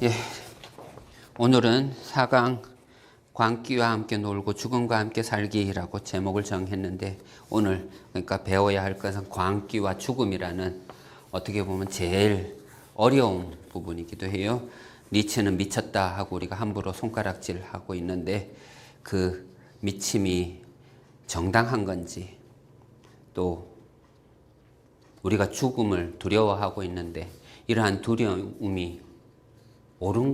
예, 오늘은 4강 광기와 함께 놀고 죽음과 함께 살기라고 제목을 정했는데, 오늘 그러니까 배워야 할 것은 광기와 죽음이라는 어떻게 보면 제일 어려운 부분이기도 해요. 니체는 미쳤다 하고 우리가 함부로 손가락질하고 있는데, 그 미침이 정당한 건지, 또 우리가 죽음을 두려워하고 있는데 이러한 두려움이 옳은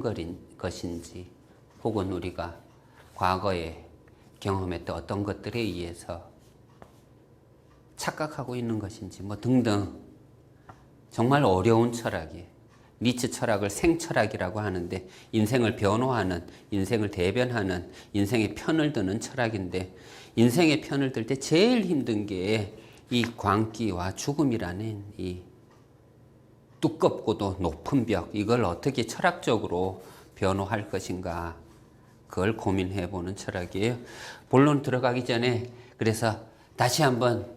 것인지, 혹은 우리가 과거에 경험했던 어떤 것들에 의해서 착각하고 있는 것인지, 뭐 등등 정말 어려운 철학이에요. 니체 철학을 생철학이라고 하는데, 인생을 변호하는, 인생을 대변하는, 인생의 편을 드는 철학인데, 인생의 편을 들 때 제일 힘든 게 이 광기와 죽음이라는 이 두껍고도 높은 벽, 이걸 어떻게 철학적으로 변호할 것인가, 그걸 고민해 보는 철학이에요. 본론 들어가기 전에 그래서 다시 한번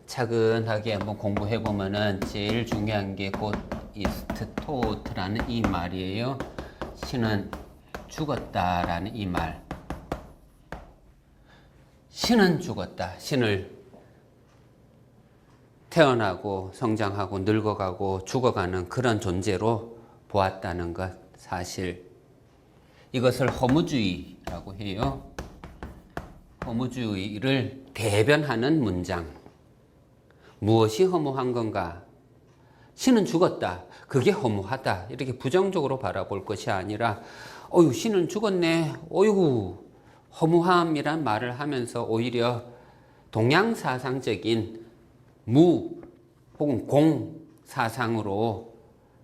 차근하게 한번 공부해 보면은 제일 중요한 게 곧 이스트토트라는 이 말이에요. 신은 죽었다라는 이 말. 신은 죽었다. 신을 태어나고 성장하고 늙어가고 죽어가는 그런 존재로 보았다는 것, 사실 이것을 허무주의라고 해요. 허무주의를 대변하는 문장. 무엇이 허무한 건가? 신은 죽었다. 그게 허무하다. 이렇게 부정적으로 바라볼 것이 아니라, 어휴, 신은 죽었네. 어이구, 허무함이란 말을 하면서 오히려 동양사상적인 무 혹은 공 사상으로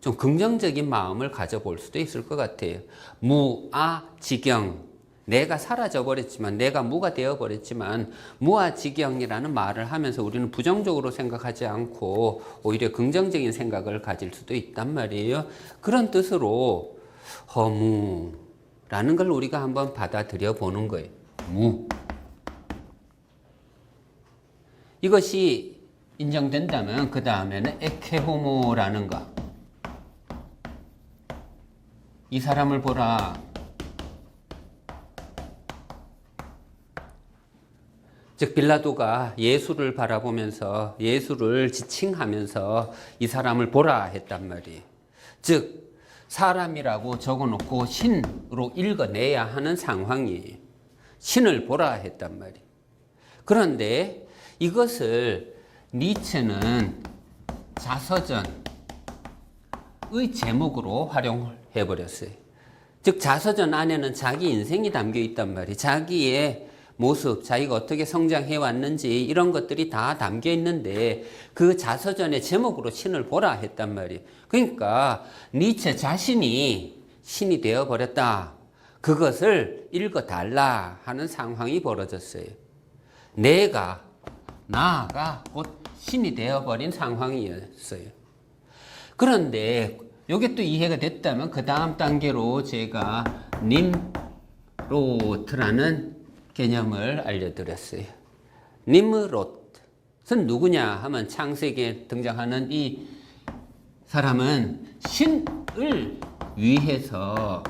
좀 긍정적인 마음을 가져볼 수도 있을 것 같아요. 무아지경, 내가 사라져 버렸지만, 내가 무가 되어 버렸지만, 무아지경이라는 말을 하면서 우리는 부정적으로 생각하지 않고 오히려 긍정적인 생각을 가질 수도 있단 말이에요. 그런 뜻으로 허무라는 걸 우리가 한번 받아들여 보는 거예요. 무. 이것이 인정된다면 그 다음에는 에케호모라는 거. 이 사람을 보라. 즉 빌라도가 예수를 바라보면서 예수를 지칭하면서 이 사람을 보라 했단 말이에요. 즉 사람이라고 적어놓고 신으로 읽어내야 하는 상황이에요. 신을 보라 했단 말이에요. 그런데 이것을 니체는 자서전의 제목으로 활용해 버렸어요. 즉 자서전 안에는 자기 인생이 담겨 있단 말이에요. 자기의 모습, 자기가 어떻게 성장해 왔는지 이런 것들이 다 담겨 있는데, 그 자서전의 제목으로 신을 보라 했단 말이에요. 그러니까 니체 자신이 신이 되어 버렸다. 그것을 읽어달라 하는 상황이 벌어졌어요. 나가 곧 신이 되어버린 상황이었어요. 그런데 이게 또 이해가 됐다면 그 다음 단계로 제가 님로트라는 개념을 알려드렸어요. 님롯은 누구냐 하면 창세기에 등장하는 이 사람은 신을 위해서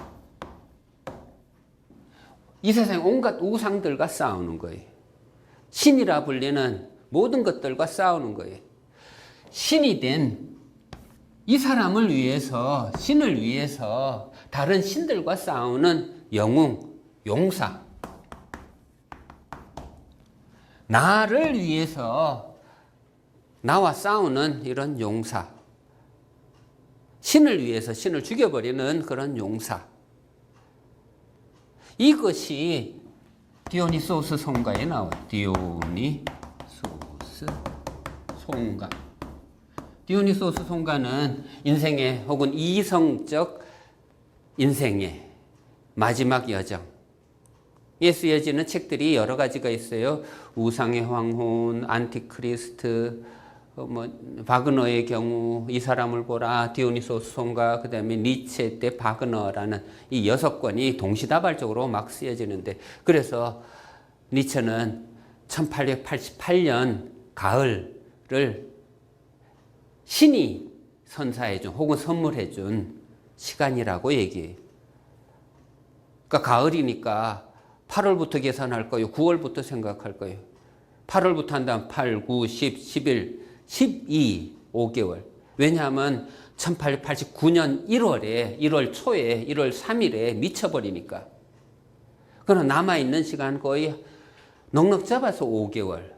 이 세상 온갖 우상들과 싸우는 거예요. 신이라 불리는 모든 것들과 싸우는 거예요. 신이 된 이 사람을 위해서, 신을 위해서 다른 신들과 싸우는 영웅, 용사. 나를 위해서 나와 싸우는 이런 용사. 신을 위해서 신을 죽여버리는 그런 용사. 이것이 디오니소스 송가에 나와요. 디오니소스 송가. 디오니소스 송가는 인생의 혹은 이성적 인생의 마지막 여정. 예수에 지는 책들이 여러 가지가 있어요. 우상의 황혼, 안티크리스트, 바그너의 경우, 이 사람을 보라, 디오니소스 송가, 그 다음에 니체 때 바그너라는 이 6권이 동시다발적으로 막 쓰여지는데, 그래서 니체는 1888년 가을을 신이 선사해준 혹은 선물해준 시간이라고 얘기해요. 그러니까 가을이니까 8월부터 계산할 거예요? 9월부터 생각할 거예요? 8월부터 한다면 8, 9, 10, 11, 12, 5개월. 왜냐하면 1889년 1월 초에 1월 3일에 미쳐버리니까. 그럼 남아있는 시간 거의 넉넉 잡아서 5개월.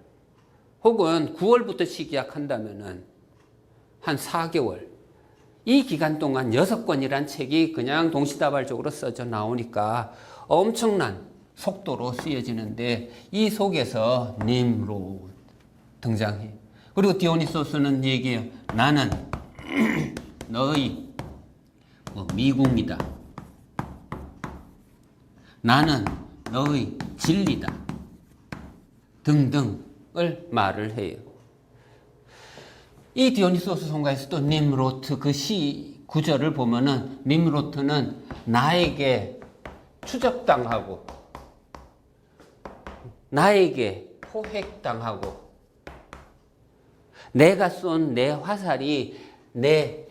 혹은 9월부터 시작한다면은 한 4개월. 이 기간 동안 6권이란 책이 그냥 동시다발적으로 써져 나오니까 엄청난 속도로 쓰여지는데 이 속에서 님롯 등장해. 그리고 디오니소스는 얘기해요. 나는 너의 미궁이다. 나는 너의 진리다. 등등을 말을 해요. 이 디오니소스 성가에서도 님로트 그 시 구절을 보면은 님로트는 나에게 추적당하고 나에게 포획당하고 내가 쏜 내 화살이 내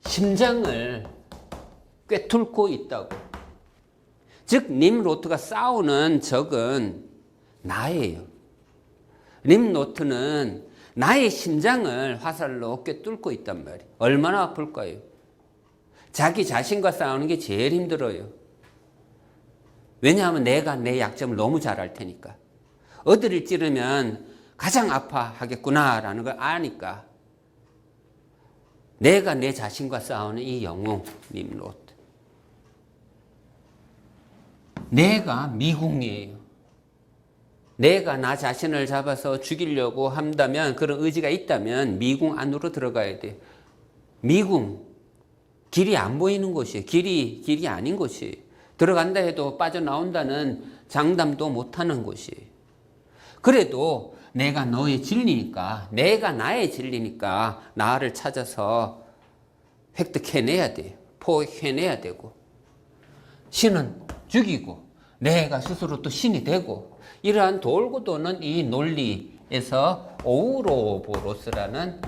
심장을 꿰뚫고 있다고. 즉 님로트가 싸우는 적은 나예요. 님로트는 나의 심장을 화살로 꿰뚫고 있단 말이에요. 얼마나 아플까요? 자기 자신과 싸우는 게 제일 힘들어요. 왜냐하면 내가 내 약점을 너무 잘 알 테니까. 어디를 찌르면 가장 아파하겠구나라는 걸 아니까. 내가 내 자신과 싸우는 이 영웅 님로트. 내가 미궁이에요. 내가 나 자신을 잡아서 죽이려고 한다면, 그런 의지가 있다면 미궁 안으로 들어가야 돼. 미궁, 길이 안 보이는 곳이에요. 길이 아닌 곳이에요. 들어간다 해도 빠져나온다는 장담도 못하는 곳이에요. 그래도 내가 너의 진리니까, 내가 나의 진리니까 나를 찾아서 획득해내야 돼요. 포획해내야 되고, 신은 죽이고 내가 스스로 또 신이 되고, 이러한 돌고 도는 이 논리에서 오우로보로스라는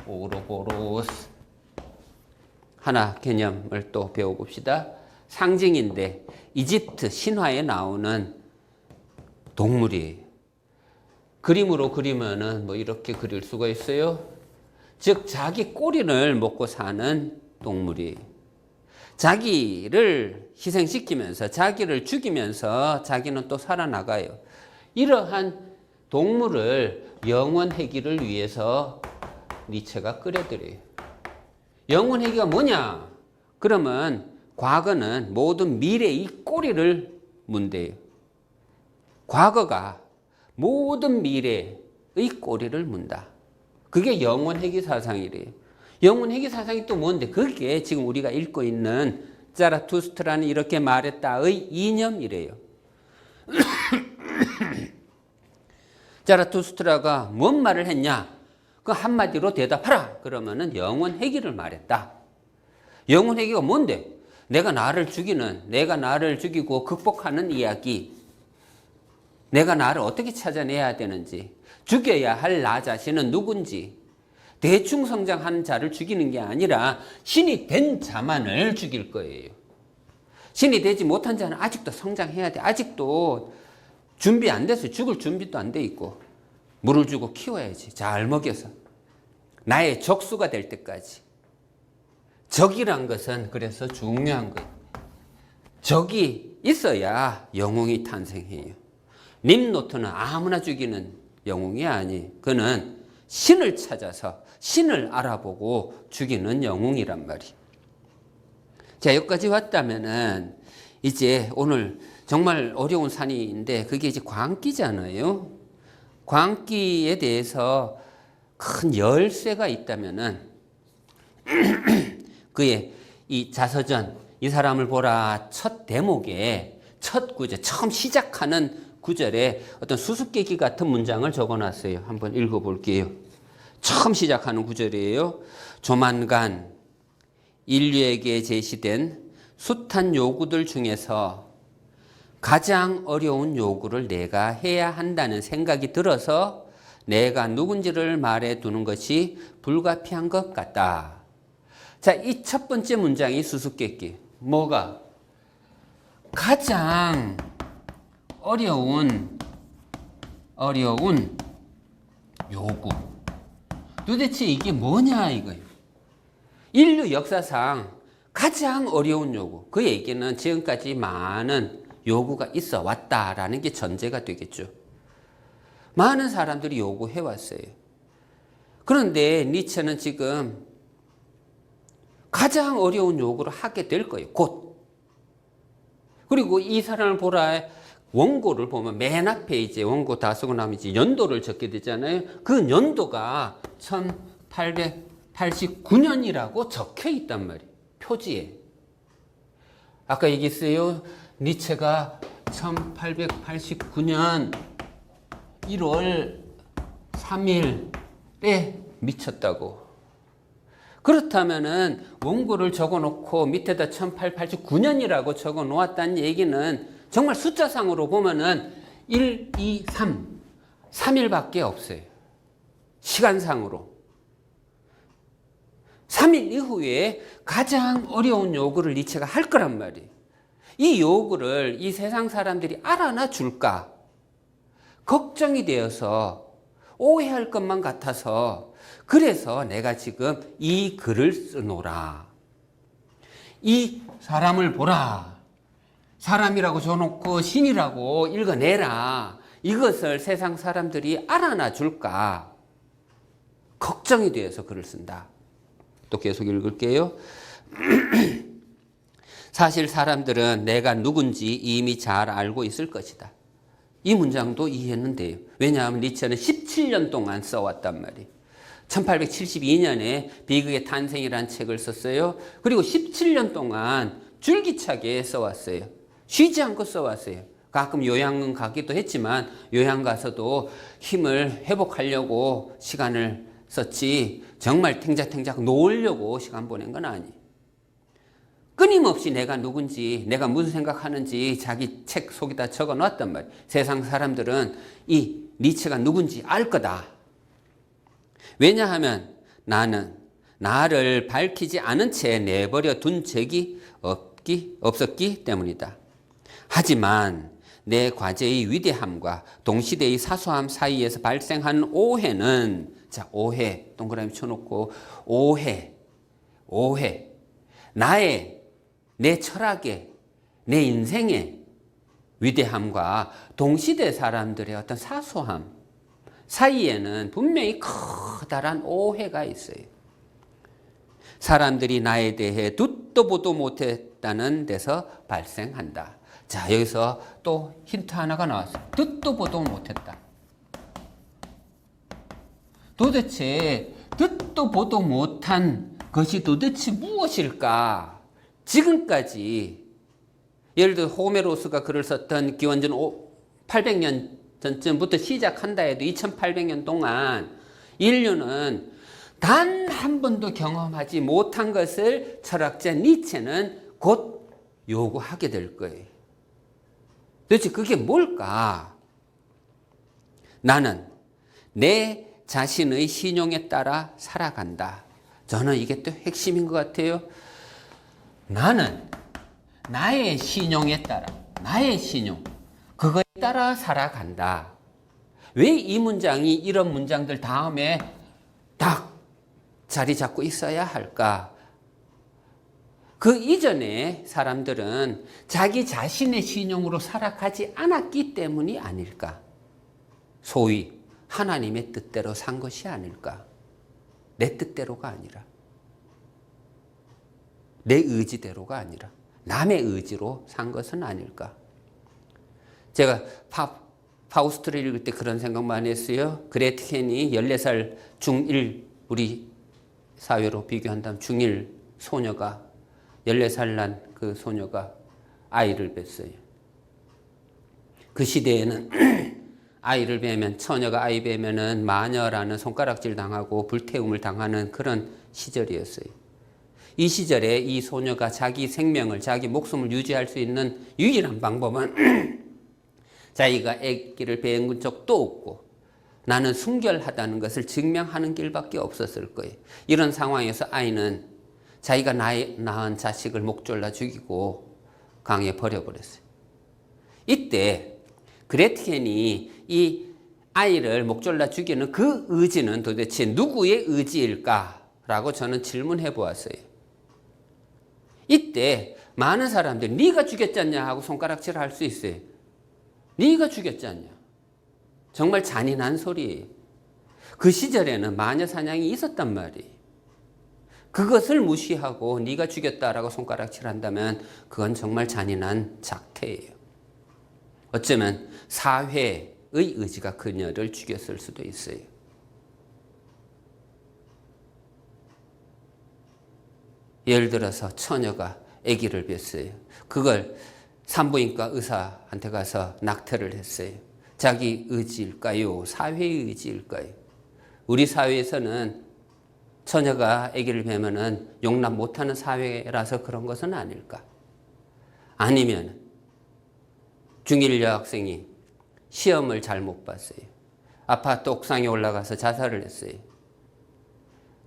오우로보로스 하나 개념을 또 배워봅시다. 상징인데 이집트 신화에 나오는 동물이에요. 그림으로 그리면은 뭐 이렇게 그릴 수가 있어요. 즉 자기 꼬리를 먹고 사는 동물이에요. 자기를 희생시키면서 자기를 죽이면서 자기는 또 살아나가요. 이러한 동물을 영원회귀를 위해서 니체가 끌어들여요. 영원회귀가 뭐냐? 그러면 과거는 모든 미래의 꼬리를 문대요. 과거가 모든 미래의 꼬리를 문다. 그게 영원회귀 사상이래요. 영원회귀 사상이 또 뭔데? 그게 지금 우리가 읽고 있는 자라투스트라는 이렇게 말했다의 이념이래요. 자라투스트라가 뭔 말을 했냐? 그 한마디로 대답하라. 그러면은 영원회귀를 말했다. 영원회귀가 뭔데? 내가 나를 죽이고 극복하는 이야기. 내가 나를 어떻게 찾아내야 되는지, 죽여야 할 나 자신은 누군지, 대충 성장하는 자를 죽이는 게 아니라 신이 된 자만을 죽일 거예요. 신이 되지 못한 자는 아직도 성장해야 돼. 아직도 준비 안 돼서 죽을 준비도 안 돼 있고, 물을 주고 키워야지. 잘 먹여서 나의 적수가 될 때까지. 적이란 것은 그래서 중요한 거예요. 적이 있어야 영웅이 탄생해요. 님노트는 아무나 죽이는 영웅이 아니에요. 그는 신을 찾아서 신을 알아보고 죽이는 영웅이란 말이에요. 자, 여기까지 왔다면은 이제 오늘 정말 어려운 산인데 그게 이제 광기잖아요. 광기에 대해서 큰 열쇠가 있다면은 그의 이 자서전, 이 사람을 보라 첫 대목에 첫 구절, 처음 시작하는 구절에 어떤 수수께끼 같은 문장을 적어놨어요. 한번 읽어볼게요. 처음 시작하는 구절이에요. 조만간 인류에게 제시된 숱한 요구들 중에서 가장 어려운 요구를 내가 해야 한다는 생각이 들어서 내가 누군지를 말해 두는 것이 불가피한 것 같다. 자, 이 첫 번째 문장이 수수께끼. 뭐가? 가장 어려운 요구. 도대체 이게 뭐냐 이거예요. 인류 역사상 가장 어려운 요구. 그 얘기는 지금까지 많은 요구가 있어 왔다라는 게 전제가 되겠죠. 많은 사람들이 요구해 왔어요. 그런데 니체는 지금 가장 어려운 요구를 하게 될 거예요. 곧. 그리고 이 사람을 보라. 원고를 보면 맨 앞에 이제 원고 다 쓰고 나면 이제 연도를 적게 되잖아요. 그 연도가 1889년이라고 적혀 있단 말이에요. 표지에. 아까 얘기했어요. 니체가 1889년 1월 3일에 미쳤다고. 그렇다면은 원고를 적어 놓고 밑에다 1889년이라고 적어 놓았다는 얘기는 정말 숫자상으로 보면은 1, 2, 3, 3일밖에 없어요. 시간상으로. 3일 이후에 가장 어려운 요구를 니체가 할 거란 말이에요. 이 요구를 이 세상 사람들이 알아나 줄까? 걱정이 되어서 오해할 것만 같아서 그래서 내가 지금 이 글을 쓰노라. 이 사람을 보라. 사람이라고 줘놓고 신이라고 읽어내라. 이것을 세상 사람들이 알아나 줄까? 걱정이 되어서 글을 쓴다. 또 계속 읽을게요. 사실 사람들은 내가 누군지 이미 잘 알고 있을 것이다. 이 문장도 이해는 돼요. 왜냐하면 니체는 17년 동안 써왔단 말이에요. 1872년에 비극의 탄생이라는 책을 썼어요. 그리고 17년 동안 줄기차게 써왔어요. 쉬지 않고 써왔어요. 가끔 요양은 가기도 했지만 요양 가서도 힘을 회복하려고 시간을 썼지 정말 탱자탱자 놓으려고 시간 보낸 건 아니에요. 끊임없이 내가 누군지 내가 무슨 생각하는지 자기 책 속에다 적어놨단 말이에요. 세상 사람들은 이 니체가 누군지 알 거다. 왜냐하면 나는 나를 밝히지 않은 채 내버려 둔 적이 없었기 때문이다. 하지만 내 과제의 위대함과 동시대의 사소함 사이에서 발생한 오해는, 자, 오해, 동그라미 쳐놓고, 오해. 내 철학의, 내 인생의 위대함과 동시대 사람들의 어떤 사소함 사이에는 분명히 커다란 오해가 있어요. 사람들이 나에 대해 듣도 보도 못했다는 데서 발생한다. 자, 여기서 또 힌트 하나가 나왔어요. 듣도 보도 못했다. 도대체 듣도 보도 못한 것이 도대체 무엇일까? 지금까지 예를 들어 호메로스가 글을 썼던 기원전 800년 전쯤부터 시작한다 해도 2800년 동안 인류는 단 한 번도 경험하지 못한 것을 철학자 니체는 곧 요구하게 될 거예요. 도대체 그게 뭘까? 나는 내 자신의 신용에 따라 살아간다. 저는 이게 또 핵심인 것 같아요. 나는 나의 신용에 따라, 나의 신용, 그거에 따라 살아간다. 왜 이 문장이 이런 문장들 다음에 딱 자리 잡고 있어야 할까? 그 이전에 사람들은 자기 자신의 신용으로 살아가지 않았기 때문이 아닐까? 소위 하나님의 뜻대로 산 것이 아닐까? 내 뜻대로가 아니라, 내 의지대로가 아니라 남의 의지로 산 것은 아닐까? 제가 파우스트를 읽을 때 그런 생각 많이 했어요. 그레트 켄이 14살 중1, 우리 사회로 비교한다면 중1 소녀가 14살 난 그 소녀가 아이를 뱄어요. 그 시대에는 아이를 뵈면, 처녀가 아이 뵈면은 마녀라는 손가락질 당하고 불태움을 당하는 그런 시절이었어요. 이 시절에 이 소녀가 자기 생명을, 자기 목숨을 유지할 수 있는 유일한 방법은 자기가 아기를 뵌 적도 없고 나는 순결하다는 것을 증명하는 길밖에 없었을 거예요. 이런 상황에서 아이는 자기가 낳은 자식을 목 졸라 죽이고 강에 버려버렸어요. 이때 그레텐이 이 아이를 목 졸라 죽이는 그 의지는 도대체 누구의 의지일까라고 저는 질문해 보았어요. 이때 많은 사람들이 네가 죽였지 않냐 하고 손가락질 할 수 있어요. 네가 죽였지 않냐. 정말 잔인한 소리예요. 그 시절에는 마녀 사냥이 있었단 말이에요. 그것을 무시하고 네가 죽였다라고 손가락질 한다면 그건 정말 잔인한 작태예요. 어쩌면 사회의 의지가 그녀를 죽였을 수도 있어요. 예를 들어서 처녀가 아기를 뵀어요. 그걸 산부인과 의사한테 가서 낙태를 했어요. 자기 의지일까요? 사회의 의지일까요? 우리 사회에서는 처녀가 아기를 뵈면은 용납 못하는 사회라서 그런 것은 아닐까? 아니면 중1 여학생이 시험을 잘못 봤어요. 아파트 옥상에 올라가서 자살을 했어요.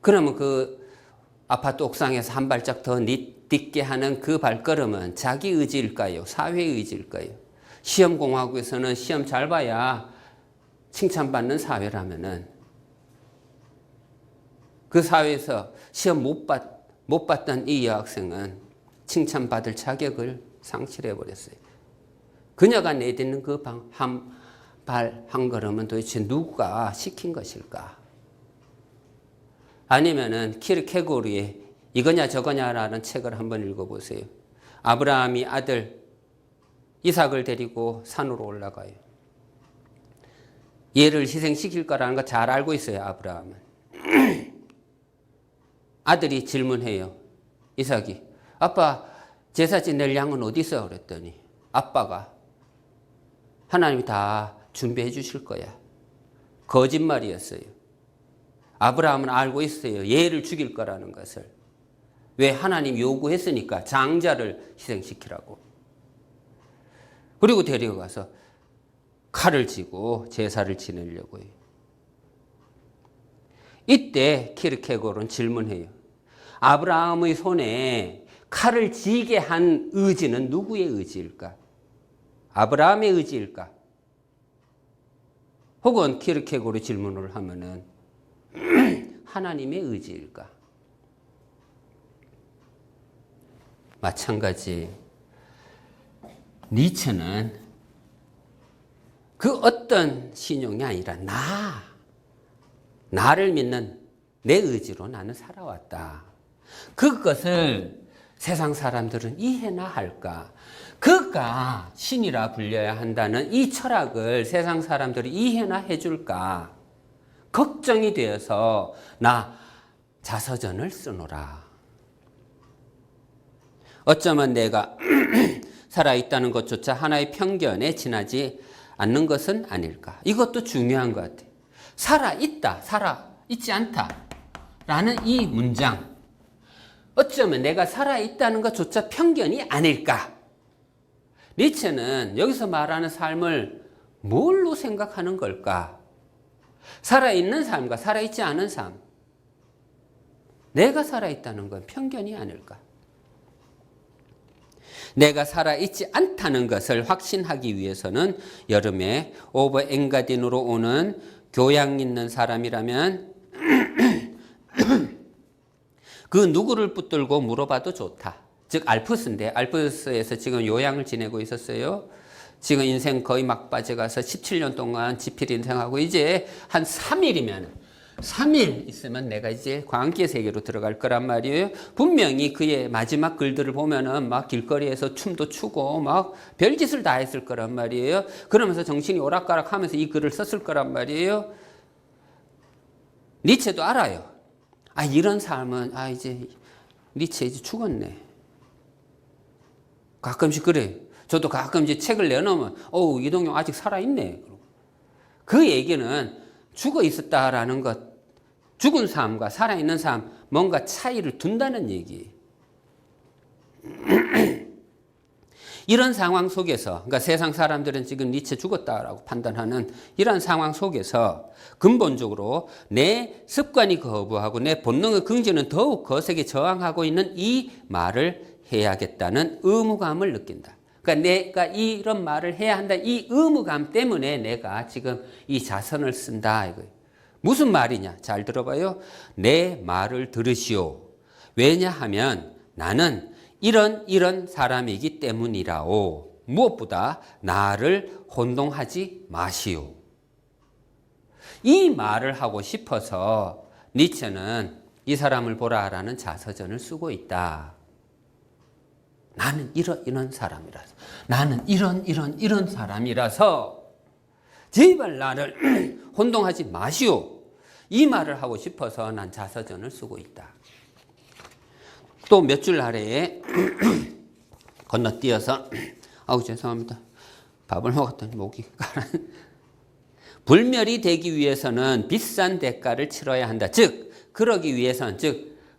그러면 그 아파트 옥상에서 한 발짝 더 딛게 하는 그 발걸음은 자기 의지일까요? 사회의 의지일까요? 시험공화국에서는 시험 잘 봐야 칭찬받는 사회라면은 그 사회에서 시험 못 봤던 이 여학생은 칭찬받을 자격을 상실해버렸어요. 그녀가 내딛는 그 한 발 한 걸음은 도대체 누가 시킨 것일까? 아니면은 키르케고르의 이거냐 저거냐라는 책을 한번 읽어보세요. 아브라함이 아들 이삭을 데리고 산으로 올라가요. 얘를 희생시킬 거라는 거 잘 알고 있어요. 아브라함은. 아들이 질문해요. 이삭이 아빠 제사 지낼 양은 어디 있어? 그랬더니 아빠가 하나님이 다 준비해 주실 거야. 거짓말이었어요. 아브라함은 알고 있어요. 얘를 죽일 거라는 것을. 왜? 하나님 요구했으니까 장자를 희생시키라고. 그리고 데려가서 칼을 쥐고 제사를 지내려고 해요. 이때 키르케고르는 질문해요. 아브라함의 손에 칼을 쥐게 한 의지는 누구의 의지일까? 아브라함의 의지일까? 혹은 키르케고르 질문을 하면은 하나님의 의지일까? 마찬가지 니체는 그 어떤 신용이 아니라 나를 믿는 내 의지로 나는 살아왔다. 그것을 세상 사람들은 이해나 할까? 그가 신이라 불려야 한다는 이 철학을 세상 사람들이 이해나 해줄까? 걱정이 되어서 나 자서전을 쓰노라. 어쩌면 내가 살아있다는 것조차 하나의 편견에 지나지 않는 것은 아닐까? 이것도 중요한 것 같아요. 살아있다, 살아있지 않다 라는 이 문장, 어쩌면 내가 살아있다는 것조차 편견이 아닐까? 니체는 여기서 말하는 삶을 뭘로 생각하는 걸까? 살아있는 삶과 살아있지 않은 삶, 내가 살아있다는 건 편견이 아닐까? 내가 살아있지 않다는 것을 확신하기 위해서는 여름에 오버 엔가딘으로 오는 교양 있는 사람이라면 그 누구를 붙들고 물어봐도 좋다. 즉 알프스인데, 알프스에서 지금 요양을 지내고 있었어요. 지금 인생 거의 막바지 가서 17년 동안 지필 인생하고 이제 한 3일 있으면 내가 이제 광기의 세계로 들어갈 거란 말이에요. 분명히 그의 마지막 글들을 보면은 막 길거리에서 춤도 추고 막 별짓을 다 했을 거란 말이에요. 그러면서 정신이 오락가락 하면서 이 글을 썼을 거란 말이에요. 니체도 알아요. 이런 삶은, 이제 니체 이제 죽었네. 가끔씩 그래. 저도 가끔 이제 책을 내놓으면, 이동영 아직 살아있네. 그 얘기는 죽어 있었다라는 것, 죽은 삶과 살아있는 삶, 뭔가 차이를 둔다는 얘기. 이런 상황 속에서, 그러니까 세상 사람들은 지금 니체 죽었다라고 판단하는 이런 상황 속에서 근본적으로 내 습관이 거부하고 내 본능의 긍지는 더욱 거세게 저항하고 있는 이 말을 해야겠다는 의무감을 느낀다. 그러니까 내가 이런 말을 해야 한다. 이 의무감 때문에 내가 지금 이 자선을 쓴다. 이거예요. 무슨 말이냐? 잘 들어봐요. 내 말을 들으시오. 왜냐하면 나는 이런 사람이기 때문이라오. 무엇보다 나를 혼동하지 마시오. 이 말을 하고 싶어서 니체는 이 사람을 보라라는 자서전을 쓰고 있다. 나는 이런 사람이라서, 나는 이런 사람이라서 제발 나를 혼동하지 마시오. 이 말을 하고 싶어서 난 자서전을 쓰고 있다. 또 몇 줄 아래에 건너뛰어서 아우 죄송합니다. 밥을 먹었더니 목이 불멸이 되기 위해서는 비싼 대가를 치러야 한다. 즉 그러기 위해서는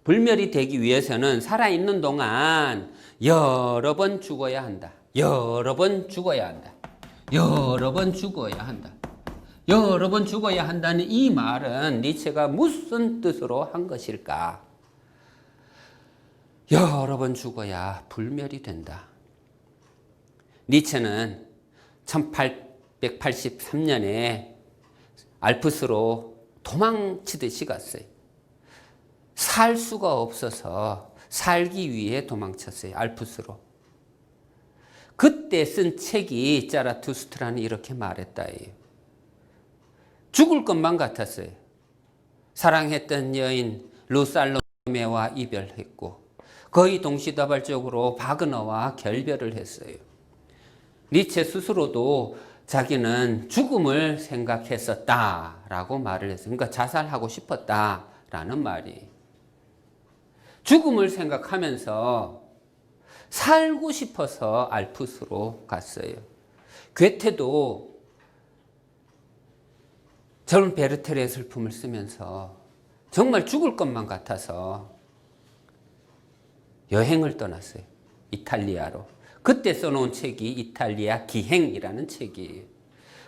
불멸이 되기 위해서는 살아있는 동안 여러 번 죽어야 한다. 여러 번 죽어야 한다. 여러 번 죽어야 한다. 여러 번 죽어야 한다는 이 말은 니체가 무슨 뜻으로 한 것일까? 여러 번 죽어야 불멸이 된다. 니체는 1883년에 알프스로 도망치듯이 갔어요. 살 수가 없어서 살기 위해 도망쳤어요. 알프스로. 그때 쓴 책이 자라투스트라는 이렇게 말했다예요. 죽을 것만 같았어요. 사랑했던 여인 루살로메와 이별했고 거의 동시다발적으로 바그너와 결별을 했어요. 니체 스스로도 자기는 죽음을 생각했었다라고 말을 했어요. 그러니까 자살하고 싶었다라는 말이. 죽음을 생각하면서 살고 싶어서 알프스로 갔어요. 괴테도 젊은 베르테르의 슬픔을 쓰면서 정말 죽을 것만 같아서 여행을 떠났어요. 이탈리아로. 그때 써놓은 책이 이탈리아 기행이라는 책이에요.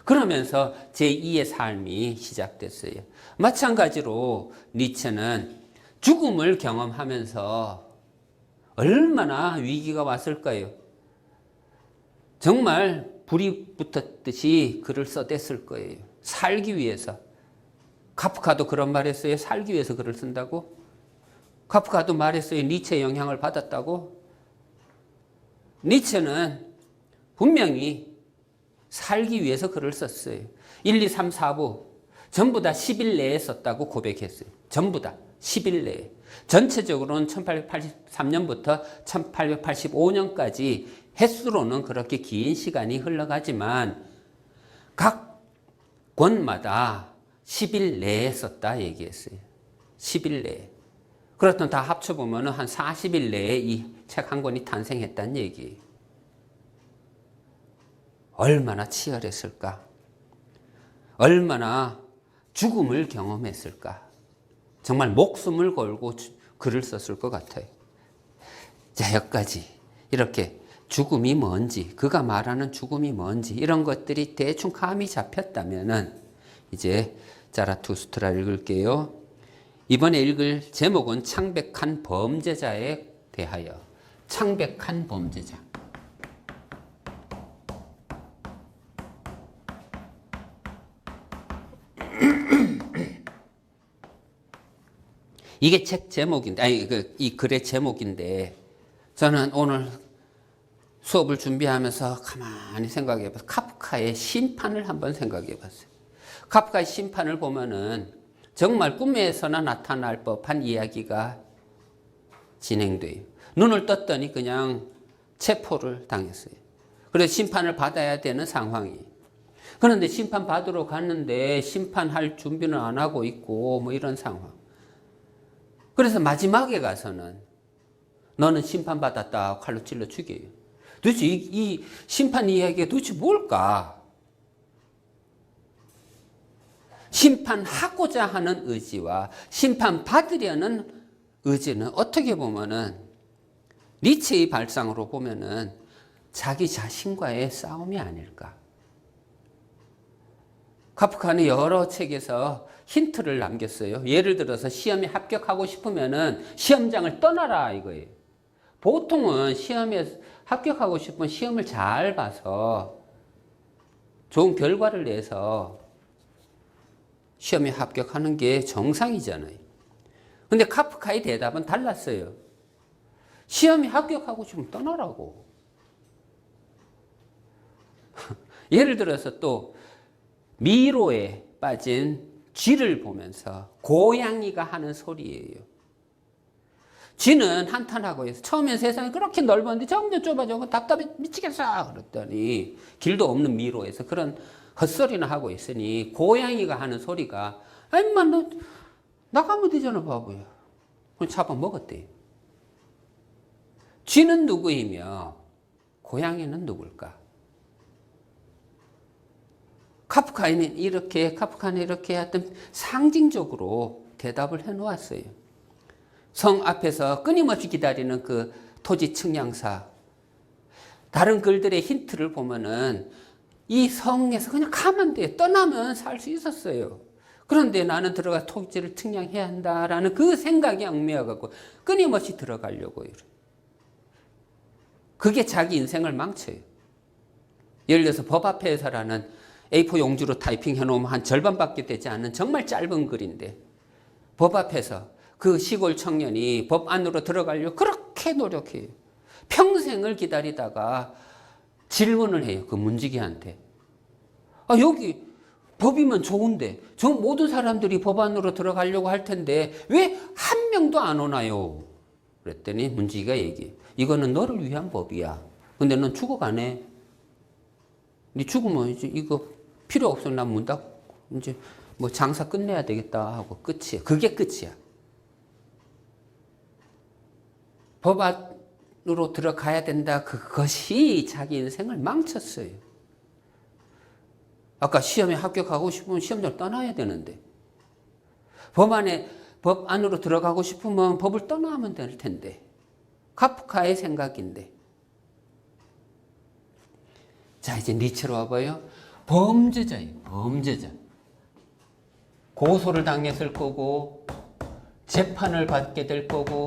그러면서 제2의 삶이 시작됐어요. 마찬가지로 니체는 죽음을 경험하면서 얼마나 위기가 왔을까요? 정말 불이 붙었듯이 글을 써댔을 거예요. 살기 위해서. 카프카도 그런 말 했어요. 살기 위해서 글을 쓴다고? 카프카도 말했어요. 니체의 영향을 받았다고? 니체는 분명히 살기 위해서 글을 썼어요. 1, 2, 3, 4부 전부 다 10일 내에 썼다고 고백했어요. 전부 다 10일 내에. 전체적으로는 1883년부터 1885년까지 횟수로는 그렇게 긴 시간이 흘러가지만 각 권마다 10일 내에 썼다 얘기했어요. 10일 내에. 그렇다면 다 합쳐보면 한 40일 내에 이 책 한 권이 탄생했다는 얘기예요. 얼마나 치열했을까? 얼마나 죽음을 경험했을까? 정말 목숨을 걸고 글을 썼을 것 같아요. 자, 여기까지 이렇게 죽음이 뭔지, 그가 말하는 죽음이 뭔지 이런 것들이 대충 감이 잡혔다면은 이제 자라투스트라 읽을게요. 이번에 읽을 제목은 창백한 범죄자에 대하여. 창백한 범죄자. 이게 책 제목인데, 아니, 이 글의 제목인데, 저는 오늘 수업을 준비하면서 가만히 생각해 봤어요. 카프카의 심판을 한번 생각해 봤어요. 카프카의 심판을 보면은 정말 꿈에서나 나타날 법한 이야기가 진행돼요. 눈을 떴더니 그냥 체포를 당했어요. 그래서 심판을 받아야 되는 상황이. 그런데 심판 받으러 갔는데 심판할 준비는 안 하고 있고 뭐 이런 상황. 그래서 마지막에 가서는 너는 심판받았다 칼로 찔러 죽여요. 도대체 이 심판 이야기가 도대체 뭘까? 심판하고자 하는 의지와 심판받으려는 의지는 어떻게 보면은 니체의 발상으로 보면은 자기 자신과의 싸움이 아닐까. 카프카는 여러 책에서 힌트를 남겼어요. 예를 들어서 시험에 합격하고 싶으면은 시험장을 떠나라 이거예요. 보통은 시험에 합격하고 싶으면 시험을 잘 봐서 좋은 결과를 내서 시험에 합격하는 게 정상이잖아요. 근데 카프카의 대답은 달랐어요. 시험에 합격하고 싶으면 떠나라고. 예를 들어서 또 미로에 빠진 쥐를 보면서 고양이가 하는 소리예요. 쥐는 한탄하고 있어. 처음엔 세상이 그렇게 넓었는데 점점 좁아져. 답답해 미치겠어. 그랬더니 길도 없는 미로에서 그런 헛소리나 하고 있으니 고양이가 하는 소리가 인마 너 나가면 되잖아 바보야. 잡아먹었대요. 쥐는 누구이며 고양이는 누굴까? 카프카는 이렇게 하여튼 상징적으로 대답을 해놓았어요. 성 앞에서 끊임없이 기다리는 그 토지 측량사. 다른 글들의 힌트를 보면은 이 성에서 그냥 가면 돼. 떠나면 살 수 있었어요. 그런데 나는 들어가 토지를 측량해야 한다라는 그 생각이 얽매여갖고 끊임없이 들어가려고 해요. 그게 자기 인생을 망쳐요. 예를 들어서 법 앞에서라는 A4 용지로 타이핑해 놓으면 한 절반밖에 되지 않는 정말 짧은 글인데 법 앞에서 그 시골 청년이 법 안으로 들어가려고 그렇게 노력해요. 평생을 기다리다가 질문을 해요. 그 문지기한테. 여기 법이면 좋은데 저 모든 사람들이 법 안으로 들어가려고 할 텐데 왜 한 명도 안 오나요? 그랬더니 문지기가 얘기해. 이거는 너를 위한 법이야. 근데 넌 죽어가네. 네 죽으면 이제 이거 필요 없어. 난 문 닫고 이제 뭐 장사 끝내야 되겠다 하고 끝이야. 그게 끝이야. 법 안으로 들어가야 된다. 그것이 자기 인생을 망쳤어요. 아까 시험에 합격하고 싶으면 시험장을 떠나야 되는데 법 안으로 들어가고 싶으면 법을 떠나면 될 텐데 카프카의 생각인데. 자 이제 니체로 와봐요. 범죄자예요. 범죄자. 고소를 당했을 거고 재판을 받게 될 거고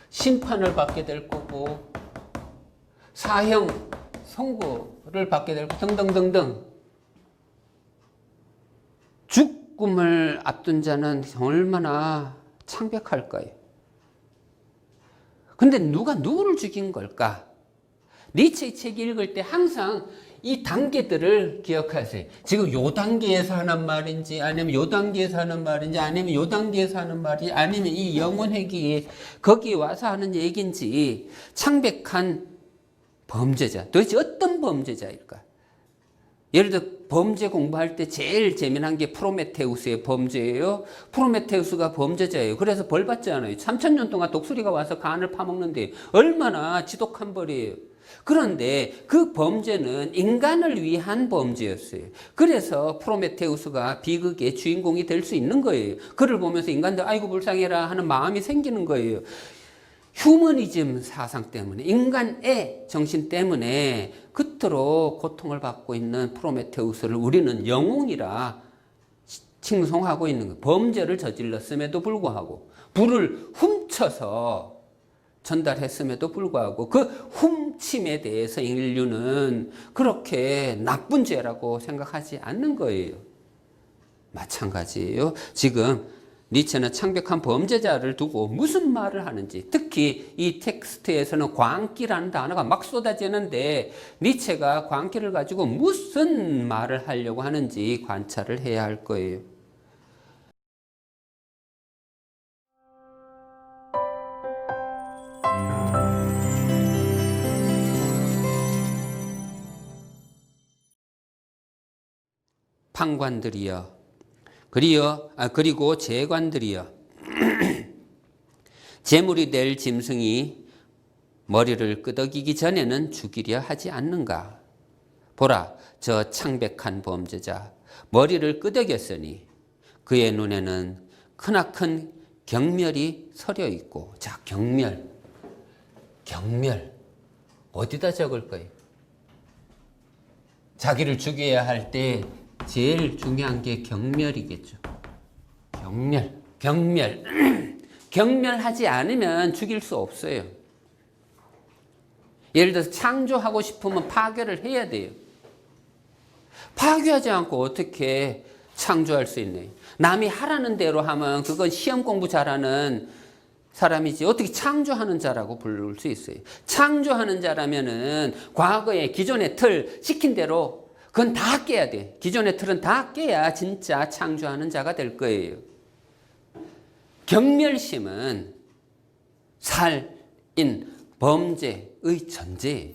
심판을 받게 될 거고 사형 선고를 받게 될 거고 등등등등. 죽음을 앞둔 자는 얼마나 창백할까요? 근데 누가 누구를 죽인 걸까? 니체의 책 읽을 때 항상 이 단계들을 기억하세요. 지금 요 단계에서 하는 말인지 아니면 요 단계에서 하는 말인지 아니면 요 단계에서 하는 말인지 아니면 이 영혼회귀에 거기 와서 하는 얘기인지. 창백한 범죄자. 도대체 어떤 범죄자일까? 예를 들어 범죄 공부할 때 제일 재미난 게 프로메테우스의 범죄예요. 프로메테우스가 범죄자예요. 그래서 벌 받지 않아요. 3000년 동안 독수리가 와서 간을 파먹는데 얼마나 지독한 벌이에요. 그런데 그 범죄는 인간을 위한 범죄였어요. 그래서 프로메테우스가 비극의 주인공이 될 수 있는 거예요. 그를 보면서 인간들 아이고 불쌍해라 하는 마음이 생기는 거예요. 휴머니즘 사상 때문에, 인간의 정신 때문에 그토록 고통을 받고 있는 프로메테우스를 우리는 영웅이라 칭송하고 있는 거예요. 범죄를 저질렀음에도 불구하고, 불을 훔쳐서 전달했음에도 불구하고 그 훔침에 대해서 인류는 그렇게 나쁜 죄라고 생각하지 않는 거예요. 마찬가지예요. 지금 니체는 창백한 범죄자를 두고 무슨 말을 하는지, 특히 이 텍스트에서는 광기라는 단어가 막 쏟아지는데 니체가 광기를 가지고 무슨 말을 하려고 하는지 관찰을 해야 할 거예요. 판관들이여, 그리고 재관들이여, 재물이 될 짐승이 머리를 끄덕이기 전에는 죽이려 하지 않는가? 보라, 저 창백한 범죄자 머리를 끄덕였으니 그의 눈에는 크나큰 경멸이 서려 있고. 자, 경멸. 어디다 적을 거예요? 자기를 죽여야 할 때 제일 중요한 게 경멸이겠죠. 경멸. 경멸하지 않으면 죽일 수 없어요. 예를 들어서 창조하고 싶으면 파괴를 해야 돼요. 파괴하지 않고 어떻게 창조할 수 있네요. 남이 하라는 대로 하면 그건 시험 공부 잘하는 사람이지 어떻게 창조하는 자라고 부를 수 있어요. 창조하는 자라면은 과거에 기존의 틀 시킨 대로 그건 다 깨야 돼. 기존의 틀은 다 깨야 진짜 창조하는 자가 될 거예요. 경멸심은 살인, 범죄의 전제예요.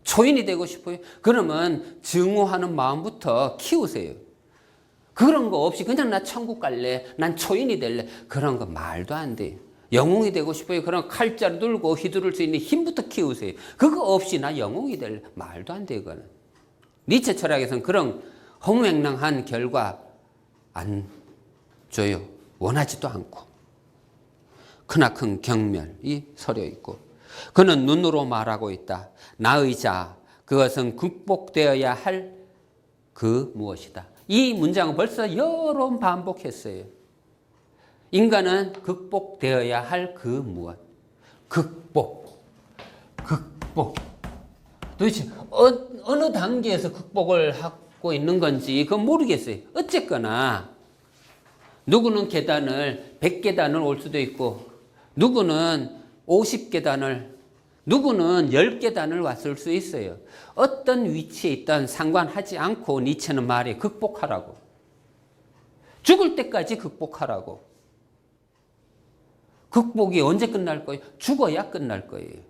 초인이 되고 싶어요? 그러면 증오하는 마음부터 키우세요. 그런 거 없이 그냥 나 천국 갈래, 난 초인이 될래, 그런 거 말도 안 돼요. 영웅이 되고 싶어요? 그럼 칼자루 들고 휘두를 수 있는 힘부터 키우세요. 그거 없이 나 영웅이 될래, 말도 안 돼요. 그거는. 니체 철학에서는 그런 허무맹랑한 결과 안 줘요. 원하지도 않고. 크나큰 경멸이 서려 있고, 그는 눈으로 말하고 있다. 나의 자, 그것은 극복되어야 할 그 무엇이다. 이 문장은 벌써 여러 번 반복했어요. 인간은 극복되어야 할 그 무엇. 극복. 도대체 어느 단계에서 극복을 하고 있는 건지 그건 모르겠어요. 어쨌거나 누구는 계단을 100계단을 올 수도 있고, 누구는 50계단을, 누구는 10계단을 왔을 수 있어요. 어떤 위치에 있든 상관하지 않고 니체는 말해 극복하라고. 죽을 때까지 극복하라고. 극복이 언제 끝날 거예요? 죽어야 끝날 거예요.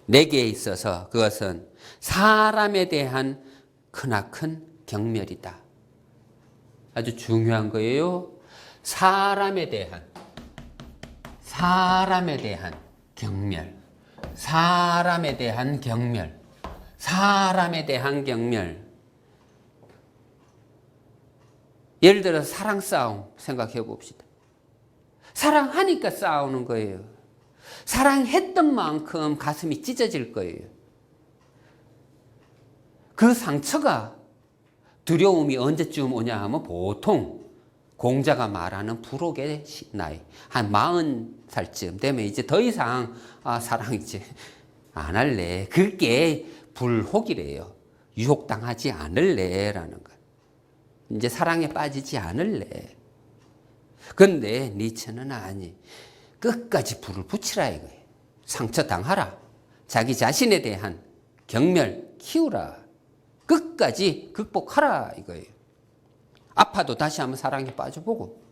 내게 있어서 그것은 사람에 대한 크나큰 경멸이다. 아주 중요한 거예요. 사람에 대한 경멸. 사람에 대한 경멸. 예를 들어서 사랑 싸움 생각해 봅시다. 사랑하니까 싸우는 거예요. 사랑했던 만큼 가슴이 찢어질 거예요. 그 상처가, 두려움이 언제쯤 오냐 하면 보통 공자가 말하는 불혹의 나이, 한 40살쯤 되면 이제 더 이상 사랑 이제 안 할래. 그게 불혹이래요. 유혹당하지 않을래라는 거. 이제 사랑에 빠지지 않을래. 근데 니체는 아니. 끝까지 불을 붙이라 이거예요. 상처 당하라. 자기 자신에 대한 경멸 키우라. 끝까지 극복하라 이거예요. 아파도 다시 한번 사랑에 빠져보고.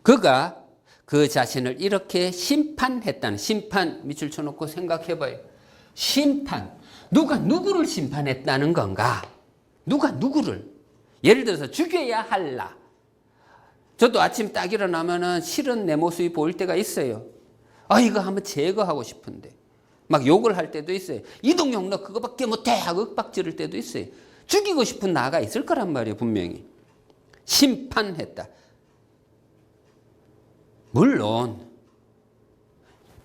그가 그 자신을 이렇게 심판했다는, 심판 밑줄 쳐놓고 생각해봐요. 심판. 누가 누구를 심판했다는 건가? 누가 누구를? 예를 들어서 죽여야 할라. 저도 아침 딱 일어나면은 싫은 내 모습이 보일 때가 있어요. 이거 한번 제거하고 싶은데. 막 욕을 할 때도 있어요. 이동영 너 그거밖에 못해 하고 윽박지를 때도 있어요. 죽이고 싶은 나가 있을 거란 말이에요. 분명히. 심판했다. 물론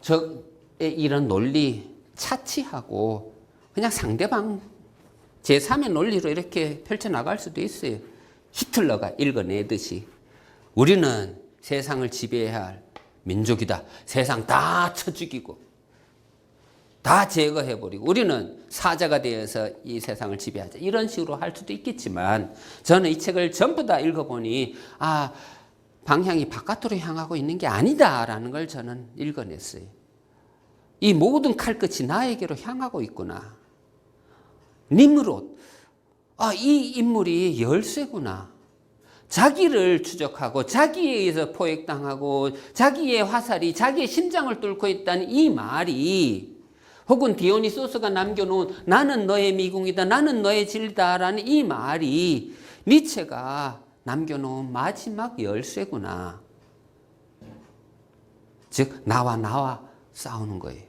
저의 이런 논리 차치하고 그냥 상대방 제3의 논리로 이렇게 펼쳐나갈 수도 있어요. 히틀러가 읽어내듯이 우리는 세상을 지배해야 할 민족이다. 세상 다 쳐 죽이고 다 제거해버리고 우리는 사자가 되어서 이 세상을 지배하자. 이런 식으로 할 수도 있겠지만 저는 이 책을 전부 다 읽어보니 방향이 바깥으로 향하고 있는 게 아니다라는 걸 저는 읽어냈어요. 이 모든 칼끝이 나에게로 향하고 있구나. 니므롯, 이 인물이 열쇠구나. 자기를 추적하고 자기에 의해서 포획당하고 자기의 화살이 자기의 심장을 뚫고 있다는 이 말이, 혹은 디오니소스가 남겨놓은 나는 너의 미궁이다, 나는 너의 진리다라는 이 말이 니체가 남겨놓은 마지막 열쇠구나. 즉 나와 싸우는 거예요.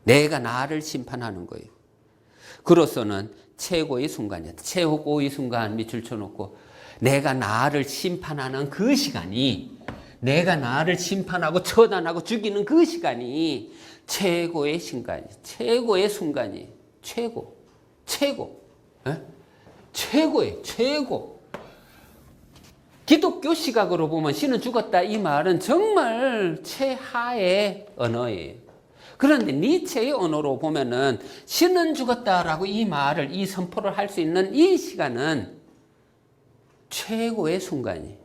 내가 나를 심판하는 거예요. 그로서는 최고의 순간이었다. 최고의 순간 밑줄 쳐놓고 내가 나를 심판하는 그 시간이 내가 나를 심판하고 처단하고 죽이는 그 시간이 최고의 순간이, 최고의 순간이, 최고. 에? 최고의 최고. 기독교 시각으로 보면 신은 죽었다 이 말은 정말 최하의 언어예요. 그런데 니체의 언어로 보면은 신은 죽었다라고 이 말을, 이 선포를 할 수 있는 이 시간은 최고의 순간이에요.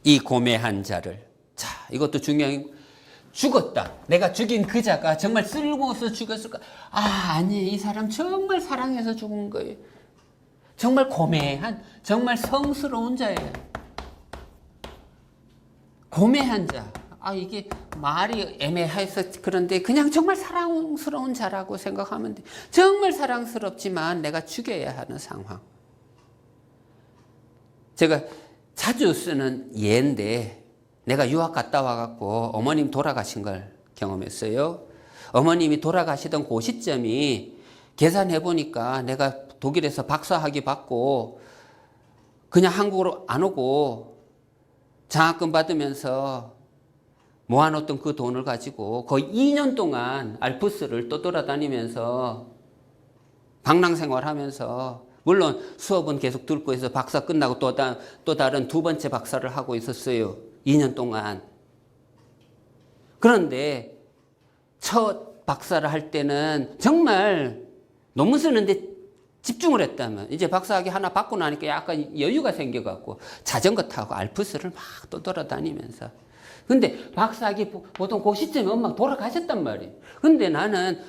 이 고매한 자를, 자, 이것도 중요한, 죽었다. 내가 죽인 그 자가 정말 쓸모없어 죽였을까? 아니에요. 이 사람 정말 사랑해서 죽은 거예요. 정말 고매한, 정말 성스러운 자예요. 고매한 자. 이게 말이 애매해서 그런데 그냥 정말 사랑스러운 자라고 생각하면 돼. 정말 사랑스럽지만 내가 죽여야 하는 상황. 제가 자주 쓰는 예인데, 내가 유학 갔다 와갖고 어머님 돌아가신 걸 경험했어요. 어머님이 돌아가시던 그 시점이 계산해보니까 내가 독일에서 박사학위 받고 그냥 한국으로 안 오고 장학금 받으면서 모아놓던 그 돈을 가지고 거의 2년 동안 알프스를 떠돌아다니면서 방랑생활하면서, 물론 수업은 계속 듣고 해서 박사 끝나고 또 다른 두 번째 박사를 하고 있었어요. 2년 동안. 그런데 첫 박사를 할 때는 정말 논문 쓰는데 집중을 했다면, 이제 박사학위 하나 받고 나니까 약간 여유가 생겨갖고 자전거 타고 알프스를 막 떠돌아다니면서. 근데 박사학위 보통 그 시점에 엄마가 돌아가셨단 말이에요. 근데 나는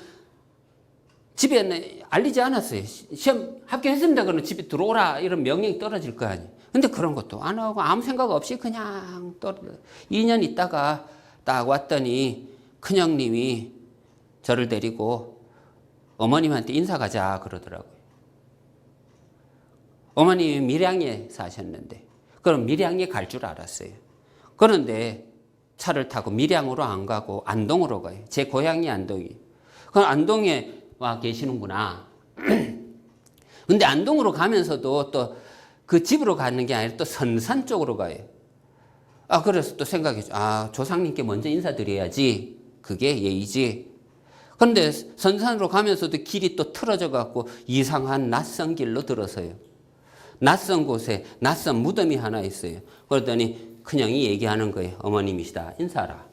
집에 알리지 않았어요. 시험 합격했습니다. 그러면 집에 들어오라 이런 명령이 떨어질 거 아니에요. 근데 그런 것도 안 하고 아무 생각 없이 그냥 2년 있다가 딱 왔더니 큰형님이 저를 데리고 어머님한테 인사 가자 그러더라고요. 어머님이 밀양에 사셨는데, 그럼 밀양에 갈 줄 알았어요. 그런데 차를 타고 밀양으로 안 가고 안동으로 가요. 제 고향이 안동이에요. 그럼 안동에 와 계시는구나. 근데 안동으로 가면서도 또 그 집으로 가는 게 아니라 또 선산 쪽으로 가요. 그래서 또 생각했죠. 조상님께 먼저 인사드려야지. 그게 예의지. 그런데 선산으로 가면서도 길이 또 틀어져 갖고 이상한 낯선 길로 들어서요. 낯선 곳에 낯선 무덤이 하나 있어요. 그러더니 큰형이 얘기하는 거예요. 어머님이시다. 인사하라.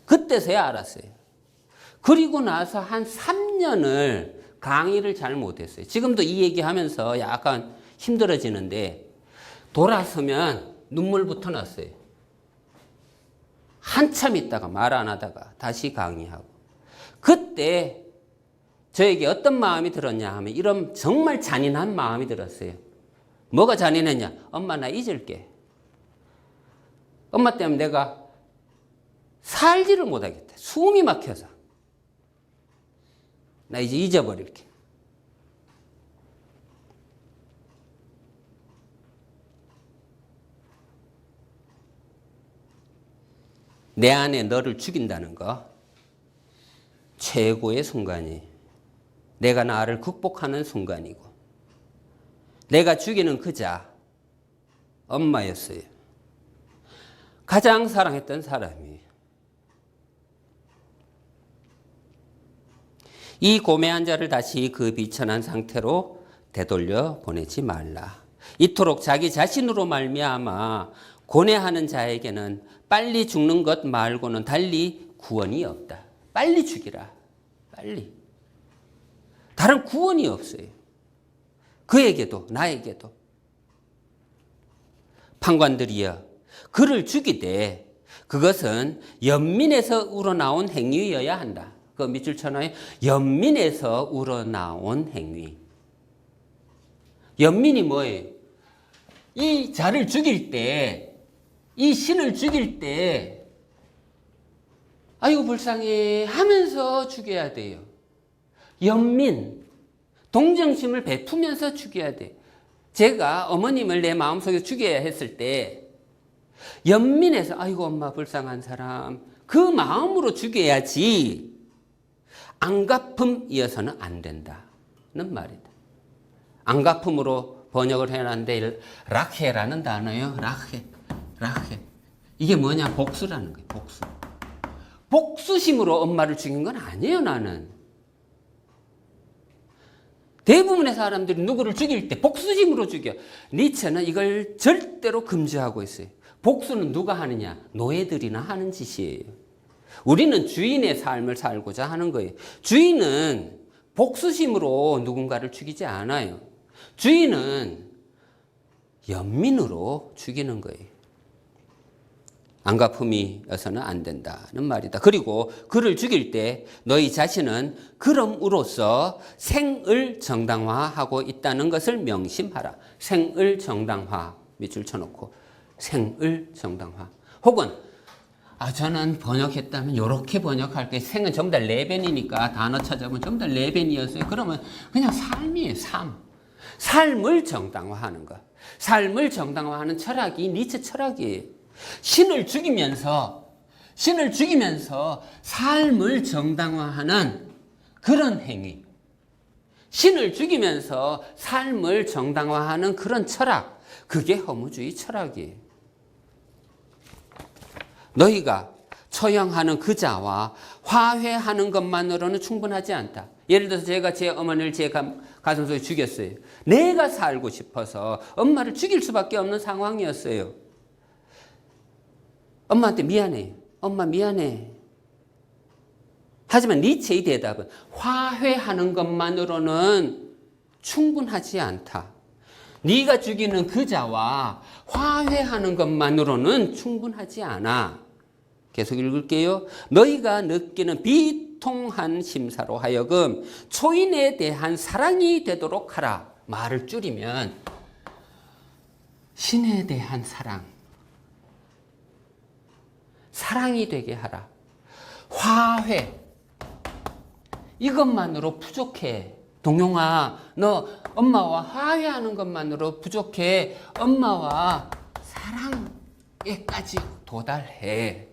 그때서야 알았어요. 그리고 나서 한 3년을 강의를 잘 못했어요. 지금도 이 얘기하면서 약간 힘들어지는데, 돌아서면 눈물부터 났어요. 한참 있다가 말 안 하다가 다시 강의하고. 그때 저에게 어떤 마음이 들었냐 하면 이런 정말 잔인한 마음이 들었어요. 뭐가 잔인했냐? 엄마 나 잊을게. 엄마 때문에 내가 살지를 못하겠다. 숨이 막혀서. 나 이제 잊어버릴게. 내 안에 너를 죽인다는 거 최고의 순간이, 내가 나를 극복하는 순간이고, 내가 죽이는 그 자 엄마였어요. 가장 사랑했던 사람이. 이 고매한 자를 다시 그 비천한 상태로 되돌려 보내지 말라. 이토록 자기 자신으로 말미암아 고뇌하는 자에게는 빨리 죽는 것 말고는 달리 구원이 없다. 빨리 죽이라. 빨리. 다른 구원이 없어요. 그에게도 나에게도. 판관들이여 그를 죽이되 그것은 연민에서 우러나온 행위여야 한다. 그 밑줄 쳐놔요. 연민에서 우러나온 행위. 연민이 뭐예요? 이 자를 죽일 때, 이 신을 죽일 때 아이고 불쌍해 하면서 죽여야 돼요. 연민, 동정심을 베푸면서 죽여야 돼요. 제가 어머님을 내 마음속에 죽여야 했을 때 연민해서 아이고 엄마 불쌍한 사람, 그 마음으로 죽여야지 안갚음 이어서는 안 된다는 말이다. 안갚음으로 번역을 해놨는데 락해라는 단어예요. 락해. 이게 뭐냐? 복수라는 거예요. 복수. 복수심으로 엄마를 죽인 건 아니에요, 나는. 대부분의 사람들이 누구를 죽일 때 복수심으로 죽여. 니체는 이걸 절대로 금지하고 있어요. 복수는 누가 하느냐? 노예들이나 하는 짓이에요. 우리는 주인의 삶을 살고자 하는 거예요. 주인은 복수심으로 누군가를 죽이지 않아요. 주인은 연민으로 죽이는 거예요. 안가품이어서는 안 된다는 말이다. 그리고 그를 죽일 때 너희 자신은 그럼으로써 생을 정당화하고 있다는 것을 명심하라. 생을 정당화 밑줄 쳐놓고 생을 정당화. 혹은 저는 번역했다면 이렇게 번역할게요. 생은 전부 다 레벤이니까 단어 찾아보면 전부 다 레벤이었어요. 그러면 그냥 삶이에요. 삶을 정당화하는 것. 삶을 정당화하는 철학이 니체 철학이에요. 신을 죽이면서 삶을 정당화하는 그런 행위. 신을 죽이면서 삶을 정당화하는 그런 철학. 그게 허무주의 철학이에요. 너희가 처형하는 그 자와 화해하는 것만으로는 충분하지 않다. 예를 들어서 제가 제 어머니를 제 가슴 속에 죽였어요. 내가 살고 싶어서 엄마를 죽일 수밖에 없는 상황이었어요. 엄마한테 미안해. 엄마 미안해. 하지만 니체의 대답은 화해하는 것만으로는 충분하지 않다. 네가 죽이는 그 자와 화해하는 것만으로는 충분하지 않아. 계속 읽을게요. 너희가 느끼는 비통한 심사로 하여금 초인에 대한 사랑이 되도록 하라. 말을 줄이면 신에 대한 사랑이 되게 하라. 화해. 이것만으로 부족해. 동용아, 너 엄마와 화해하는 것만으로 부족해. 엄마와 사랑에까지 도달해.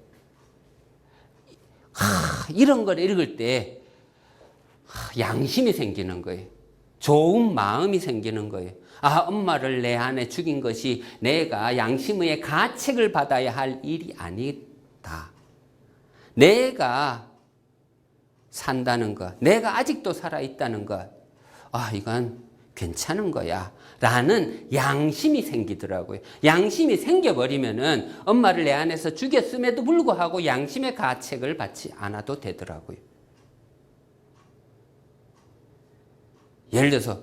이런 걸 읽을 때 양심이 생기는 거예요. 좋은 마음이 생기는 거예요. 엄마를 내 안에 죽인 것이 내가 양심의 가책을 받아야 할 일이 아니다. 내가 산다는 것, 내가 아직도 살아있다는 것, 이건 괜찮은 거야 라는 양심이 생기더라고요. 양심이 생겨버리면은 엄마를 내 안에서 죽였음에도 불구하고 양심의 가책을 받지 않아도 되더라고요. 예를 들어서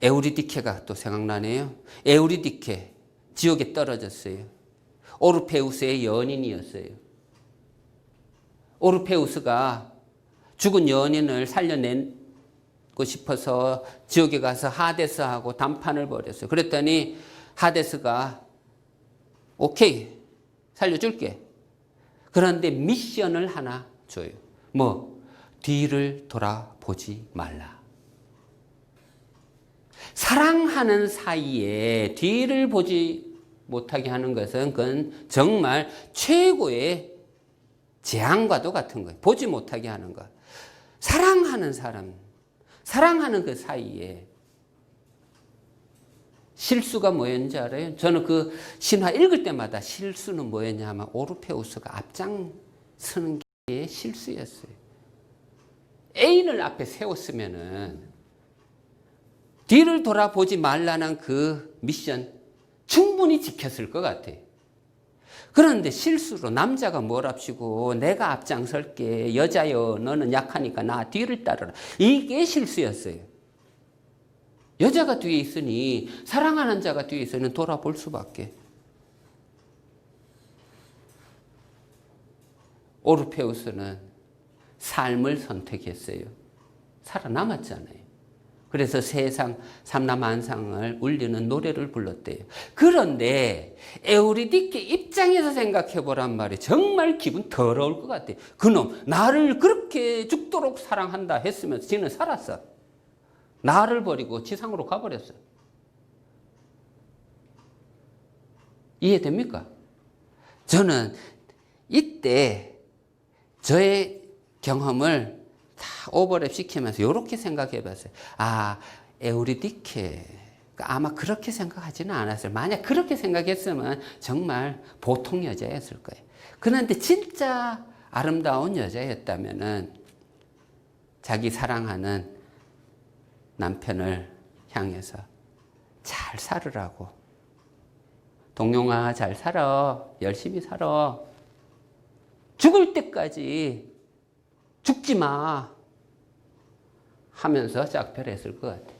에우리디케가 또 생각나네요. 에우리디케 지옥에 떨어졌어요. 오르페우스의 연인이었어요. 오르페우스가 죽은 연인을 살려내고 싶어서 지옥에 가서 하데스하고 담판을 벌였어요. 그랬더니 하데스가 오케이 살려줄게. 그런데 미션을 하나 줘요. 뒤를 돌아보지 말라. 사랑하는 사이에 뒤를 보지 못하게 하는 것은 그건 정말 최고의 재앙과도 같은 거예요. 보지 못하게 하는 것. 사랑하는 사람, 사랑하는 그 사이에 실수가 뭐였는지 알아요? 저는 그 신화 읽을 때마다 실수는 뭐였냐 하면 오르페우스가 앞장서는 게 실수였어요. 애인을 앞에 세웠으면은 뒤를 돌아보지 말라는 그 미션 충분히 지켰을 것 같아요. 그런데 실수로 남자가 뭐랍시고 내가 앞장설게 여자여 너는 약하니까 나 뒤를 따르라. 이게 실수였어요. 여자가 뒤에 있으니 사랑하는 자가 뒤에 있으니 돌아볼 수밖에. 오르페우스는 삶을 선택했어요. 살아남았잖아요. 그래서 세상 삼라만상을 울리는 노래를 불렀대요. 그런데 에우리디케 입장에서 생각해 보란 말이에요. 정말 기분 더러울 것 같아요. 그놈 나를 그렇게 죽도록 사랑한다 했으면서 지는 살았어. 나를 버리고 지상으로 가버렸어. 이해됩니까? 저는 이때 저의 경험을 다 오버랩 시키면서 이렇게 생각해 봤어요. 에우리디케가 아마 그렇게 생각하지는 않았어요. 만약 그렇게 생각했으면 정말 보통 여자였을 거예요. 그런데 진짜 아름다운 여자였다면은 자기 사랑하는 남편을 향해서 잘 살으라고. 동용아, 잘 살아. 열심히 살아. 죽을 때까지 죽지 마. 하면서 짝별했을 것 같아.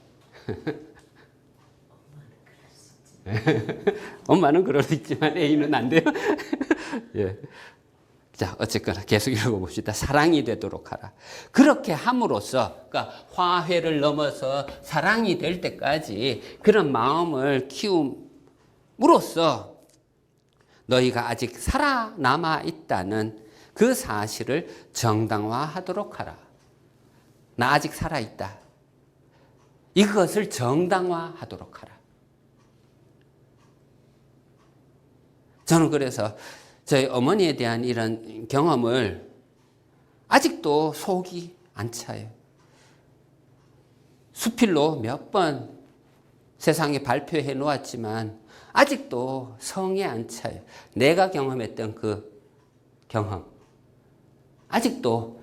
엄마는 그럴 수 있지만 A는 안 돼요. 예. 자, 어쨌거나 계속 읽어봅시다. 사랑이 되도록 하라. 그렇게 함으로써, 그러니까 화해를 넘어서 사랑이 될 때까지 그런 마음을 키움으로써 너희가 아직 살아남아 있다는 그 사실을 정당화하도록 하라. 나 아직 살아있다. 이것을 정당화하도록 하라. 저는 그래서 저희 어머니에 대한 이런 경험을 아직도 속이 안 차요. 수필로 몇 번 세상에 발표해 놓았지만 아직도 성에 안 차요. 내가 경험했던 그 경험. 아직도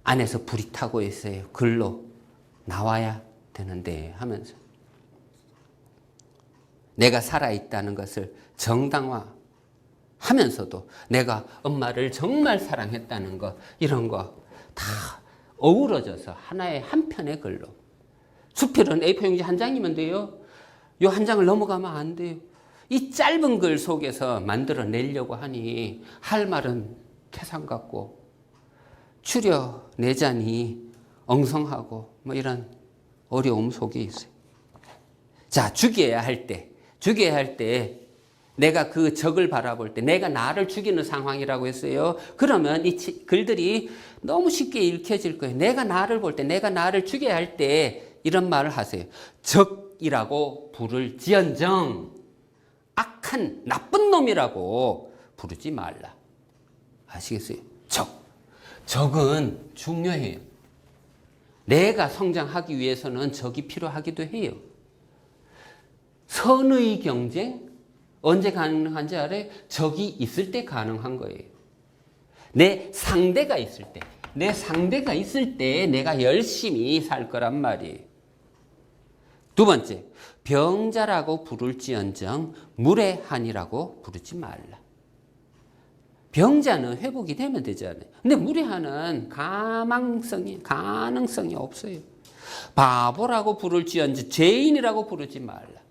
안에서 불이 타고 있어요. 글로 나와야 되는데 하면서. 내가 살아있다는 것을 정당화 하면서도 내가 엄마를 정말 사랑했다는 거, 이런 거 다 어우러져서 하나의 한 편의 글로. 수필은 A4 용지 한 장이면 돼요. 요 한 장을 넘어가면 안 돼요. 이 짧은 글 속에서 만들어내려고 하니 할 말은 태산 같고 추려내자니 엉성하고 뭐 이런 어려움 속에 있어요. 자, 죽여야 할 때 내가 그 적을 바라볼 때 내가 나를 죽이는 상황이라고 했어요. 그러면 이 글들이 너무 쉽게 읽혀질 거예요. 내가 나를 볼 때, 내가 나를 죽여야 할 때 이런 말을 하세요. 적이라고 부를 지언정 악한 나쁜 놈이라고 부르지 말라. 아시겠어요? 적은 중요해요. 내가 성장하기 위해서는 적이 필요하기도 해요. 선의 경쟁 언제 가능한지 알아요? 적이 있을 때 가능한 거예요. 내 상대가 있을 때 내가 열심히 살 거란 말이에요. 두 번째, 병자라고 부를지언정 무례한이라고 부르지 말라. 병자는 회복이 되면 되잖아요. 근데 무례한은 가능성이 없어요. 바보라고 부를지언정 죄인이라고 부르지 말라.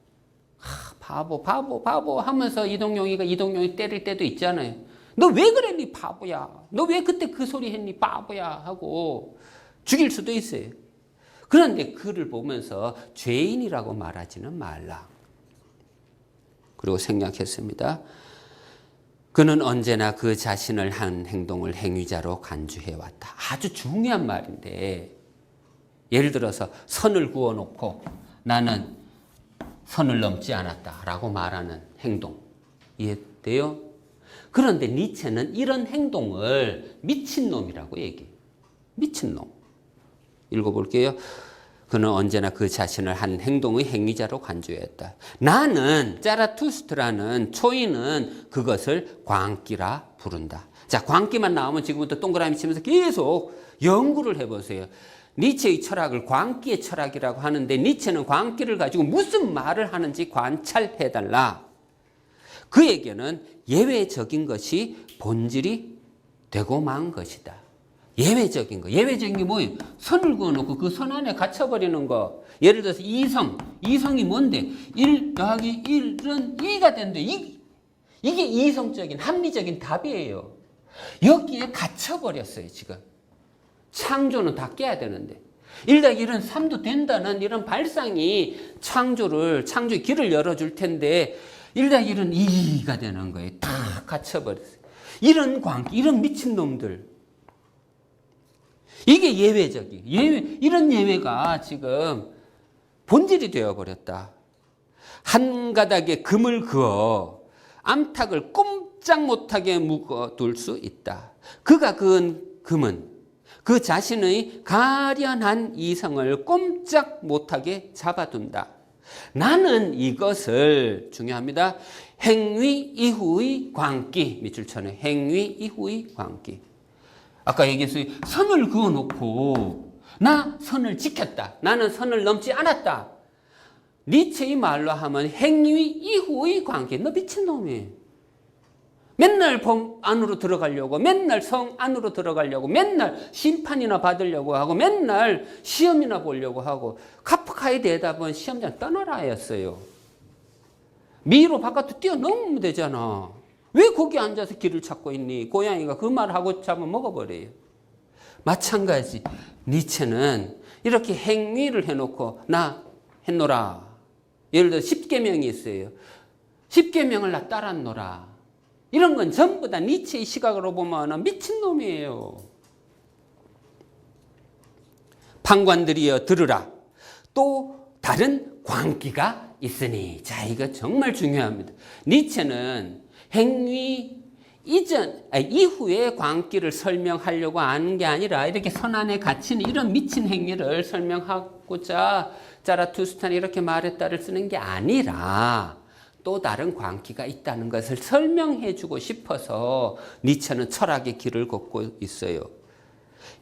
바보 하면서 이동용이 때릴 때도 있잖아요. 너 왜 그랬니 바보야. 너 왜 그때 그 소리 했니 바보야 하고 죽일 수도 있어요. 그런데 그를 보면서 죄인이라고 말하지는 말라. 그리고 생략했습니다. 그는 언제나 그 자신을 한 행동을 행위자로 간주해왔다. 아주 중요한 말인데, 예를 들어서 선을 그어놓고 나는 선을 넘지 않았다라고 말하는 행동. 이해돼요? 그런데 니체는 이런 행동을 미친놈이라고 얘기해요. 미친놈. 읽어볼게요. 그는 언제나 그 자신을 한 행동의 행위자로 간주했다. 나는, 자라투스트라는 초인은 그것을 광기라 부른다. 자, 광기만 나오면 지금부터 동그라미 치면서 계속 연구를 해보세요. 니체의 철학을 광기의 철학이라고 하는데 니체는 광기를 가지고 무슨 말을 하는지 관찰해달라. 그에게는 예외적인 것이 본질이 되고 만 것이다. 예외적인 게 뭐예요? 선을 그어놓고 그 선 안에 갇혀버리는 거. 예를 들어서 이성이 뭔데? 1 더하기 1은 2가 된대. 이게 이성적인 합리적인 답이에요. 여기에 갇혀버렸어요 지금. 창조는 다 깨야 되는데 1 더하기 1은 3도 된다는 이런 발상이 창조의 길을 열어줄 텐데 1 더하기 1은 2가 되는 거예요. 다 갇혀버렸어요. 이런 미친놈들. 이게 이런 예외가 지금 본질이 되어버렸다. 한 가닥에 금을 그어 암탉을 꼼짝 못하게 묶어둘 수 있다. 그가 그은 금은 그 자신의 가련한 이성을 꼼짝 못하게 잡아둔다. 나는 이것을 중요합니다. 행위 이후의 광기 밑줄 쳐내. 행위 이후의 광기. 아까 얘기했어요. 선을 그어놓고 나 선을 지켰다. 나는 선을 넘지 않았다. 니체의 말로 하면 행위 이후의 관계. 너 미친놈이. 맨날 범 안으로 들어가려고, 맨날 성 안으로 들어가려고, 맨날 심판이나 받으려고 하고, 맨날 시험이나 보려고 하고, 카프카의 대답은 시험장 떠나라였어요. 미로 바깥으로 뛰어넘으면 되잖아. 왜 거기 앉아서 길을 찾고 있니? 고양이가 그 말하고 잡으면 먹어버려요. 마찬가지 니체는 이렇게 행위를 해놓고 나 했노라. 예를 들어 10계명이 있어요. 10계명을 나 따랐노라. 이런 건 전부 다 니체의 시각으로 보면 미친놈이에요. 판관들이여 들으라. 또 다른 광기가 있으니. 자, 이거 정말 중요합니다. 니체는 행위 이후에 광기를 설명하려고 하는 게 아니라 이렇게 선안에 갇히는 이런 미친 행위를 설명하고자 자라투스트라는 이렇게 말했다를 쓰는 게 아니라 또 다른 광기가 있다는 것을 설명해 주고 싶어서 니체는 철학의 길을 걷고 있어요.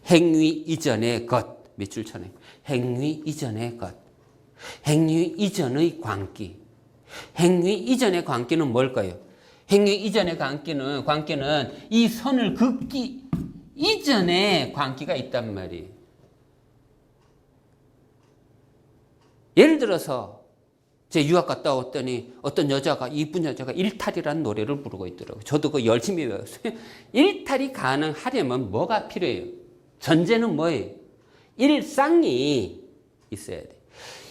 행위 이전의 것, 밑줄 쳐내. 행위 이전의 것. 행위 이전의 광기. 행위 이전의 광기는 뭘까요? 행위 이전의 광기는 이 선을 긋기 이전에 광기가 있단 말이에요. 예를 들어서 제 유학 갔다 왔더니 어떤 여자가, 이쁜 여자가 일탈이라는 노래를 부르고 있더라고요. 저도 그거 열심히 배웠어요. 일탈이 가능하려면 뭐가 필요해요? 전제는 뭐예요? 일상이 있어야 돼.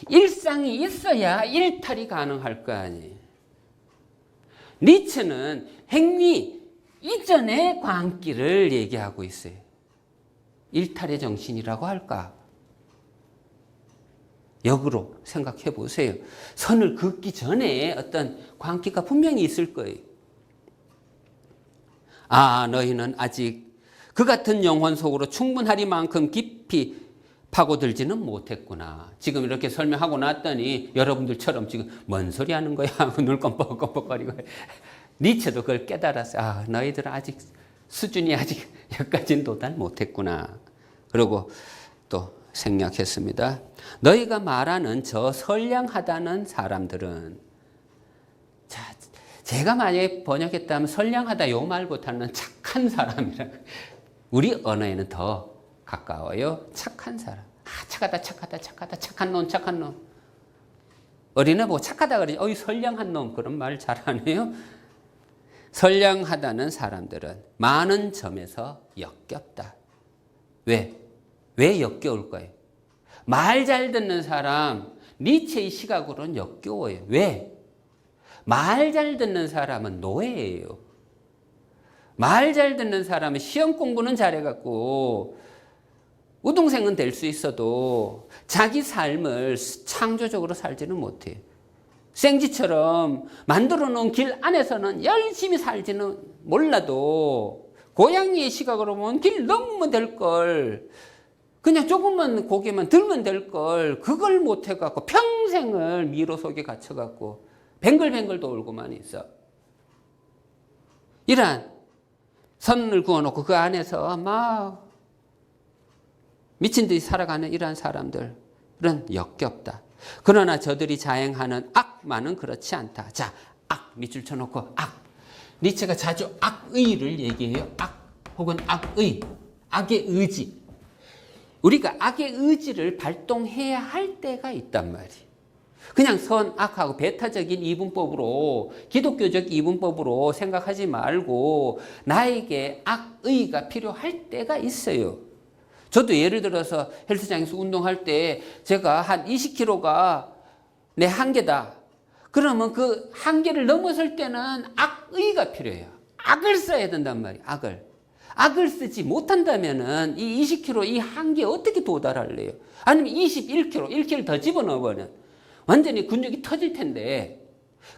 일상이 있어야 일탈이 가능할 거 아니에요. 니체는 행위 이전의 광기를 얘기하고 있어요. 일탈의 정신이라고 할까? 역으로 생각해 보세요. 선을 긋기 전에 어떤 광기가 분명히 있을 거예요. 아, 너희는 아직 그 같은 영혼 속으로 충분하리만큼 깊이 파고들지는 못했구나. 지금 이렇게 설명하고 났더니 여러분들처럼 지금 뭔 소리 하는 거야 하고 눈 껌뻑껌뻑거리고 니체도 그걸 깨달았어요. 아, 너희들은 아직 수준이 아직 여기까지는 도달 못했구나. 그리고 또 생략했습니다. 너희가 말하는 저 선량하다는 사람들은, 자, 제가 만약에 번역했다면 선량하다 요 말보다는 착한 사람이라고. 우리 언어에는 더 가까워요. 착한 사람. 아, 착한 놈. 어린애 보고 착하다 그러지. 어이, 선량한 놈. 그런 말 잘 안 해요. 선량하다는 사람들은 많은 점에서 역겹다. 왜 역겨울까요? 말 잘 듣는 사람, 니체의 시각으로는 역겨워요. 왜? 말 잘 듣는 사람은 노예예요. 말 잘 듣는 사람은 시험 공부는 잘해갖고 우등생은 될 수 있어도 자기 삶을 창조적으로 살지는 못해요. 생쥐처럼 만들어 놓은 길 안에서는 열심히 살지는 몰라도 고양이의 시각으로 보면 길 넘으면 될 걸, 그냥 조금만 고개만 들면 될 걸, 그걸 못 해갖고 평생을 미로 속에 갇혀갖고 뱅글뱅글 돌고만 있어. 이러한 선을 그어놓고 그 안에서 막 미친 듯이 살아가는 이러한 사람들은 역겹다. 그러나 저들이 자행하는 악만은 그렇지 않다. 자, 악 밑줄 쳐놓고 악. 니체가 자주 악의를 얘기해요. 악 혹은 악의, 악의 의지. 우리가 악의 의지를 발동해야 할 때가 있단 말이에요. 그냥 선, 악하고 배타적인 이분법으로, 기독교적 이분법으로 생각하지 말고 나에게 악의가 필요할 때가 있어요. 저도 예를 들어서 헬스장에서 운동할 때 제가 한 20kg가 내 한계다. 그러면 그 한계를 넘어설 때는 악의가 필요해요. 악을 써야 된단 말이에요. 악을 쓰지 못한다면은 이 20kg 이 한계에 어떻게 도달할래요? 아니면 21kg, 1kg 더 집어넣으면 완전히 근육이 터질 텐데,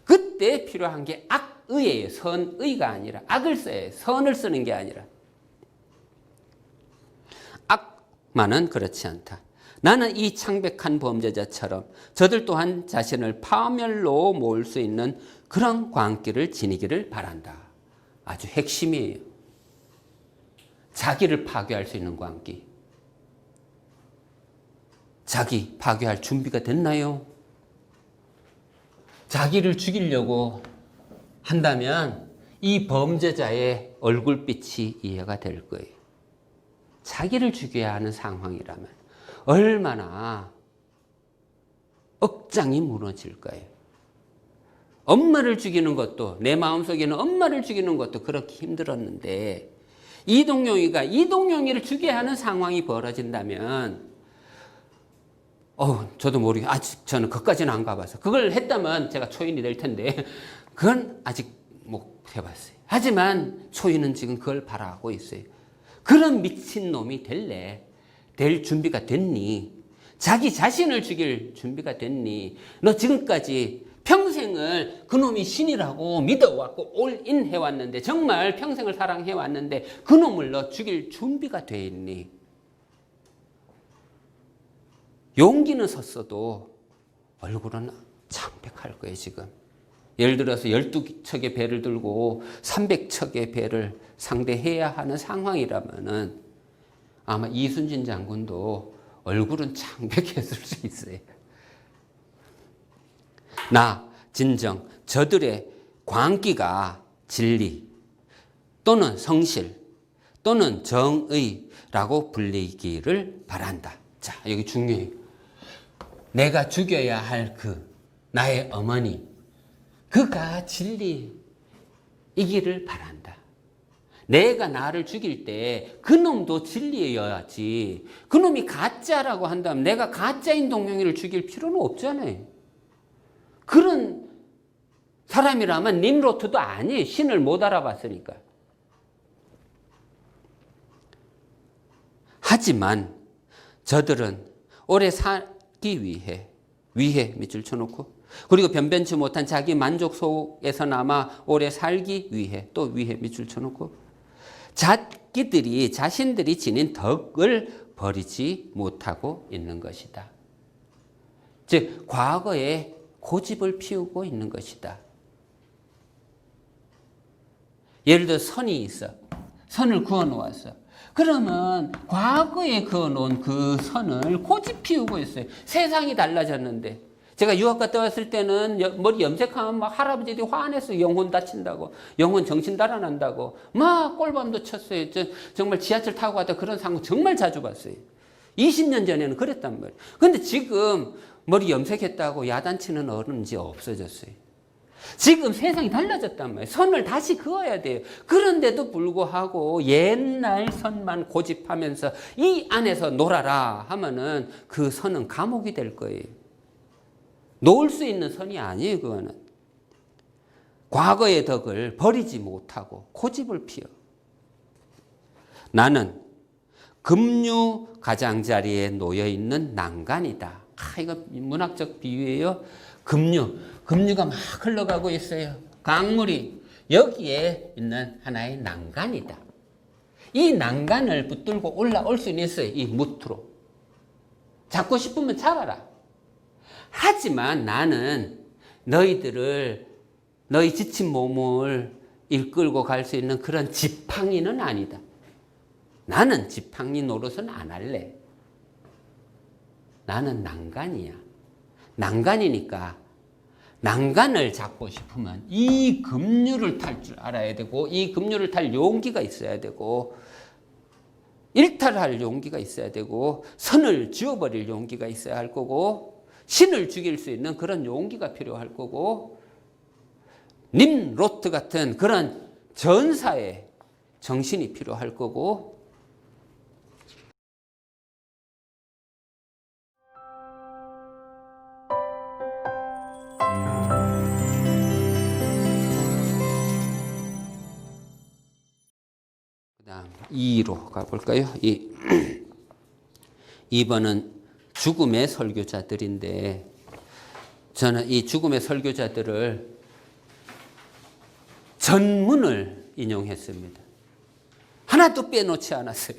그때 필요한 게 악의예요. 선의가 아니라. 악을 써야 해요. 선을 쓰는 게 아니라. 악만은 그렇지 않다. 나는 이 창백한 범죄자처럼 저들 또한 자신을 파멸로 모을 수 있는 그런 광기를 지니기를 바란다. 아주 핵심이에요. 자기를 파괴할 수 있는 광기. 자기 파괴할 준비가 됐나요? 자기를 죽이려고 한다면 이 범죄자의 얼굴빛이 이해가 될 거예요. 자기를 죽여야 하는 상황이라면 얼마나 억장이 무너질까요? 엄마를 죽이는 것도, 내 마음속에는 엄마를 죽이는 것도 그렇게 힘들었는데 이동용이가 이동용이를 죽여야 하는 상황이 벌어진다면 저도 모르게 아직 저는 그것까지는 안 가봐서 그걸 했다면 제가 초인이 될 텐데 그건 아직 못 해봤어요. 하지만 초인은 지금 그걸 바라고 있어요. 그런 미친놈이 될 준비가 됐니? 자기 자신을 죽일 준비가 됐니? 너 지금까지 평생을 그놈이 신이라고 믿어왔고 올인 해왔는데 정말 평생을 사랑해왔는데 그놈을 너 죽일 준비가 돼 있니? 용기는 섰어도 얼굴은 창백할 거예요 지금. 예를 들어서 12척의 배를 들고 300척의 배를 상대해야 하는 상황이라면은 아마 이순신 장군도 얼굴은 창백했을 수 있어요. 나 진정 저들의 광기가 진리 또는 성실 또는 정의라고 불리기를 바란다. 자, 여기 중요해요. 내가 죽여야 할 나의 어머니, 그가 진리이기를 바란다. 내가 나를 죽일 때 그놈도 진리여야지. 그놈이 가짜라고 한다면 내가 가짜인 동용이를 죽일 필요는 없잖아요. 그런 사람이라면 님로트도 아니에요. 신을 못 알아봤으니까. 하지만 저들은 오래 살기 위해 밑줄 쳐놓고 그리고 변변치 못한 자기 만족 속에서나마 오래 살기 위해 또 위에 밑줄 쳐놓고 자신들이 지닌 덕을 버리지 못하고 있는 것이다. 즉 과거에 고집을 피우고 있는 것이다. 예를 들어 선이 있어. 선을 그어놓았어. 그러면 과거에 그어놓은 그 선을 고집 피우고 있어요. 세상이 달라졌는데 제가 유학 갔다 왔을 때는 머리 염색하면 막 할아버지들이 화냈어요. 영혼 다친다고. 영혼 정신 달아난다고. 막 꼴밤도 쳤어요. 정말 지하철 타고 가다 그런 상황 정말 자주 봤어요. 20년 전에는 그랬단 말이에요. 근데 지금 머리 염색했다고 야단치는 어른은 이제 없어졌어요. 지금 세상이 달라졌단 말이에요. 선을 다시 그어야 돼요. 그런데도 불구하고 옛날 선만 고집하면서 이 안에서 놀아라 하면은 그 선은 감옥이 될 거예요. 놓을 수 있는 선이 아니에요. 그거는. 과거의 덕을 버리지 못하고 고집을 피워. 나는 급류 가장자리에 놓여있는 난간이다. 이거 문학적 비유예요. 급류가 막 흘러가고 있어요. 강물이 여기에 있는 하나의 난간이다. 이 난간을 붙들고 올라올 수는 있어요. 이 무트로. 잡고 싶으면 잡아라. 하지만 나는 너희 지친 몸을 이끌고 갈 수 있는 그런 지팡이는 아니다. 나는 지팡이 노릇은 안 할래. 나는 난간이야. 난간이니까 난간을 잡고 싶으면 이 급류를 탈 줄 알아야 되고 이 급류를 탈 용기가 있어야 되고 일탈할 용기가 있어야 되고 선을 지워버릴 용기가 있어야 할 거고 신을 죽일 수 있는 그런 용기가 필요할 거고 님로트 같은 그런 전사의 정신이 필요할 거고 그다음 2로 가볼까요? 2번은 죽음의 설교자들인데 저는 이 죽음의 설교자들을 전문을 인용했습니다. 하나도 빼놓지 않았어요.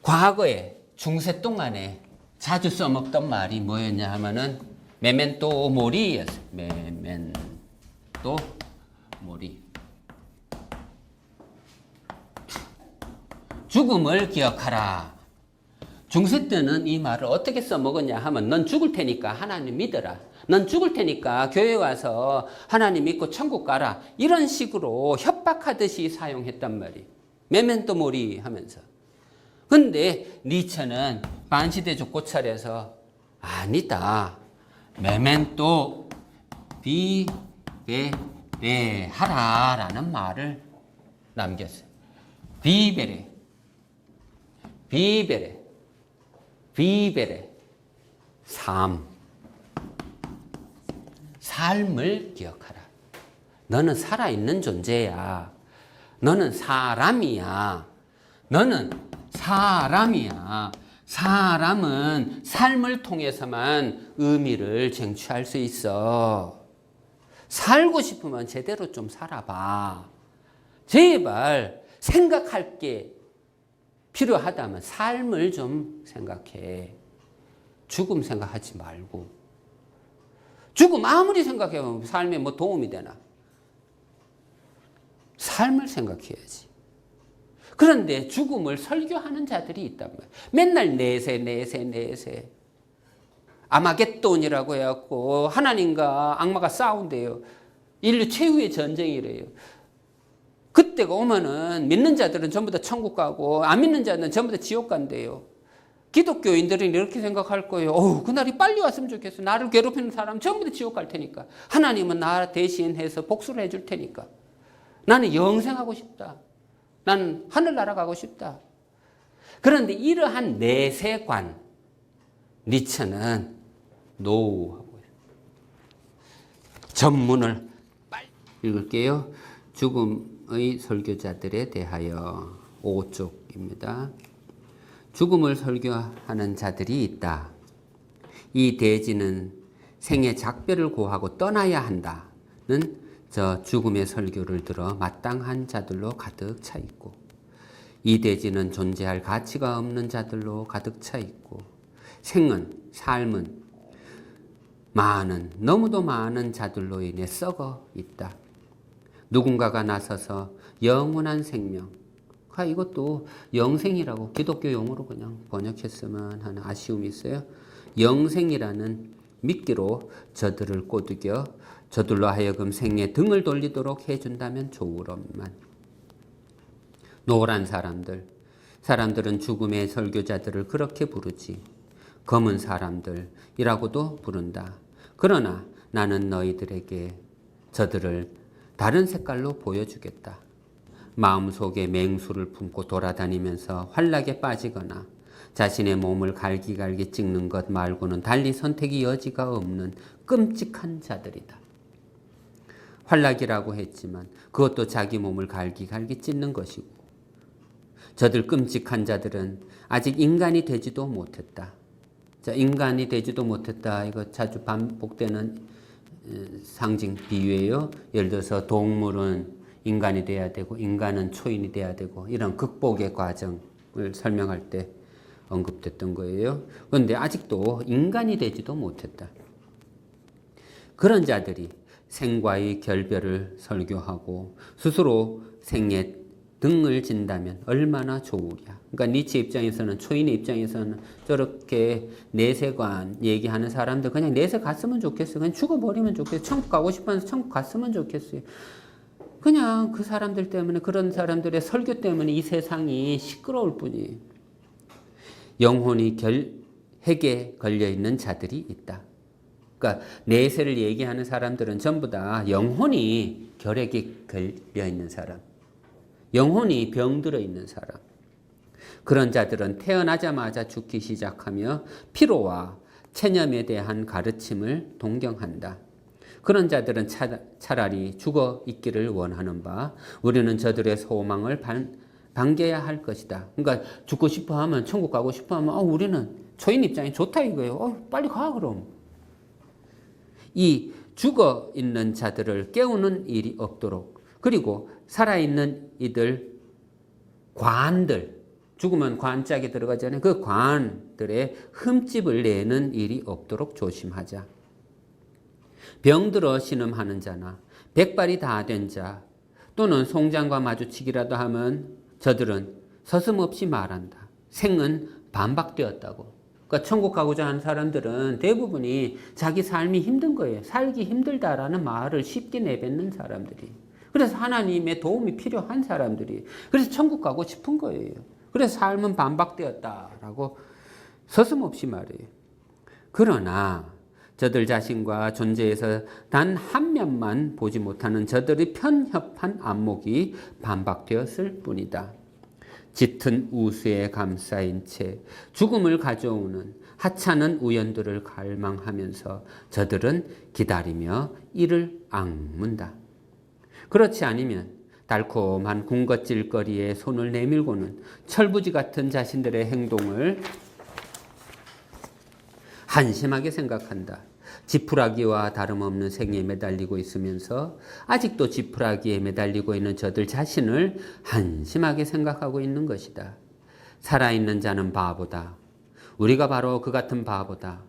과거에 중세 동안에 자주 써먹던 말이 뭐였냐 하면은 메멘토 모리였어요. 메멘토 모리. 죽음을 기억하라. 중세 때는 이 말을 어떻게 써먹었냐 하면 넌 죽을 테니까 하나님 믿어라. 넌 죽을 테니까 교회 와서 하나님 믿고 천국 가라. 이런 식으로 협박하듯이 사용했단 말이에요. 메멘토 모리 하면서. 근데 니체는 반시대적 고찰에서 아니다. 메멘토 비베레 하라라는 말을 남겼어요. 비베레. 비베레. 비베레. 삶을 기억하라. 너는 살아있는 존재야. 너는 사람이야. 너는 사람이야. 사람은 삶을 통해서만 의미를 쟁취할 수 있어. 살고 싶으면 제대로 좀 살아봐. 제발 생각할 게 필요하다면 삶을 좀 생각해. 죽음 생각하지 말고. 죽음 아무리 생각해보면 삶에 뭐 도움이 되나? 삶을 생각해야지. 그런데 죽음을 설교하는 자들이 있단 말이에요. 맨날 내세. 아마겟돈이라고 해갖고 하나님과 악마가 싸운대요. 인류 최후의 전쟁이래요. 그때가 오면은 믿는 자들은 전부 다 천국 가고 안 믿는 자는 전부 다 지옥 간대요. 기독교인들은 이렇게 생각할 거예요. 그날이 빨리 왔으면 좋겠어. 나를 괴롭히는 사람 전부 다 지옥 갈 테니까. 하나님은 나 대신해서 복수를 해줄 테니까. 나는 영생하고 싶다. 나는 하늘나라 가고 싶다. 그런데 이러한 내세관, 니체는 노하고 전문을 빨리 읽을게요. 죽음의 설교자들에 대하여 5쪽입니다. 죽음을 설교하는 자들이 있다. 이 대지는 생의 작별을 고하고 떠나야 한다는 저 죽음의 설교를 들어 마땅한 자들로 가득 차 있고, 이 대지는 존재할 가치가 없는 자들로 가득 차 있고, 삶은 너무도 많은 자들로 인해 썩어 있다. 누군가가 나서서 영원한 생명, 이것도 영생이라고 기독교 용어로 그냥 번역했으면 하는 아쉬움이 있어요. 영생이라는 미끼로 저들을 꼬드겨 저들로 하여금 생에 등을 돌리도록 해준다면 좋으련만. 노란 사람들은 죽음의 설교자들을 그렇게 부르지. 검은 사람들이라고도 부른다. 그러나 나는 너희들에게 저들을 다른 색깔로 보여주겠다. 마음속에 맹수를 품고 돌아다니면서 환락에 빠지거나 자신의 몸을 갈기갈기 찍는 것 말고는 달리 선택의 여지가 없는 끔찍한 자들이다. 환락이라고 했지만 그것도 자기 몸을 갈기갈기 찢는 것이고, 저들 끔찍한 자들은 아직 인간이 되지도 못했다. 자, 인간이 되지도 못했다. 이거 자주 반복되는 상징 비유예요. 예를 들어서 동물은 인간이 돼야 되고 인간은 초인이 돼야 되고, 이런 극복의 과정을 설명할 때 언급됐던 거예요. 그런데 아직도 인간이 되지도 못했다. 그런 자들이 생과의 결별을 설교하고 스스로 생에 등을 진다면 얼마나 좋으랴. 그러니까 니체 입장에서는, 초인의 입장에서는 저렇게 내세관 얘기하는 사람들 그냥 내세 갔으면 좋겠어요. 그냥 죽어버리면 좋겠어요. 천국 가고 싶어서 천국 갔으면 좋겠어요. 그냥 그 사람들 때문에, 그런 사람들의 설교 때문에 이 세상이 시끄러울 뿐이에요. 영혼이 핵에 걸려있는 자들이 있다. 그러니까 내세를 얘기하는 사람들은 전부 다 영혼이 결핵에 걸려있는 사람, 영혼이 병들어 있는 사람. 그런 자들은 태어나자마자 죽기 시작하며 피로와 체념에 대한 가르침을 동경한다. 그런 자들은 차라리 죽어 있기를 원하는 바, 우리는 저들의 소망을 반겨야 할 것이다. 그러니까 죽고 싶어 하면, 천국 가고 싶어 하면 우리는 초인 입장이 좋다 이거예요. 빨리 가 그럼. 이 죽어 있는 자들을 깨우는 일이 없도록, 그리고 살아있는 이들 관들, 죽으면 관짝에 들어가잖아요. 그 관들의 흠집을 내는 일이 없도록 조심하자. 병들어 신음하는 자나 백발이 다 된 자 또는 송장과 마주치기라도 하면 저들은 서슴없이 말한다. 생은 반박되었다고. 그러니까 천국 가고자 하는 사람들은 대부분이 자기 삶이 힘든 거예요. 살기 힘들다라는 말을 쉽게 내뱉는 사람들이. 그래서 하나님의 도움이 필요한 사람들이. 그래서 천국 가고 싶은 거예요. 그래서 삶은 반박되었다라고 서슴없이 말해요. 그러나 저들 자신과 존재에서 단 한 면만 보지 못하는 저들의 편협한 안목이 반박되었을 뿐이다. 짙은 우수에 감싸인 채 죽음을 가져오는 하찮은 우연들을 갈망하면서 저들은 기다리며 이를 악문다. 그렇지 않으면 달콤한 군것질거리에 손을 내밀고는 철부지 같은 자신들의 행동을 한심하게 생각한다. 지푸라기와 다름없는 생에 매달리고 있으면서 아직도 지푸라기에 매달리고 있는 저들 자신을 한심하게 생각하고 있는 것이다. 살아있는 자는 바보다. 우리가 바로 그 같은 바보다.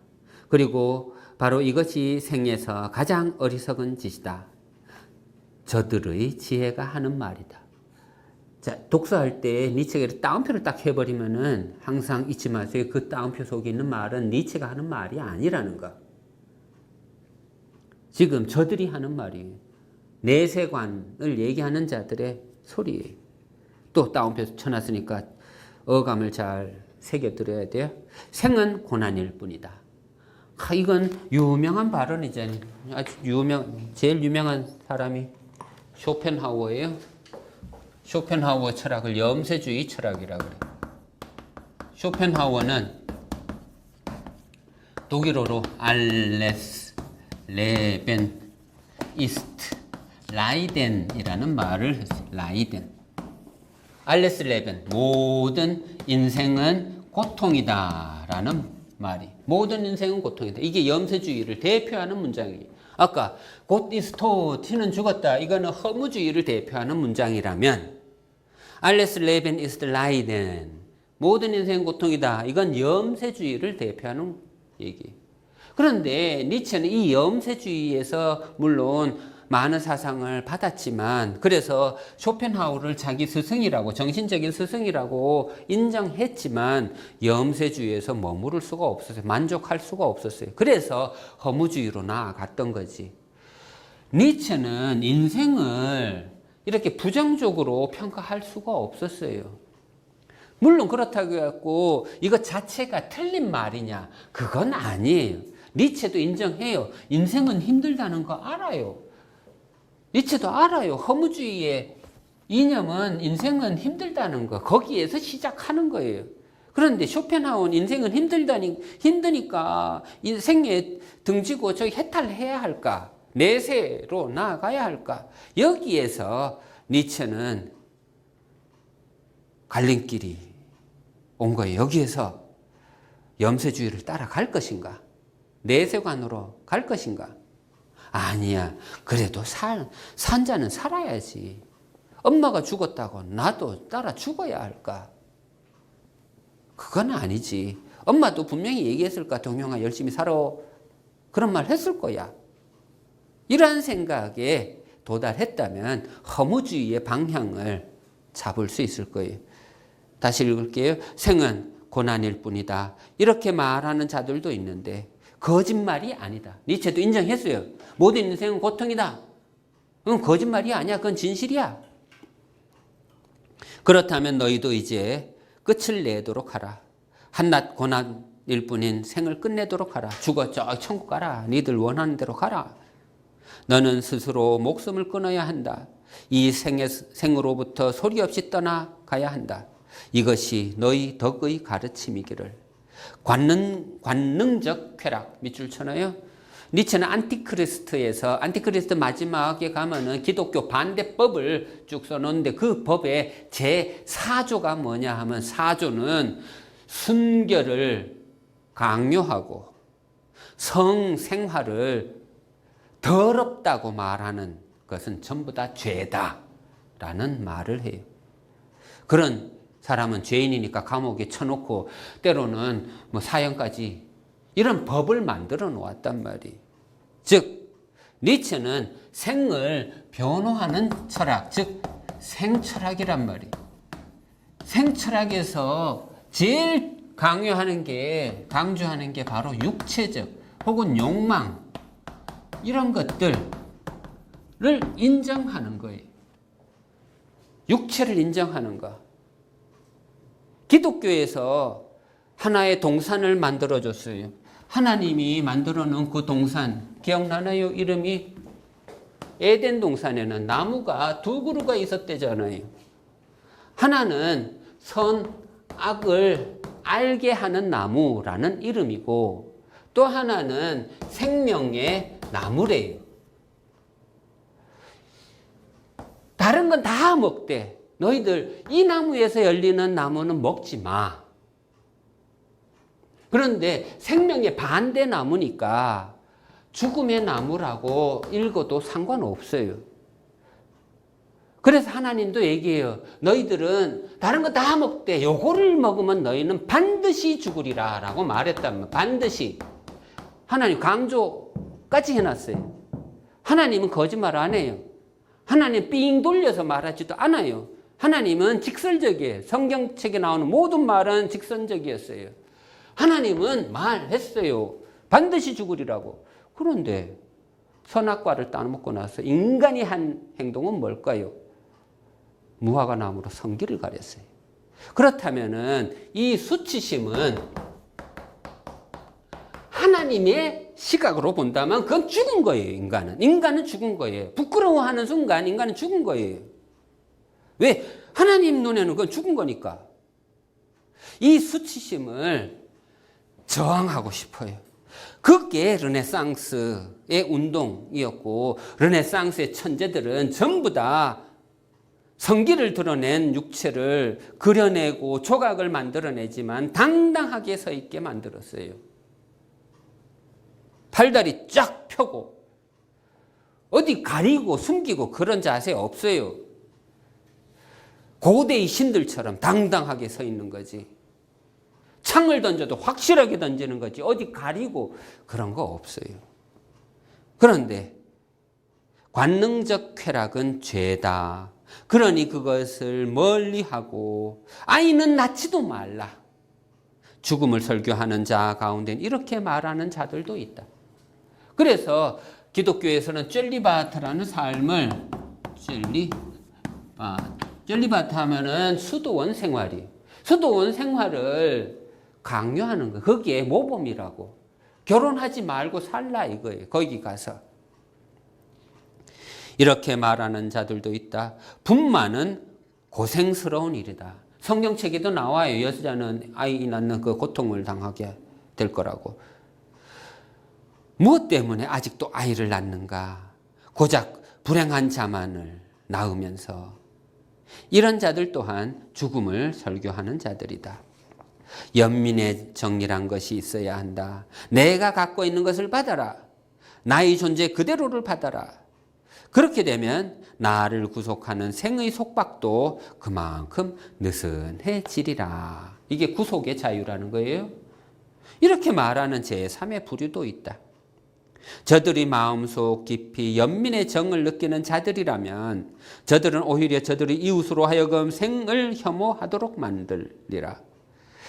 그리고 바로 이것이 생에서 가장 어리석은 짓이다. 저들의 지혜가 하는 말이다. 자, 독서할 때 니체가 따옴표를 딱 해버리면은 항상 잊지 마세요. 그 따옴표 속에 있는 말은 니체가 하는 말이 아니라는 거. 지금 저들이 하는 말이에요. 내세관을 얘기하는 자들의 소리예요. 또 따옴표 쳐놨으니까 어감을 잘 새겨들어야 돼요. 생은 고난일 뿐이다. 이건 유명한 발언이잖아요. 아주 제일 유명한 사람이 쇼펜하우어예요. 쇼펜하우어 철학을 염세주의 철학이라고 그래요. 쇼펜하우어는 독일어로 알레스 레벤 이스트 라이덴이라는 말을 했어요. 라이덴. 알레스 레벤, 모든 인생은 고통이다라는 말이. 모든 인생은 고통이다. 이게 염세주의를 대표하는 문장이에요. 아까 곧 이스토티는 죽었다. 이거는 허무주의를 대표하는 문장이라면 알레스 레벤 이스트 라이덴, 모든 인생은 고통이다. 이건 염세주의를 대표하는 얘기예요. 그런데 니체는 이 염세주의에서 물론 많은 사상을 받았지만 그래서 쇼펜하우를 자기 스승이라고 정신적인 스승이라고 인정했지만 염세주의에서 머무를 수가 없었어요. 만족할 수가 없었어요. 그래서 허무주의로 나아갔던 거지. 니체는 인생을 이렇게 부정적으로 평가할 수가 없었어요. 물론 그렇다고 해갖고 이것 자체가 틀린 말이냐? 그건 아니에요. 니체도 인정해요. 인생은 힘들다는 거 알아요. 니체도 알아요. 허무주의의 이념은 인생은 힘들다는 거. 거기에서 시작하는 거예요. 그런데 쇼펜하우는 인생은 힘드니까 인생에 등지고 저기 해탈해야 할까? 내세로 나아가야 할까? 여기에서 니체는 갈림길이 온 거예요. 여기에서 염세주의를 따라갈 것인가? 내세관으로 갈 것인가? 아니야. 그래도 산 자는 살아야지. 엄마가 죽었다고 나도 따라 죽어야 할까? 그건 아니지. 엄마도 분명히 얘기했을 거야. 동영아 열심히 살아. 그런 말 했을 거야. 이러한 생각에 도달했다면 허무주의의 방향을 잡을 수 있을 거예요. 다시 읽을게요. 생은 고난일 뿐이다. 이렇게 말하는 자들도 있는데 거짓말이 아니다. 니체도 인정했어요. 모든 인생은 고통이다. 그건 거짓말이 아니야. 그건 진실이야. 그렇다면 너희도 이제 끝을 내도록 하라. 한낱 고난일 뿐인 생을 끝내도록 하라. 죽어 저 천국 가라. 니들 원하는 대로 가라. 너는 스스로 목숨을 끊어야 한다. 이 생으로부터 소리 없이 떠나가야 한다. 이것이 너희 덕의 가르침이기를. 관능적 쾌락 밑줄 쳐놔요. 니체는 안티크리스트 마지막에 가면은 기독교 반대법을 쭉 써놓는데 그 법의 제4조가 뭐냐 하면 4조는 순결을 강요하고 성생활을 더럽다고 말하는 것은 전부 다 죄다라는 말을 해요. 그런 사람은 죄인이니까 감옥에 쳐놓고 때로는 뭐 사형까지 이런 법을 만들어 놓았단 말이에요. 즉 니체는 생을 변호하는 철학, 즉 생철학이란 말이에요. 생철학에서 제일 강조하는 게 바로 육체적 혹은 욕망 이런 것들을 인정하는 거예요. 육체를 인정하는 거. 기독교에서 하나의 동산을 만들어줬어요. 하나님이 만들어 놓은 그 동산 기억나나요? 이름이 에덴 동산에는 나무가 두 그루가 있었대잖아요. 하나는 선, 악을 알게 하는 나무라는 이름이고 또 하나는 생명의 나무래요. 다른 건 다 먹대. 너희들 이 나무에서 열리는 나무는 먹지 마. 그런데 생명의 반대 나무니까 죽음의 나무라고 읽어도 상관없어요. 그래서 하나님도 얘기해요. 너희들은 다른 거 다 먹되 요거를 먹으면 너희는 반드시 죽으리라 라고 말했단 말이에요. 반드시. 하나님 강조까지 해놨어요. 하나님은 거짓말 안 해요. 하나님 삥 돌려서 말하지도 않아요. 하나님은 직설적이에요. 성경책에 나오는 모든 말은 직선적이었어요. 하나님은 말했어요. 반드시 죽으리라고. 그런데 선악과를 따먹고 나서 인간이 한 행동은 뭘까요? 무화과 나무로 성기를 가렸어요. 그렇다면은 이 수치심은 하나님의 시각으로 본다면 그건 죽은 거예요. 인간은 죽은 거예요. 부끄러워하는 순간 인간은 죽은 거예요. 왜? 하나님 눈에는 그건 죽은 거니까. 이 수치심을 저항하고 싶어요. 그게 르네상스의 운동이었고 르네상스의 천재들은 전부 다 성기를 드러낸 육체를 그려내고 조각을 만들어내지만 당당하게 서 있게 만들었어요. 팔다리 쫙 펴고 어디 가리고 숨기고 그런 자세 없어요. 고대의 신들처럼 당당하게 서 있는 거지. 창을 던져도 확실하게 던지는 거지. 어디 가리고 그런 거 없어요. 그런데 관능적 쾌락은 죄다. 그러니 그것을 멀리하고 아이는 낳지도 말라. 죽음을 설교하는 자 가운데 이렇게 말하는 자들도 있다. 그래서 기독교에서는 젤리바트라는 삶을 젤리바트 하면은 수도원 생활이 수도원 생활을 강요하는 거예요. 거기에 모범이라고. 결혼하지 말고 살라 이거예요. 거기 가서. 이렇게 말하는 자들도 있다. 분만은 고생스러운 일이다. 성경책에도 나와요. 여자는 아이 낳는 그 고통을 당하게 될 거라고. 무엇 때문에 아직도 아이를 낳는가? 고작 불행한 자만을 낳으면서. 이런 자들 또한 죽음을 설교하는 자들이다. 연민의 정리란 것이 있어야 한다. 내가 갖고 있는 것을 받아라. 나의 존재 그대로를 받아라. 그렇게 되면 나를 구속하는 생의 속박도 그만큼 느슨해지리라. 이게 구속의 자유라는 거예요. 이렇게 말하는 제3의 부류도 있다. 저들이 마음속 깊이 연민의 정을 느끼는 자들이라면 저들은 오히려 저들의 이웃으로 하여금 생을 혐오하도록 만들리라.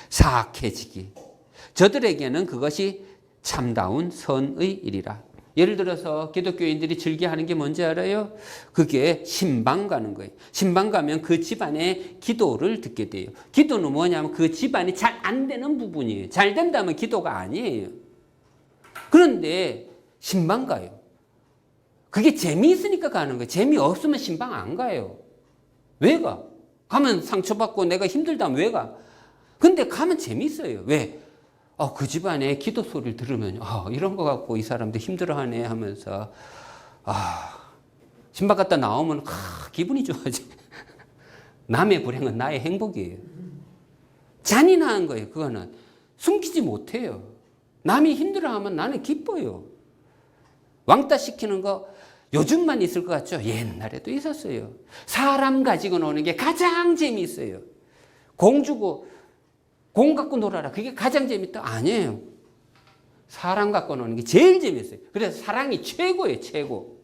사악해지기. 저들에게는 그것이 참다운 선의 일이라. 예를 들어서 기독교인들이 즐겨하는 게 뭔지 알아요? 그게 신방 가는 거예요. 신방 가면 그 집안의 기도를 듣게 돼요. 기도는 뭐냐면 그 집안이 잘 안 되는 부분이에요. 잘 된다면 기도가 아니에요. 그런데 신방 가요. 그게 재미있으니까 가는 거예요. 재미없으면 신방 안 가요. 왜 가? 가면 상처받고 내가 힘들다면 왜 가? 근데 가면 재미있어요. 왜? 그 집안에 기도 소리를 들으면 이런 거 갖고 이 사람들 힘들어하네 하면서 신방 갔다 나오면 기분이 좋아지. 남의 불행은 나의 행복이에요. 잔인한 거예요. 그거는 숨기지 못해요. 남이 힘들어하면 나는 기뻐요. 왕따 시키는 거 요즘만 있을 것 같죠? 옛날에도 있었어요. 사람 가지고 노는 게 가장 재미있어요. 공 주고 공 갖고 놀아라. 그게 가장 재밌다? 아니에요. 사랑 갖고 노는 게 제일 재밌어요. 그래서 사랑이 최고예요. 최고.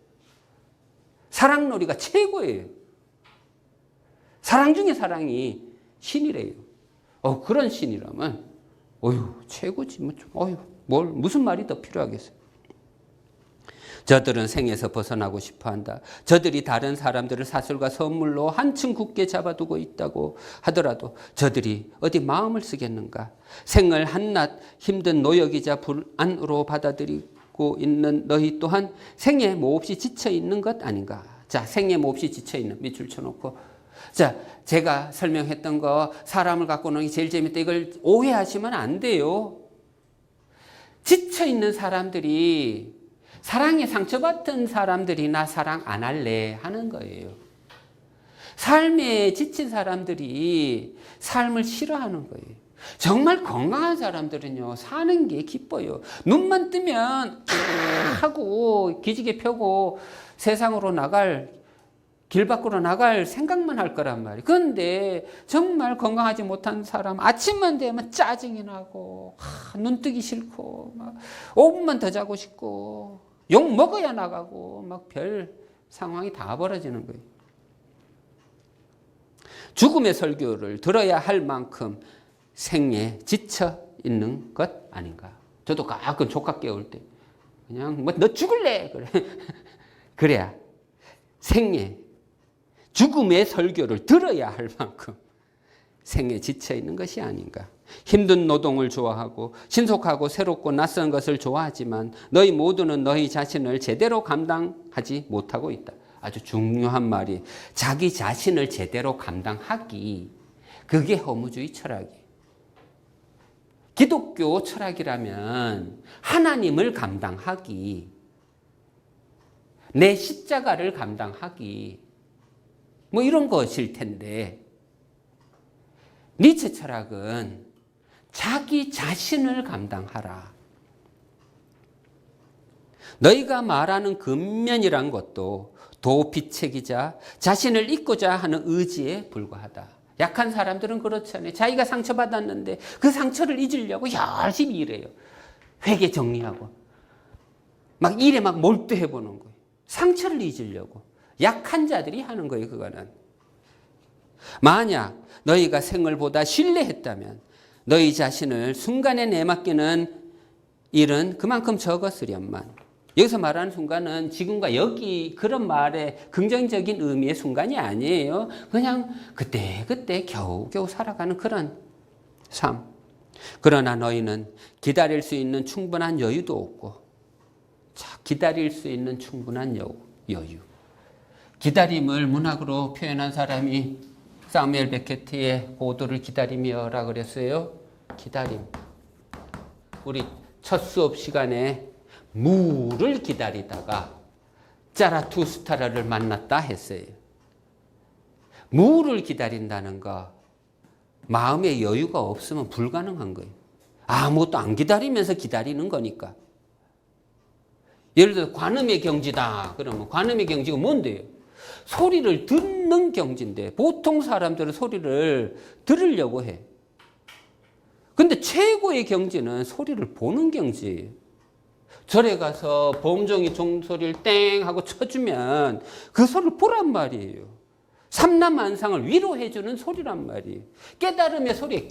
사랑놀이가 최고예요. 사랑 중에 사랑이 신이래요. 그런 신이라면 최고지. 무슨 말이 더 필요하겠어요. 저들은 생에서 벗어나고 싶어한다. 저들이 다른 사람들을 사슬과 선물로 한층 굳게 잡아두고 있다고 하더라도 저들이 어디 마음을 쓰겠는가. 생을 한낱 힘든 노역이자 불안으로 받아들이고 있는 너희 또한 생에 몹시 지쳐있는 것 아닌가. 자, 생에 몹시 지쳐있는 밑줄 쳐놓고, 자, 제가 설명했던 거 사람을 갖고 노는 게 제일 재밌다. 이걸 오해하시면 안 돼요. 지쳐있는 사람들이 사랑에 상처받은 사람들이 나 사랑 안 할래 하는 거예요. 삶에 지친 사람들이 삶을 싫어하는 거예요. 정말 건강한 사람들은요, 사는 게 기뻐요. 눈만 뜨면 하고 기지개 펴고 세상으로 길 밖으로 나갈 생각만 할 거란 말이에요. 그런데 정말 건강하지 못한 사람 아침만 되면 짜증이 나고 눈 뜨기 싫고 막 5분만 더 자고 싶고 욕 먹어야 나가고 막 별 상황이 다 벌어지는 거예요. 죽음의 설교를 들어야 할 만큼 생에 지쳐 있는 것 아닌가. 저도 가끔 조카 깨울 때 그냥 너 죽을래 그래. 그래야 생에 죽음의 설교를 들어야 할 만큼 생에 지쳐 있는 것이 아닌가. 힘든 노동을 좋아하고 신속하고 새롭고 낯선 것을 좋아하지만 너희 모두는 너희 자신을 제대로 감당하지 못하고 있다. 아주 중요한 말이 자기 자신을 제대로 감당하기. 그게 허무주의 철학이에요. 기독교 철학이라면 하나님을 감당하기, 내 십자가를 감당하기, 이런 것일 텐데, 니체 철학은 자기 자신을 감당하라. 너희가 말하는 근면이란 것도 도피책이자 자신을 잊고자 하는 의지에 불과하다. 약한 사람들은 그렇잖아요. 자기가 상처받았는데 그 상처를 잊으려고 열심히 일해요. 회계 정리하고 막 일에 막 몰두해보는 거예요. 상처를 잊으려고. 약한 자들이 하는 거예요. 그거는. 만약 너희가 생을보다 신뢰했다면 너희 자신을 순간에 내맡기는 일은 그만큼 적었으련만. 여기서 말하는 순간은 지금과 여기 그런 말의 긍정적인 의미의 순간이 아니에요. 그냥 그때 겨우겨우 살아가는 그런 삶. 그러나 너희는 기다릴 수 있는 충분한 여유도 없고, 자, 기다릴 수 있는 충분한 여유. 기다림을 문학으로 표현한 사람이 사무엘 베케트의 고도를 기다리며라 그랬어요. 기다림. 우리 첫 수업 시간에 무를 기다리다가 자라투스트라를 만났다 했어요. 무를 기다린다는 거, 마음의 여유가 없으면 불가능한 거예요. 아무것도 안 기다리면서 기다리는 거니까. 예를 들어 관음의 경지다 그러면 관음의 경지가 뭔데요? 소리를 듣는 경지인데 보통 사람들은 소리를 들으려고 해. 근데 최고의 경지는 소리를 보는 경지예요. 절에 가서 범종이 종소리를 땡 하고 쳐주면 그 소리를 보란 말이에요. 삼라만상을 위로해주는 소리란 말이에요. 깨달음의 소리에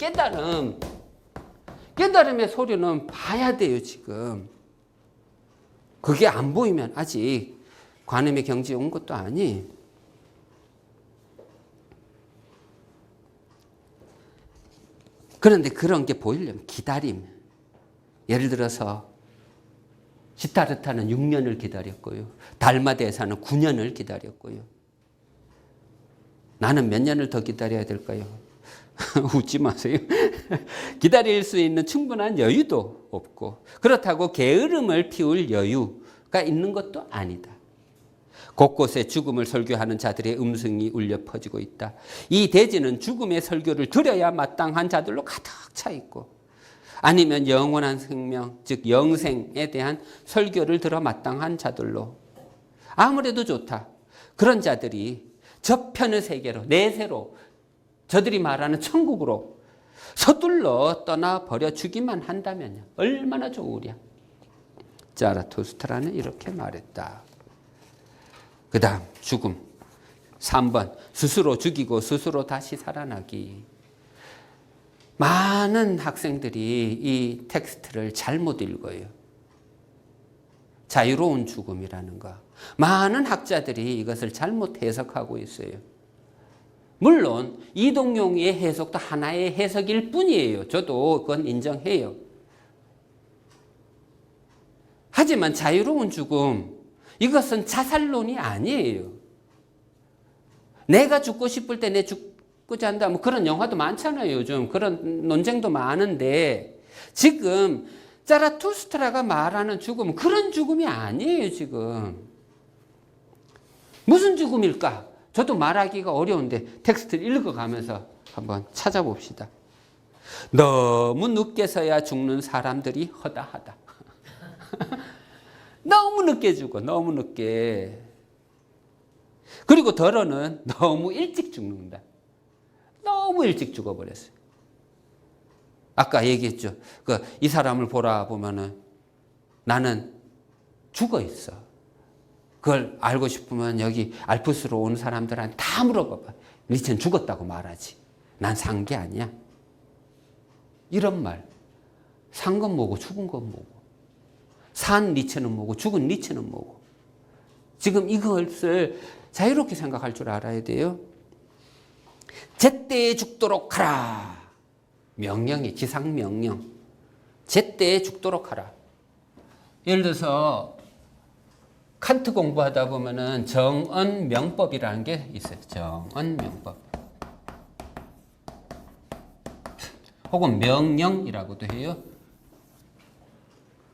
깨달음의 소리는 봐야 돼요. 지금 그게 안 보이면 아직 관음의 경지에 온 것도 아니에요. 그런데 그런 게 보이려면 기다림. 예를 들어서 시타르타는 6년을 기다렸고요. 달마대사는 9년을 기다렸고요. 나는 몇 년을 더 기다려야 될까요? 웃지 마세요. 기다릴 수 있는 충분한 여유도 없고, 그렇다고 게으름을 피울 여유가 있는 것도 아니다. 곳곳에 죽음을 설교하는 자들의 음성이 울려 퍼지고 있다. 이 대지는 죽음의 설교를 들어야 마땅한 자들로 가득 차 있고, 아니면 영원한 생명, 즉 영생에 대한 설교를 들어 마땅한 자들로. 아무래도 좋다. 그런 자들이 저편의 세계로, 내세로 저들이 말하는 천국으로 서둘러 떠나버려 주기만 한다면요. 얼마나 좋으랴. 자라투스트라는 이렇게 말했다. 그 다음 죽음. 3번 스스로 죽이고 스스로 다시 살아나기. 많은 학생들이 이 텍스트를 잘못 읽어요. 자유로운 죽음이라는 거. 많은 학자들이 이것을 잘못 해석하고 있어요. 물론 이동용의 해석도 하나의 해석일 뿐이에요. 저도 그건 인정해요. 하지만 자유로운 죽음, 이것은 자살론이 아니에요. 내가 죽고 싶을 때 내 죽고자 한다. 뭐 그런 영화도 많잖아요. 요즘 그런 논쟁도 많은데 지금 자라투스트라가 말하는 죽음은 그런 죽음이 아니에요. 지금 무슨 죽음일까? 저도 말하기가 어려운데 텍스트를 읽어가면서 한번 찾아봅시다. 너무 늦게서야 죽는 사람들이 허다하다. 너무 늦게 죽어. 너무 늦게. 그리고 더러는 너무 일찍 죽는다. 너무 일찍 죽어버렸어요. 아까 얘기했죠. 이 사람을 보라 보면은 나는 죽어 있어. 그걸 알고 싶으면 여기 알프스로 온 사람들한테 다 물어봐봐. 니체는 죽었다고 말하지. 난 산 게 아니야. 이런 말. 산 건 뭐고 죽은 건 뭐고. 산 니체는 뭐고 죽은 니체는 뭐고. 지금 이것을 자유롭게 생각할 줄 알아야 돼요. 제때에 죽도록 하라. 명령이 지상명령. 제때에 죽도록 하라. 예를 들어서 칸트 공부하다 보면은 정언명법이라는 게 있어요. 정언명법. 혹은 명령이라고도 해요.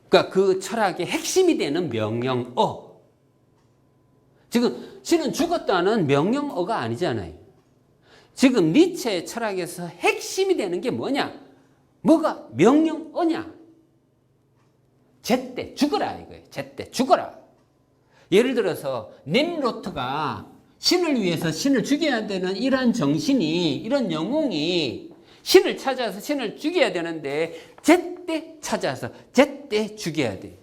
그러니까 그 철학의 핵심이 되는 명령어. 지금 신은 죽었다는 명령어가 아니잖아요. 지금 니체 철학에서 핵심이 되는 게 뭐냐? 뭐가 명령어냐? 제때 죽어라 이거예요. 제때 죽어라. 예를 들어서 넴로트가 신을 위해서 신을 죽여야 되는 이런 정신이, 이런 영웅이 신을 찾아서 신을 죽여야 되는데 제때 찾아서 제때 죽여야 돼.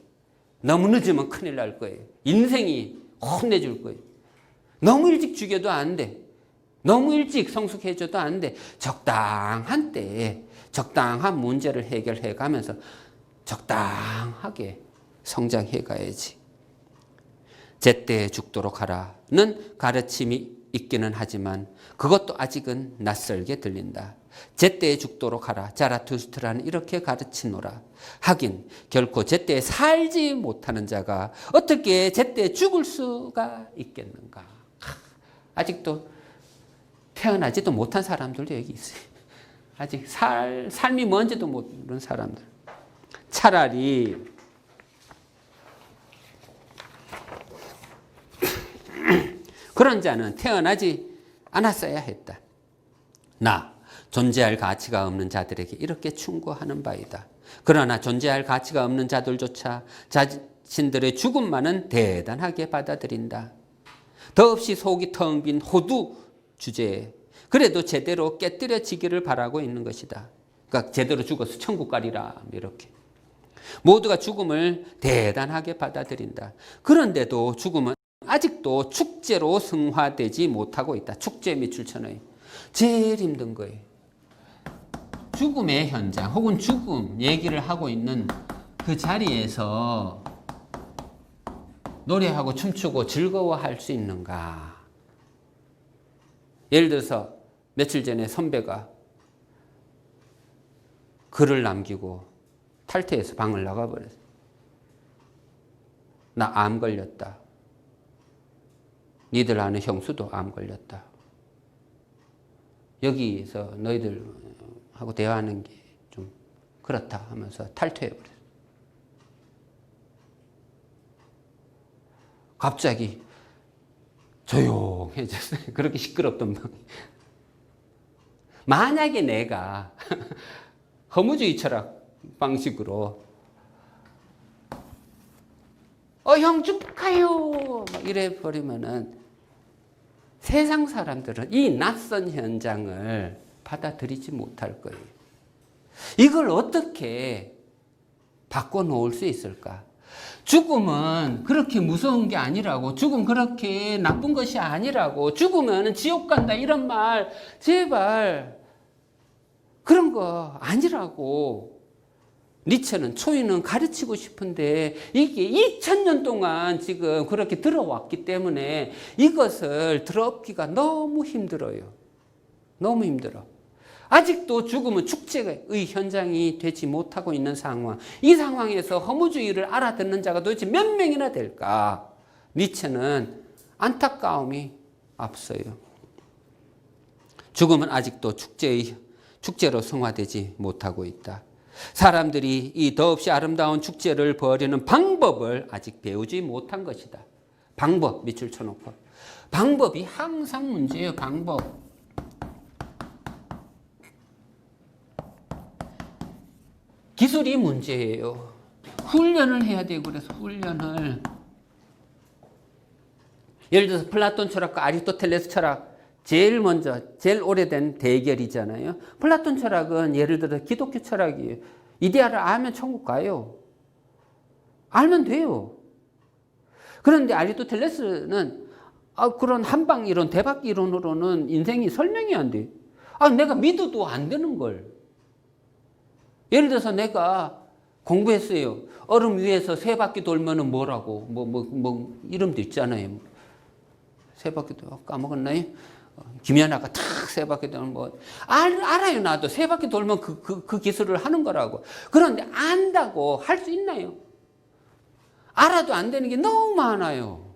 너무 늦으면 큰일 날 거예요. 인생이 혼내줄 거예요. 너무 일찍 죽여도 안 돼. 너무 일찍 성숙해져도 안 돼. 적당한 때에 적당한 문제를 해결해 가면서 적당하게 성장해 가야지. 제때에 죽도록 하라는 가르침이 있기는 하지만 그것도 아직은 낯설게 들린다. 제때에 죽도록 하라. 자라투스트라는 이렇게 가르치노라. 하긴 결코 제때에 살지 못하는 자가 어떻게 제때에 죽을 수가 있겠는가. 아직도 태어나지도 못한 사람들도 여기 있어요. 아직 삶이 뭔지도 모르는 사람들. 차라리 그런 자는 태어나지 않았어야 했다. 나 존재할 가치가 없는 자들에게 이렇게 충고하는 바이다. 그러나 존재할 가치가 없는 자들조차 자신들의 죽음만은 대단하게 받아들인다. 더없이 속이 텅 빈 호두 주제에 그래도 제대로 깨뜨려지기를 바라고 있는 것이다. 그러니까 제대로 죽어서 천국 가리라 이렇게. 모두가 죽음을 대단하게 받아들인다. 그런데도 죽음은 아직도 축제로 승화되지 못하고 있다. 축제 및 출천의 제일 힘든 거예요. 죽음의 현장 혹은 죽음 얘기를 하고 있는 그 자리에서 노래하고 춤추고 즐거워할 수 있는가. 예를 들어서 며칠 전에 선배가 글을 남기고 탈퇴해서 방을 나가버렸어요. 나 암 걸렸다. 니들 아는 형수도 암 걸렸다. 여기서 너희들하고 대화하는 게 좀 그렇다 하면서 탈퇴해버렸어요. 갑자기 조용해졌어요. 그렇게 시끄럽던 방이. 만약에 내가 허무주의 철학 방식으로 형 축하해요 막 이래 버리면은 세상 사람들은 이 낯선 현장을 받아들이지 못할 거예요. 이걸 어떻게 바꿔놓을 수 있을까? 죽음은 그렇게 무서운 게 아니라고, 죽음 그렇게 나쁜 것이 아니라고, 죽으면 지옥 간다 이런 말 제발 그런 거 아니라고 니체는, 초인은 가르치고 싶은데 이게 2000년 동안 지금 그렇게 들어왔기 때문에 이것을 들어엎기가 너무 힘들어요. 너무 힘들어. 아직도 죽음은 축제의 현장이 되지 못하고 있는 상황. 이 상황에서 허무주의를 알아듣는 자가 도대체 몇 명이나 될까? 니체는 안타까움이 앞서요. 죽음은 아직도 축제로 성화되지 못하고 있다. 사람들이 이 더없이 아름다운 축제를 벌이는 방법을 아직 배우지 못한 것이다. 방법 밑줄 쳐놓고. 방법이 항상 문제예요. 방법. 기술이 문제예요. 훈련을 해야 되고, 그래서 훈련을. 예를 들어서 플라톤 철학과 아리스토텔레스 철학, 제일 오래된 대결이잖아요. 플라톤 철학은 예를 들어 기독교 철학이에요. 이데아를 알면 천국 가요. 알면 돼요. 그런데 아리스토텔레스는 그런 한방 이론, 대박 이론으로는 인생이 설명이 안 돼. 내가 믿어도 안 되는 걸. 예를 들어서 내가 공부했어요. 얼음 위에서 세 바퀴 돌면은 뭐라고? 이름도 있잖아요. 세 바퀴 까먹었나요? 김연아가 탁 세 바퀴 돌면 알아요. 나도 세 바퀴 돌면 그 기술을 하는 거라고. 그런데 안다고 할 수 있나요? 알아도 안 되는 게 너무 많아요.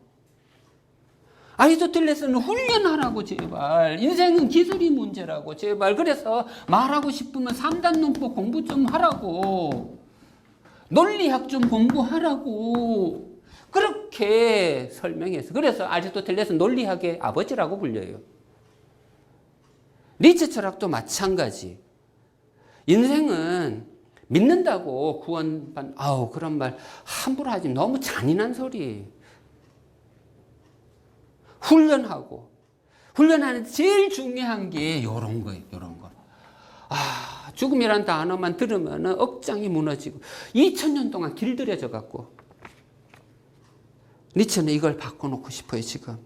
아리스토텔레스는 훈련하라고 제발. 인생은 기술이 문제라고 제발. 그래서 말하고 싶으면 3단 논법 공부 좀 하라고. 논리학 좀 공부하라고. 그렇게 설명해서. 그래서 아리스토텔레스는 논리학의 아버지라고 불려요. 니체 철학도 마찬가지. 인생은 믿는다고 구원받는, 그런 말 함부로 하지. 너무 잔인한 소리. 훈련하는 제일 중요한 게 요런 거예요. 요런 거. 죽음이란 단어만 들으면 억장이 무너지고 2000년 동안 길들여져 갖고. 니체는 이걸 바꿔놓고 싶어요, 지금.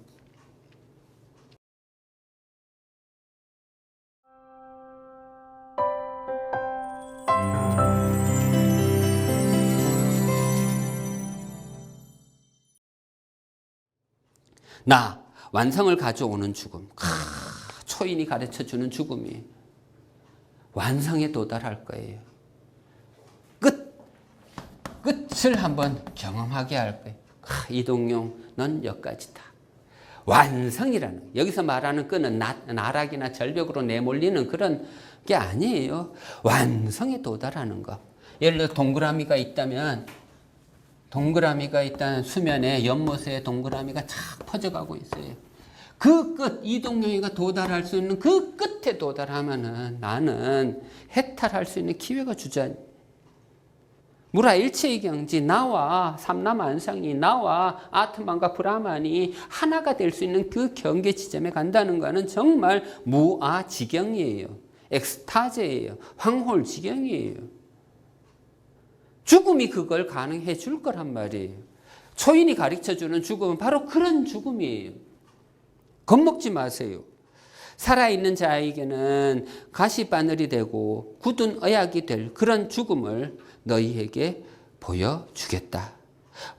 나, 완성을 가져오는 죽음. 초인이 가르쳐주는 죽음이 완성에 도달할 거예요. 끝을 한번 경험하게 할 거예요. 이동용, 넌 여기까지다. 완성이라는, 여기서 말하는 끈은 나락이나 절벽으로 내몰리는 그런 게 아니에요. 완성에 도달하는 거. 예를 들어 동그라미가 있다면 수면에 연못에 동그라미가 착 퍼져가고 있어요. 그 끝, 이동용이가 도달할 수 있는 그 끝에 도달하면은 나는 해탈할 수 있는 기회가 주저앉. 무라 일체의 경지, 나와 삼라만상이, 나와 아트만과 브라만이 하나가 될 수 있는 그 경계 지점에 간다는 것은 정말 무아지경이에요. 엑스타제예요. 황홀지경이에요. 죽음이 그걸 가능해 줄 거란 말이에요. 초인이 가르쳐주는 죽음은 바로 그런 죽음이에요. 겁먹지 마세요. 살아있는 자에게는 가시바늘이 되고 굳은 의약이 될 그런 죽음을 너희에게 보여주겠다.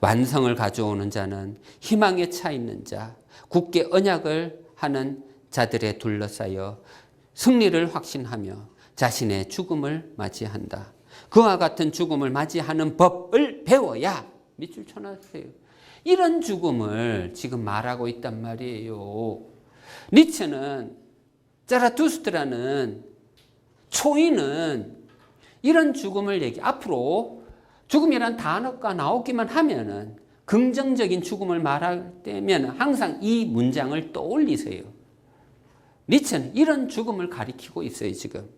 완성을 가져오는 자는 희망에 차 있는 자, 굳게 언약을 하는 자들에 둘러싸여 승리를 확신하며 자신의 죽음을 맞이한다. 그와 같은 죽음을 맞이하는 법을 배워야. 밑줄 쳐놨어요. 이런 죽음을 지금 말하고 있단 말이에요. 니체는, 자라투스트라는 초인은 이런 죽음을 앞으로 죽음이란 단어가 나오기만 하면은 긍정적인 죽음을 말할 때면 항상 이 문장을 떠올리세요. 니체는 이런 죽음을 가리키고 있어요, 지금.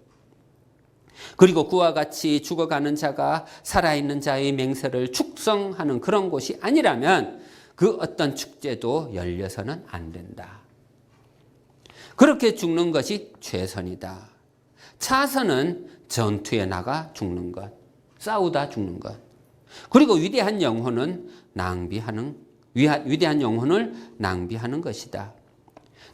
그리고 그와 같이 죽어가는 자가 살아있는 자의 맹세를 축성하는 그런 곳이 아니라면 그 어떤 축제도 열려서는 안 된다. 그렇게 죽는 것이 최선이다. 차선은 전투에 나가 죽는 것, 싸우다 죽는 것. 그리고 위대한 영혼을 낭비하는 것이다.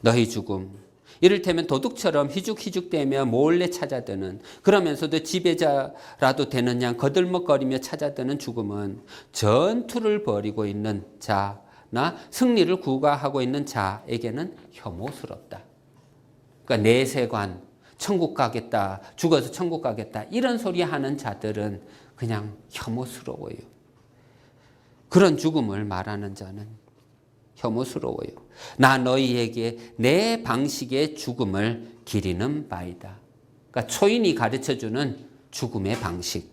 너희 죽음, 이를테면 도둑처럼 희죽희죽대며 몰래 찾아드는, 그러면서도 지배자라도 되는 양 거들먹거리며 찾아드는 죽음은 전투를 벌이고 있는 자나 승리를 구가하고 있는 자에게는 혐오스럽다. 그러니까 내세관, 천국 가겠다, 죽어서 천국 가겠다, 이런 소리 하는 자들은 그냥 혐오스러워요. 그런 죽음을 말하는 자는 혐오스러워요. 나 너희에게 내 방식의 죽음을 기리는 바이다. 그러니까 초인이 가르쳐주는 죽음의 방식.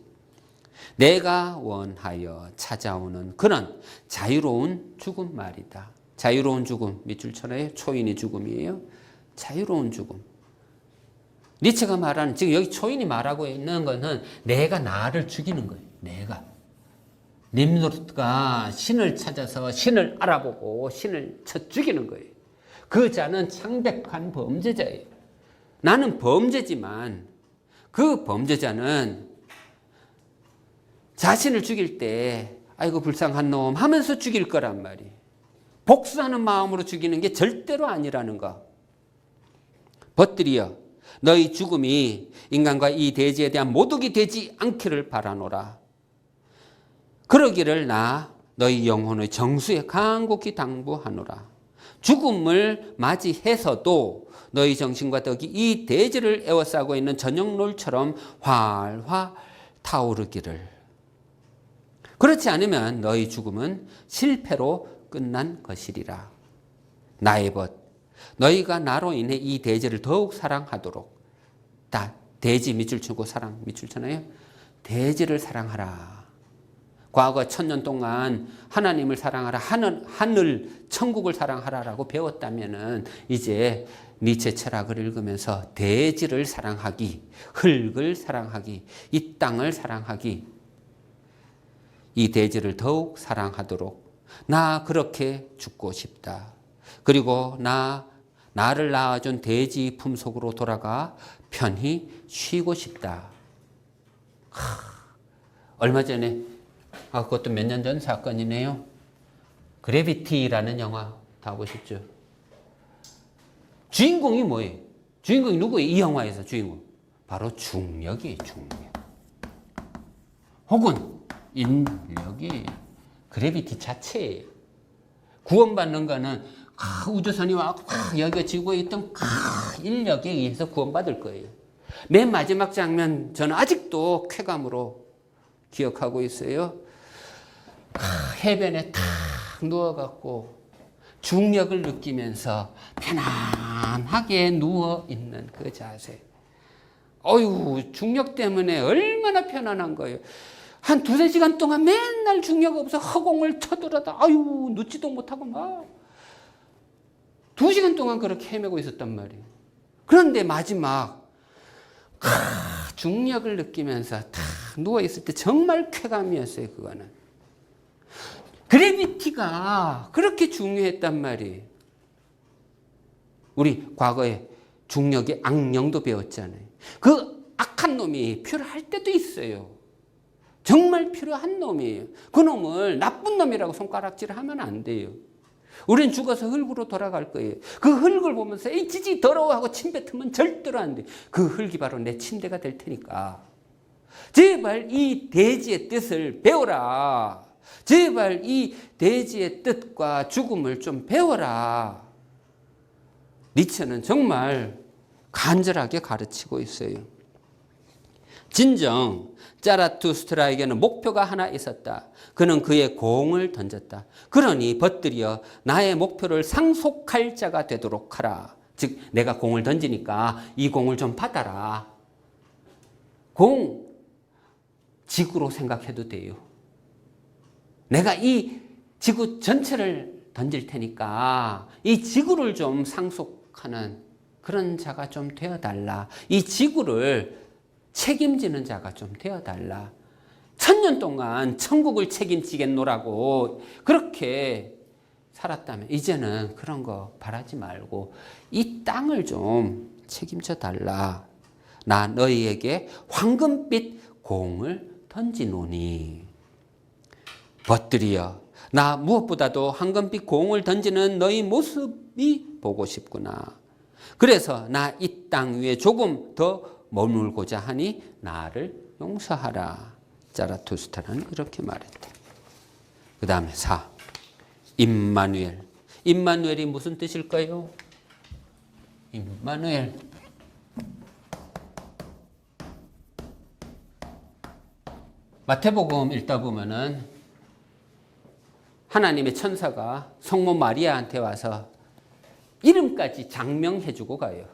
내가 원하여 찾아오는 그런 자유로운 죽음 말이다. 자유로운 죽음, 밑줄 쳐나요? 초인의 죽음이에요. 자유로운 죽음. 니체가 말하는, 지금 여기 초인이 말하고 있는 것은 내가 나를 죽이는 거예요. 내가. nimrod가 신을 찾아서 신을 알아보고 신을 쳐 죽이는 거예요. 그 자는 창백한 범죄자예요. 나는 범죄지만 그 범죄자는 자신을 죽일 때 아이고 불쌍한 놈 하면서 죽일 거란 말이에요. 복수하는 마음으로 죽이는 게 절대로 아니라는 거. 벗들이여 너희 죽음이 인간과 이 대지에 대한 모독이 되지 않기를 바라노라. 그러기를 나 너희 영혼의 정수에 간곡히 당부하노라. 죽음을 맞이해서도 너희 정신과 덕이 이 대지를 에워싸고 있는 저녁놀처럼 활활 타오르기를. 그렇지 않으면 너희 죽음은 실패로 끝난 것이리라. 나의 벗 너희가 나로 인해 이 대지를 더욱 사랑하도록. 다 대지 밑줄 치고 사랑 밑줄 쳐나요? 대지를 사랑하라. 과거 1000년 동안 하나님을 사랑하라, 하늘 천국을 사랑하라라고 배웠다면은 이제 니체 철학을 읽으면서 대지를 사랑하기, 흙을 사랑하기, 이 땅을 사랑하기, 이 대지를 더욱 사랑하도록 나 그렇게 죽고 싶다. 그리고 나를 낳아준 대지 품속으로 돌아가 편히 쉬고 싶다. 얼마 전에 그것도 몇 년 전 사건이네요. 그래비티라는 영화 다 보셨죠? 주인공이 뭐예요? 주인공이 누구예요? 이 영화에서 주인공 바로 중력이에요. 중력. 혹은 인력이에요. 그래비티 자체예요. 구원받는 거는 우주선이 와서 여기가 지구에 있던 인력에 의해서 구원받을 거예요. 맨 마지막 장면 저는 아직도 쾌감으로 기억하고 있어요. 해변에 탁 누워갖고 중력을 느끼면서 편안하게 누워있는 그 자세. 어휴, 중력 때문에 얼마나 편안한 거예요. 한 2-3시간 동안 맨날 중력 없어 허공을 쳐들어다 아유 눕지도 못하고 막 2시간 동안 그렇게 헤매고 있었단 말이에요. 그런데 마지막 중력을 느끼면서 탁 누워있을 때 정말 쾌감이었어요. 그거는 그래비티가 그렇게 중요했단 말이에요. 우리 과거에 중력의 악령도 배웠잖아요. 그 악한 놈이 필요할 때도 있어요. 정말 필요한 놈이에요. 그 놈을 나쁜 놈이라고 손가락질을 하면 안 돼요. 우린 죽어서 흙으로 돌아갈 거예요. 그 흙을 보면서 이 지지 더러워하고 침 뱉으면 절대로 안 돼. 그 흙이 바로 내 침대가 될 테니까 제발 이 대지의 뜻을 배워라. 제발 이 대지의 뜻과 죽음을 좀 배워라. 니체는 정말 간절하게 가르치고 있어요. 진정 자라투스트라에게는 목표가 하나 있었다. 그는 그의 공을 던졌다. 그러니 벗들여 나의 목표를 상속할 자가 되도록 하라. 즉 내가 공을 던지니까 이 공을 좀 받아라. 공 지구로 생각해도 돼요. 내가 이 지구 전체를 던질 테니까 이 지구를 좀 상속하는 그런 자가 좀 되어달라. 이 지구를 책임지는 자가 좀 되어달라. 1000년 동안 천국을 책임지겠노라고 그렇게 살았다면 이제는 그런 거 바라지 말고 이 땅을 좀 책임져 달라. 나 너희에게 황금빛 공을 던지노니. 벗들이여, 나 무엇보다도 황금빛 공을 던지는 너희 모습이 보고 싶구나. 그래서 나 이 땅 위에 조금 더 머물고자 하니 나를 용서하라. 자라투스트라는 이렇게 말했다. 그 다음에 4. 임마누엘. 임마누엘이 무슨 뜻일까요? 임마누엘. 마태복음 읽다 보면은 하나님의 천사가 성모 마리아한테 와서 이름까지 장명해주고 가요.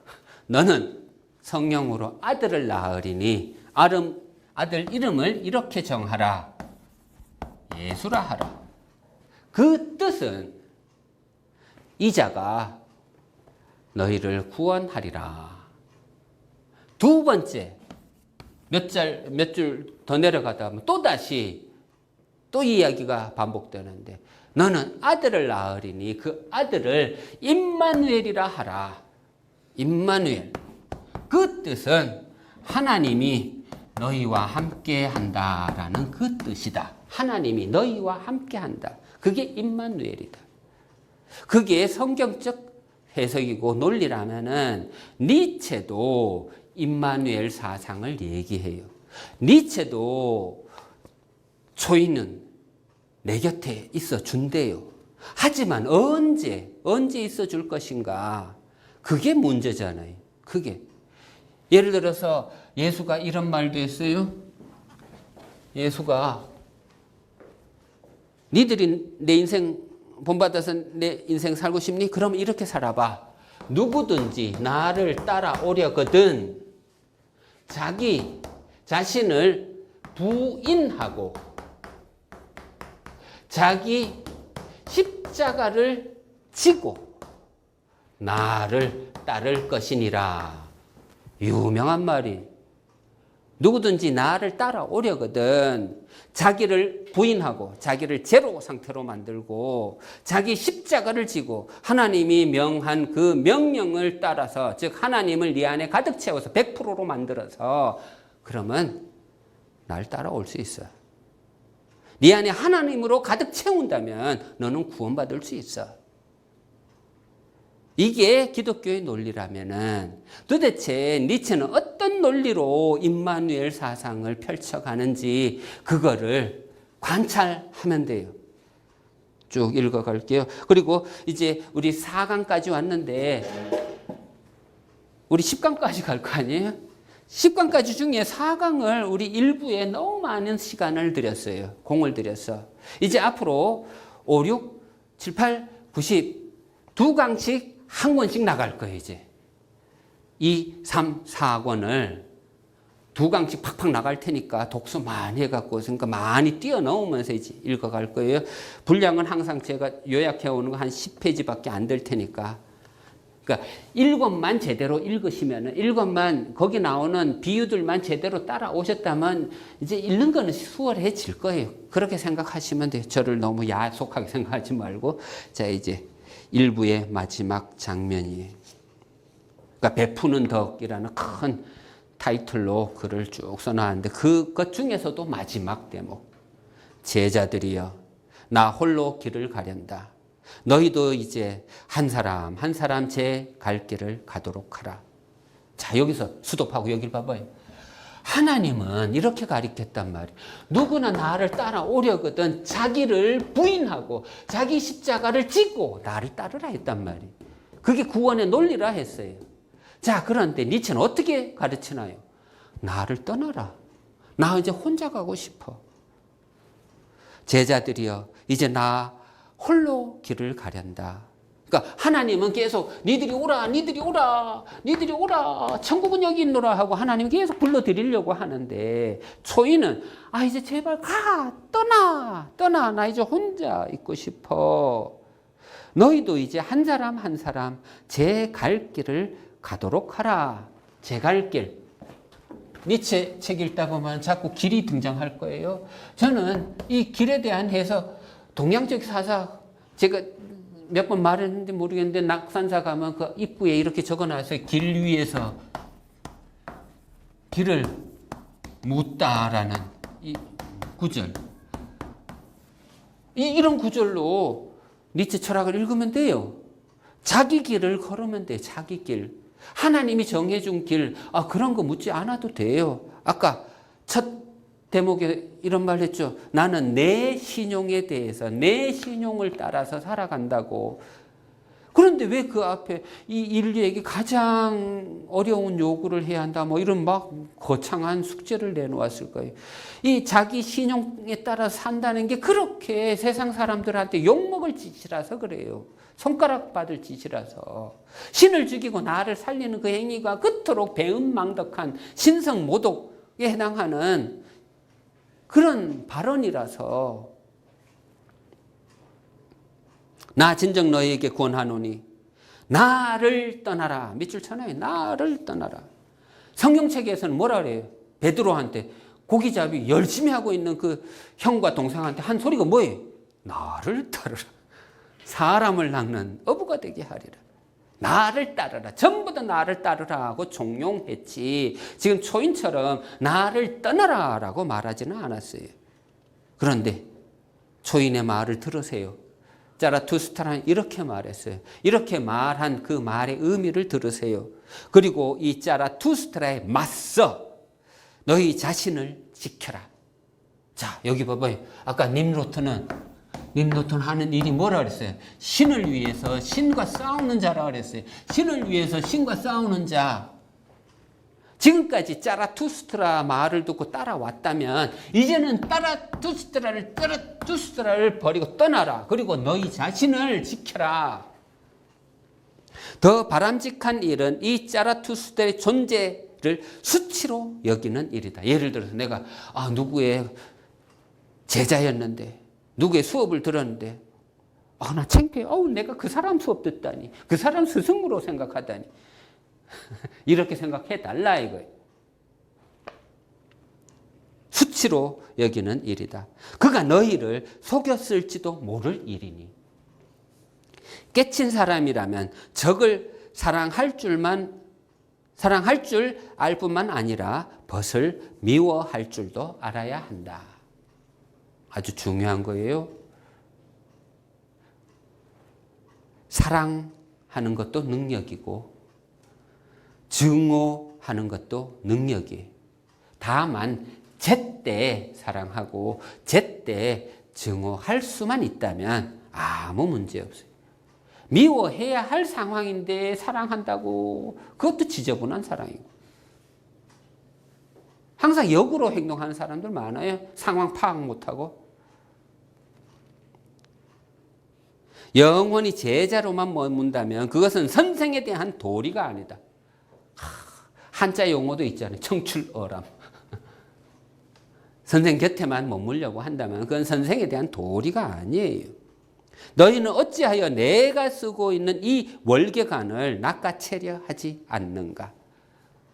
너는 성령으로 아들을 낳으리니 아들 이름을 이렇게 정하라. 예수라 하라. 그 뜻은 이자가 너희를 구원하리라. 두 번째, 몇 줄 더 내려가다 보면 또다시 또 이야기가 반복되는데 너는 아들을 낳으리니 그 아들을 임마누엘이라 하라. 임마누엘. 그 뜻은 하나님이 너희와 함께 한다라는 그 뜻이다. 하나님이 너희와 함께 한다. 그게 임마누엘이다. 그게 성경적 해석이고 논리라면은 니체도 임마누엘 사상을 얘기해요. 니체도 초인은 내 곁에 있어 준대요. 하지만 언제 있어 줄 것인가? 그게 문제잖아요. 그게. 예를 들어서 예수가 이런 말도 했어요. 예수가 니들이 내 인생 본받아서 내 인생 살고 싶니? 그럼 이렇게 살아봐. 누구든지 나를 따라오려거든 자기 자신을 부인하고 자기 십자가를 지고 나를 따를 것이니라. 유명한 말이. 누구든지 나를 따라오려거든 자기를 부인하고 자기를 제로 상태로 만들고 자기 십자가를 지고 하나님이 명한 그 명령을 따라서, 즉 하나님을 네 안에 가득 채워서 100%로 만들어서 그러면 날 따라올 수 있어. 네 안에 하나님으로 가득 채운다면 너는 구원받을 수 있어. 이게 기독교의 논리라면은 도대체 니체는 어떤 논리로 임마누엘 사상을 펼쳐가는지 그거를 관찰하면 돼요. 쭉 읽어갈게요. 그리고 이제 우리 4강까지 왔는데 우리 10강까지 갈 거 아니에요? 10강까지 중에 4강을 우리 일부에 너무 많은 시간을 들였어요. 공을 들였어. 이제 앞으로 5, 6, 7, 8, 9, 10 두 강씩 한 권씩 나갈 거예요. 이제 2, 3, 4권을 두 강씩 팍팍 나갈 테니까 독서 많이 해갖고 그러니까 많이 뛰어넘으면서 이제 읽어갈 거예요. 분량은 항상 제가 요약해 오는 거 한 10페이지밖에 안 될 테니까. 그러니까 1권만 제대로 읽으시면은 1권만 거기 나오는 비유들만 제대로 따라오셨다면 이제 읽는 거는 수월해질 거예요. 그렇게 생각하시면 돼요. 저를 너무 야속하게 생각하지 말고. 자, 이제 1부의 마지막 장면이에요. 그러니까 베푸는 덕이라는 큰 타이틀로 글을 쭉 써놨는데 그것 중에서도 마지막 대목. 제자들이여 나 홀로 길을 가련다. 너희도 이제 한 사람 한 사람 제 갈 길을 가도록 하라. 자, 여기서 수도하고 여길 봐봐요. 하나님은 이렇게 가르쳤단 말이에요. 누구나 나를 따라오려거든 자기를 부인하고 자기 십자가를 지고 나를 따르라 했단 말이에요. 그게 구원의 논리라 했어요. 자, 그런데 니체는 어떻게 가르치나요? 나를 떠나라. 나 이제 혼자 가고 싶어. 제자들이여 이제 나 홀로 길을 가련다. 그러니까 하나님은 계속 니들이 오라 니들이 오라 니들이 오라 천국은 여기 있노라 하고 하나님 계속 불러드리려고 하는데 초인은 이제 제발 가 떠나 나 이제 혼자 있고 싶어. 너희도 이제 한 사람 한 사람 제 갈 길을 가도록 하라. 제 갈 길. 니체 책 읽다 보면 자꾸 길이 등장할 거예요. 저는 이 길에 대한 해석 동양적 사상 제가 몇 번 말했는데 모르겠는데 낙산사 가면 그 입구에 이렇게 적어놨어요. 길 위에서 길을 묻다라는 이 구절. 이런 구절로 니체 철학을 읽으면 돼요. 자기 길을 걸으면 돼. 자기 길. 하나님이 정해준 길. 그런 거 묻지 않아도 돼요. 아까 첫 대목에 이런 말 했죠. 나는 내 신용에 대해서 내 신용을 따라서 살아간다고. 그런데 왜 그 앞에 이 인류에게 가장 어려운 요구를 해야 한다 뭐 이런 막 거창한 숙제를 내놓았을까요? 이 자기 신용에 따라 산다는 게 그렇게 세상 사람들한테 욕먹을 짓이라서 그래요. 손가락 받을 짓이라서. 신을 죽이고 나를 살리는 그 행위가 그토록 배은망덕한 신성모독에 해당하는 그런 발언이라서 나 진정 너희에게 구원하노니 나를 떠나라. 밑줄 쳐놔요. 나를 떠나라. 성경책에서는 뭐라 그래요? 베드로한테 고기잡이 열심히 하고 있는 그 형과 동생한테 한 소리가 뭐예요? 나를 따르라. 사람을 낚는 어부가 되게 하리라. 나를 따르라. 전부 다 나를 따르라 하고 종용했지. 지금 초인처럼 나를 떠나라 라고 말하지는 않았어요. 그런데 초인의 말을 들으세요. 자라투스트라는 이렇게 말했어요. 이렇게 말한 그 말의 의미를 들으세요. 그리고 이 자라투스트라에 맞서 너희 자신을 지켜라. 자, 여기 봐봐요. 아까 님로트는 하는 일이 뭐라 그랬어요? 신을 위해서 신과 싸우는 자라 그랬어요. 신을 위해서 신과 싸우는 자. 지금까지 자라투스트라 말을 듣고 따라왔다면 이제는 자라투스트라를 버리고 떠나라. 그리고 너희 자신을 지켜라. 더 바람직한 일은 이 자라투스트라의 존재를 수치로 여기는 일이다. 예를 들어서 내가 누구의 제자였는데 누구의 수업을 들었는데 나 창피해. 내가 그 사람 수업 듣다니. 그 사람 스승으로 생각하다니. 이렇게 생각해달라 이거예요. 수치로 여기는 일이다. 그가 너희를 속였을지도 모를 일이니. 깨친 사람이라면 적을 사랑할 줄 알 뿐만 아니라 벗을 미워할 줄도 알아야 한다. 아주 중요한 거예요. 사랑하는 것도 능력이고 증오하는 것도 능력이에요. 다만 제때 사랑하고 제때 증오할 수만 있다면 아무 문제 없어요. 미워해야 할 상황인데 사랑한다고 그것도 지저분한 사랑이고. 항상 역으로 행동하는 사람들 많아요. 상황 파악 못하고. 영원히 제자로만 머문다면 그것은 선생에 대한 도리가 아니다. 한자 용어도 있잖아요. 청출어람. 선생 곁에만 머물려고 한다면 그건 선생에 대한 도리가 아니에요. 너희는 어찌하여 내가 쓰고 있는 이 월계관을 낚아채려 하지 않는가?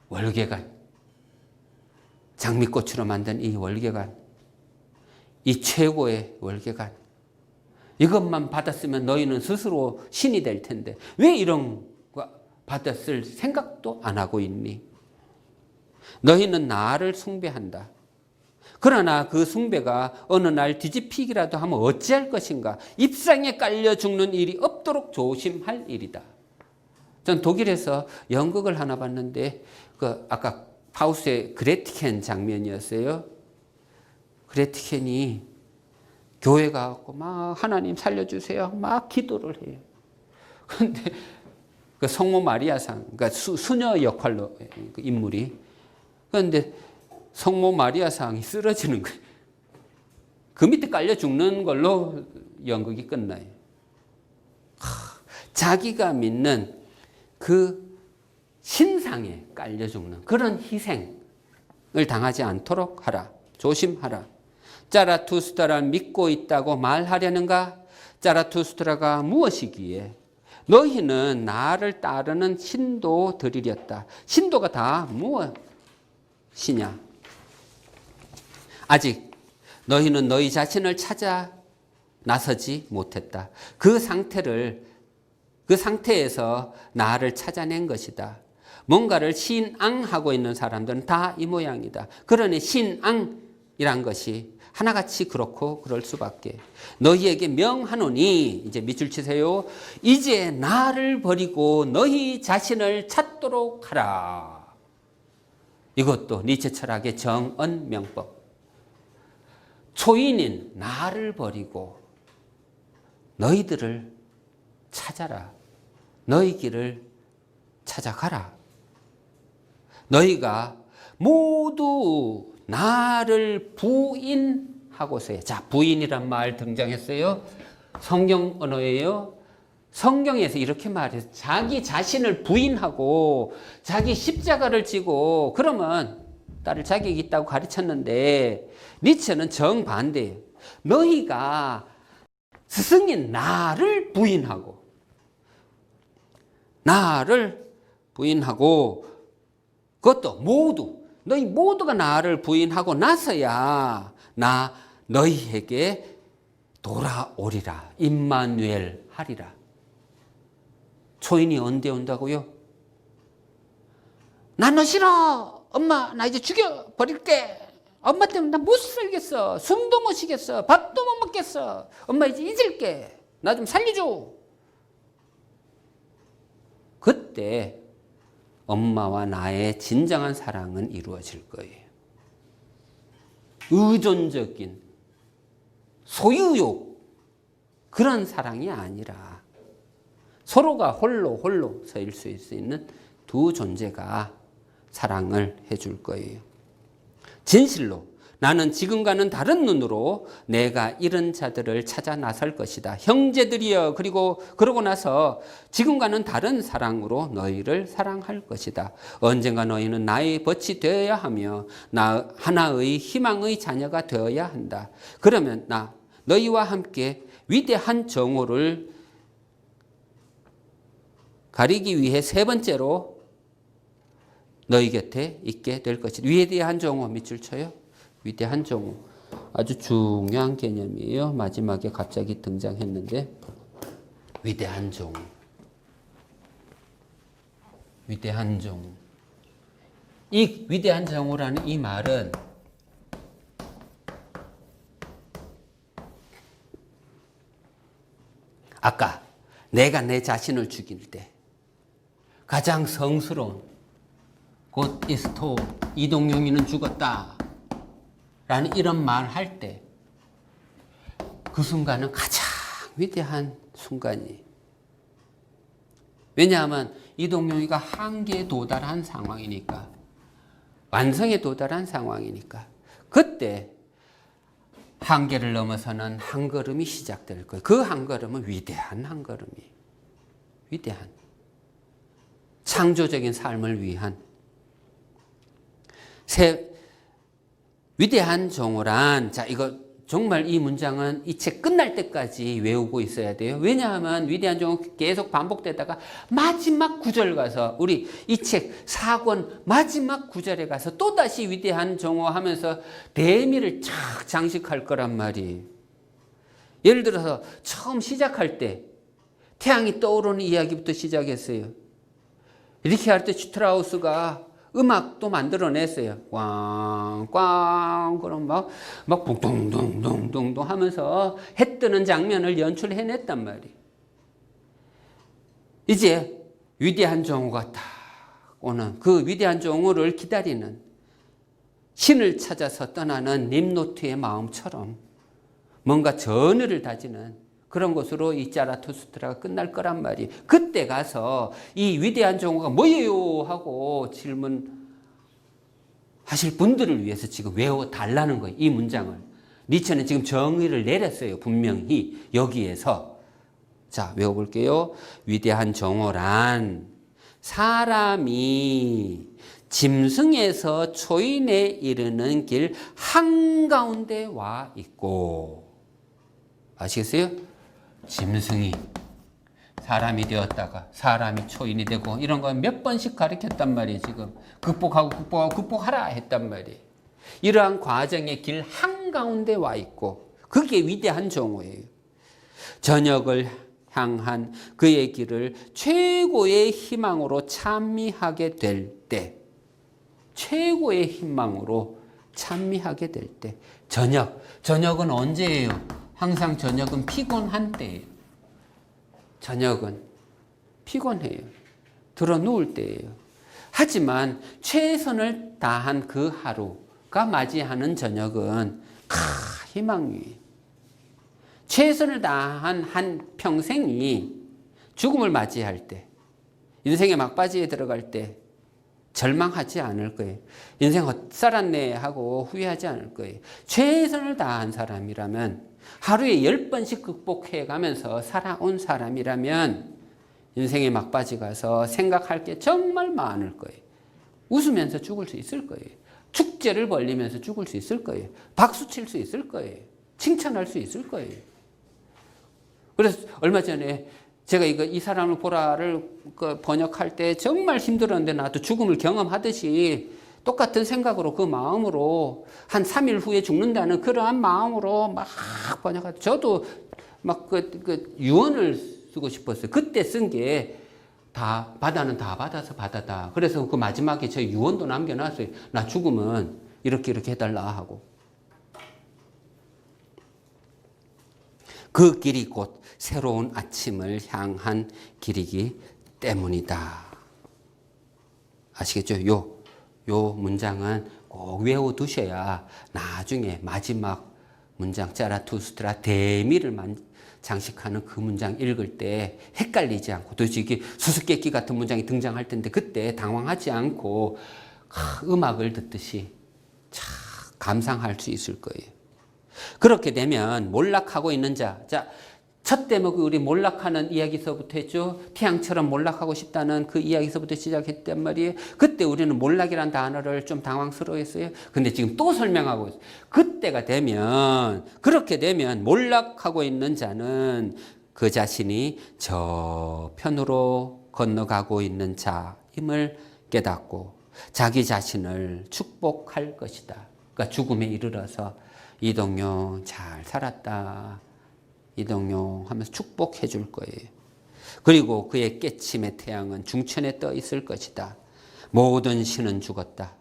월계관. 장미꽃으로 만든 이 월계관. 이 최고의 월계관. 이것만 받았으면 너희는 스스로 신이 될 텐데 왜 이런 거 받았을 생각도 안 하고 있니? 너희는 나를 숭배한다. 그러나 그 숭배가 어느 날 뒤집히기라도 하면 어찌할 것인가? 입상에 깔려 죽는 일이 없도록 조심할 일이다. 전 독일에서 연극을 하나 봤는데 아까 파우스의 그레티켄 장면이었어요. 그레티켄이 교회 가고 막 하나님 살려주세요 막 기도를 해요. 그런데 그 성모 마리아상, 그러니까 수녀 역할로 그 인물이. 그런데 성모 마리아상이 쓰러지는 거예요. 그 밑에 깔려 죽는 걸로 연극이 끝나요. 자기가 믿는 그 신상에 깔려 죽는 그런 희생을 당하지 않도록 하라. 조심하라. 자라투스트라를 믿고 있다고 말하려는가? 자라투스트라가 무엇이기에? 너희는 나를 따르는 신도들이렸다. 신도가 다 무엇이냐? 아직 너희는 너희 자신을 찾아 나서지 못했다. 그 상태에서 나를 찾아낸 것이다. 뭔가를 신앙하고 있는 사람들은 다 이 모양이다. 그러니 신앙이란 것이 하나같이 그렇고 그럴 수밖에. 너희에게 명하노니, 이제 밑줄 치세요. 이제 나를 버리고 너희 자신을 찾도록 하라. 이것도 니체 철학의 정언명법. 초인인 나를 버리고 너희들을 찾아라. 너희 길을 찾아가라. 너희가 모두 나를 부인하고서야. 자, 부인이란 말 등장했어요. 성경 언어예요. 성경에서 이렇게 말해서 자기 자신을 부인하고 자기 십자가를 지고 그러면 따를 자격이 있다고 가르쳤는데 니체는 정반대예요. 너희가 스승인 나를 부인하고 그것도 모두 너희 모두가 나를 부인하고 나서야 나 너희에게 돌아오리라. 임마누엘 하리라. 초인이 언제 온다고요? 나 너 싫어. 엄마 나 이제 죽여버릴게. 엄마 때문에 나 못 살겠어. 숨도 못 쉬겠어. 밥도 못 먹겠어. 엄마 이제 잊을게. 나 좀 살려줘. 그때 엄마와 나의 진정한 사랑은 이루어질 거예요. 의존적인 소유욕 그런 사랑이 아니라 서로가 홀로 서일 수 있는 두 존재가 사랑을 해줄 거예요. 진실로 나는 지금과는 다른 눈으로 내가 잃은 자들을 찾아 나설 것이다. 형제들이여, 그러고 나서 지금과는 다른 사랑으로 너희를 사랑할 것이다. 언젠가 너희는 나의 벗이 되어야 하며 나 하나의 희망의 자녀가 되어야 한다. 그러면 나 너희와 함께 위대한 정오를 가리기 위해 세 번째로 너희 곁에 있게 될 것이다. 위대한 정오 밑줄 쳐요. 위대한 정오. 아주 중요한 개념이에요. 마지막에 갑자기 등장했는데 위대한 정오. 위대한 정오. 이 위대한 정오라는 이 말은 아까 내가 내 자신을 죽일 때 가장 성스러운 곧 이스토 이동용이는 죽었다 라는 이런 말 할 때 그 순간은 가장 위대한 순간이에요. 왜냐하면 이동용이가 한계에 도달한 상황이니까, 완성에 도달한 상황이니까 그때 한계를 넘어서는 한 걸음이 시작될 거예요. 그 한 걸음은 위대한 한 걸음이에요. 위대한 창조적인 삶을 위한 위대한 정오란, 자, 이거 정말 이 문장은 이 책 끝날 때까지 외우고 있어야 돼요. 왜냐하면 위대한 정오 계속 반복되다가 마지막 구절 가서 우리 이 책 4권 마지막 구절에 가서 또다시 위대한 정오 하면서 대미를 착 장식할 거란 말이에요. 예를 들어서 처음 시작할 때 태양이 떠오르는 이야기부터 시작했어요. 이렇게 할 때 슈트라우스가 음악도 만들어냈어요. 꽝꽝 그럼 막 붕동동동동동 하면서 해 뜨는 장면을 연출해냈단 말이에요. 이제 위대한 정오가 딱 오는 그 위대한 정오를 기다리는 신을 찾아서 떠나는 림노트의 마음처럼 뭔가 전의를 다지는 그런 것으로 이 자라투스트라가 끝날 거란 말이에요. 그때 가서 이 위대한 정오가 뭐예요? 하고 질문하실 분들을 위해서 지금 외워달라는 거예요. 이 문장을. 니체는 지금 정의를 내렸어요. 분명히 여기에서. 자, 외워볼게요. 위대한 정오란 사람이 짐승에서 초인에 이르는 길 한가운데 와 있고, 아시겠어요? 짐승이 사람이 되었다가 사람이 초인이 되고 이런 거 몇 번씩 가르쳤단 말이에요. 지금 극복하라 했단 말이에요. 이러한 과정의 길 한가운데 와 있고 그게 위대한 정오예요. 저녁을 향한 그의 길을 최고의 희망으로 찬미하게 될 때, 최고의 희망으로 찬미하게 될 때, 저녁은 언제예요? 항상 저녁은 피곤한 때예요. 저녁은 피곤해요. 들어 누울 때예요. 하지만 최선을 다한 그 하루가 맞이하는 저녁은 희망이에요. 최선을 다한 한 평생이 죽음을 맞이할 때, 인생의 막바지에 들어갈 때 절망하지 않을 거예요. 인생 헛살았네 하고 후회하지 않을 거예요. 최선을 다한 사람이라면, 하루에 10번씩 극복해 가면서 살아온 사람이라면 인생의 막바지 가서 생각할 게 정말 많을 거예요. 웃으면서 죽을 수 있을 거예요. 축제를 벌리면서 죽을 수 있을 거예요. 박수 칠 수 있을 거예요. 칭찬할 수 있을 거예요. 그래서 얼마 전에 제가 이 사람을 보라를 번역할 때 정말 힘들었는데, 나도 죽음을 경험하듯이 똑같은 생각으로, 그 마음으로 한 3일 후에 죽는다는 그러한 마음으로 막 번역하고, 저도 막 유언을 쓰고 싶었어요. 그때 쓴 게 다 바다는 다 받아서 바다다. 그래서 그 마지막에 저 유언도 남겨놨어요. 나 죽으면 이렇게 해달라 하고. 그 길이 곧 새로운 아침을 향한 길이기 때문이다. 아시겠죠? 요 문장은 꼭 외워두셔야 나중에 마지막 문장 자라투스트라 대미를 장식하는 그 문장 읽을 때 헷갈리지 않고, 도대체 이게 수수께끼 같은 문장이 등장할 텐데 그때 당황하지 않고 음악을 듣듯이 참 감상할 수 있을 거예요. 그렇게 되면 몰락하고 있는 자, 첫 대목이 우리 몰락하는 이야기서부터 했죠. 태양처럼 몰락하고 싶다는 그 이야기서부터 시작했단 말이에요. 그때 우리는 몰락이란 단어를 좀 당황스러워했어요. 근데 지금 또 설명하고 있어요. 그때가 되면, 그렇게 되면 몰락하고 있는 자는 그 자신이 저편으로 건너가고 있는 자임을 깨닫고 자기 자신을 축복할 것이다. 그러니까 죽음에 이르러서 이동용 잘 살았다, 이동용 하면서 축복해 줄 거예요. 그리고 그의 깨침의 태양은 중천에 떠 있을 것이다. 모든 신은 죽었다.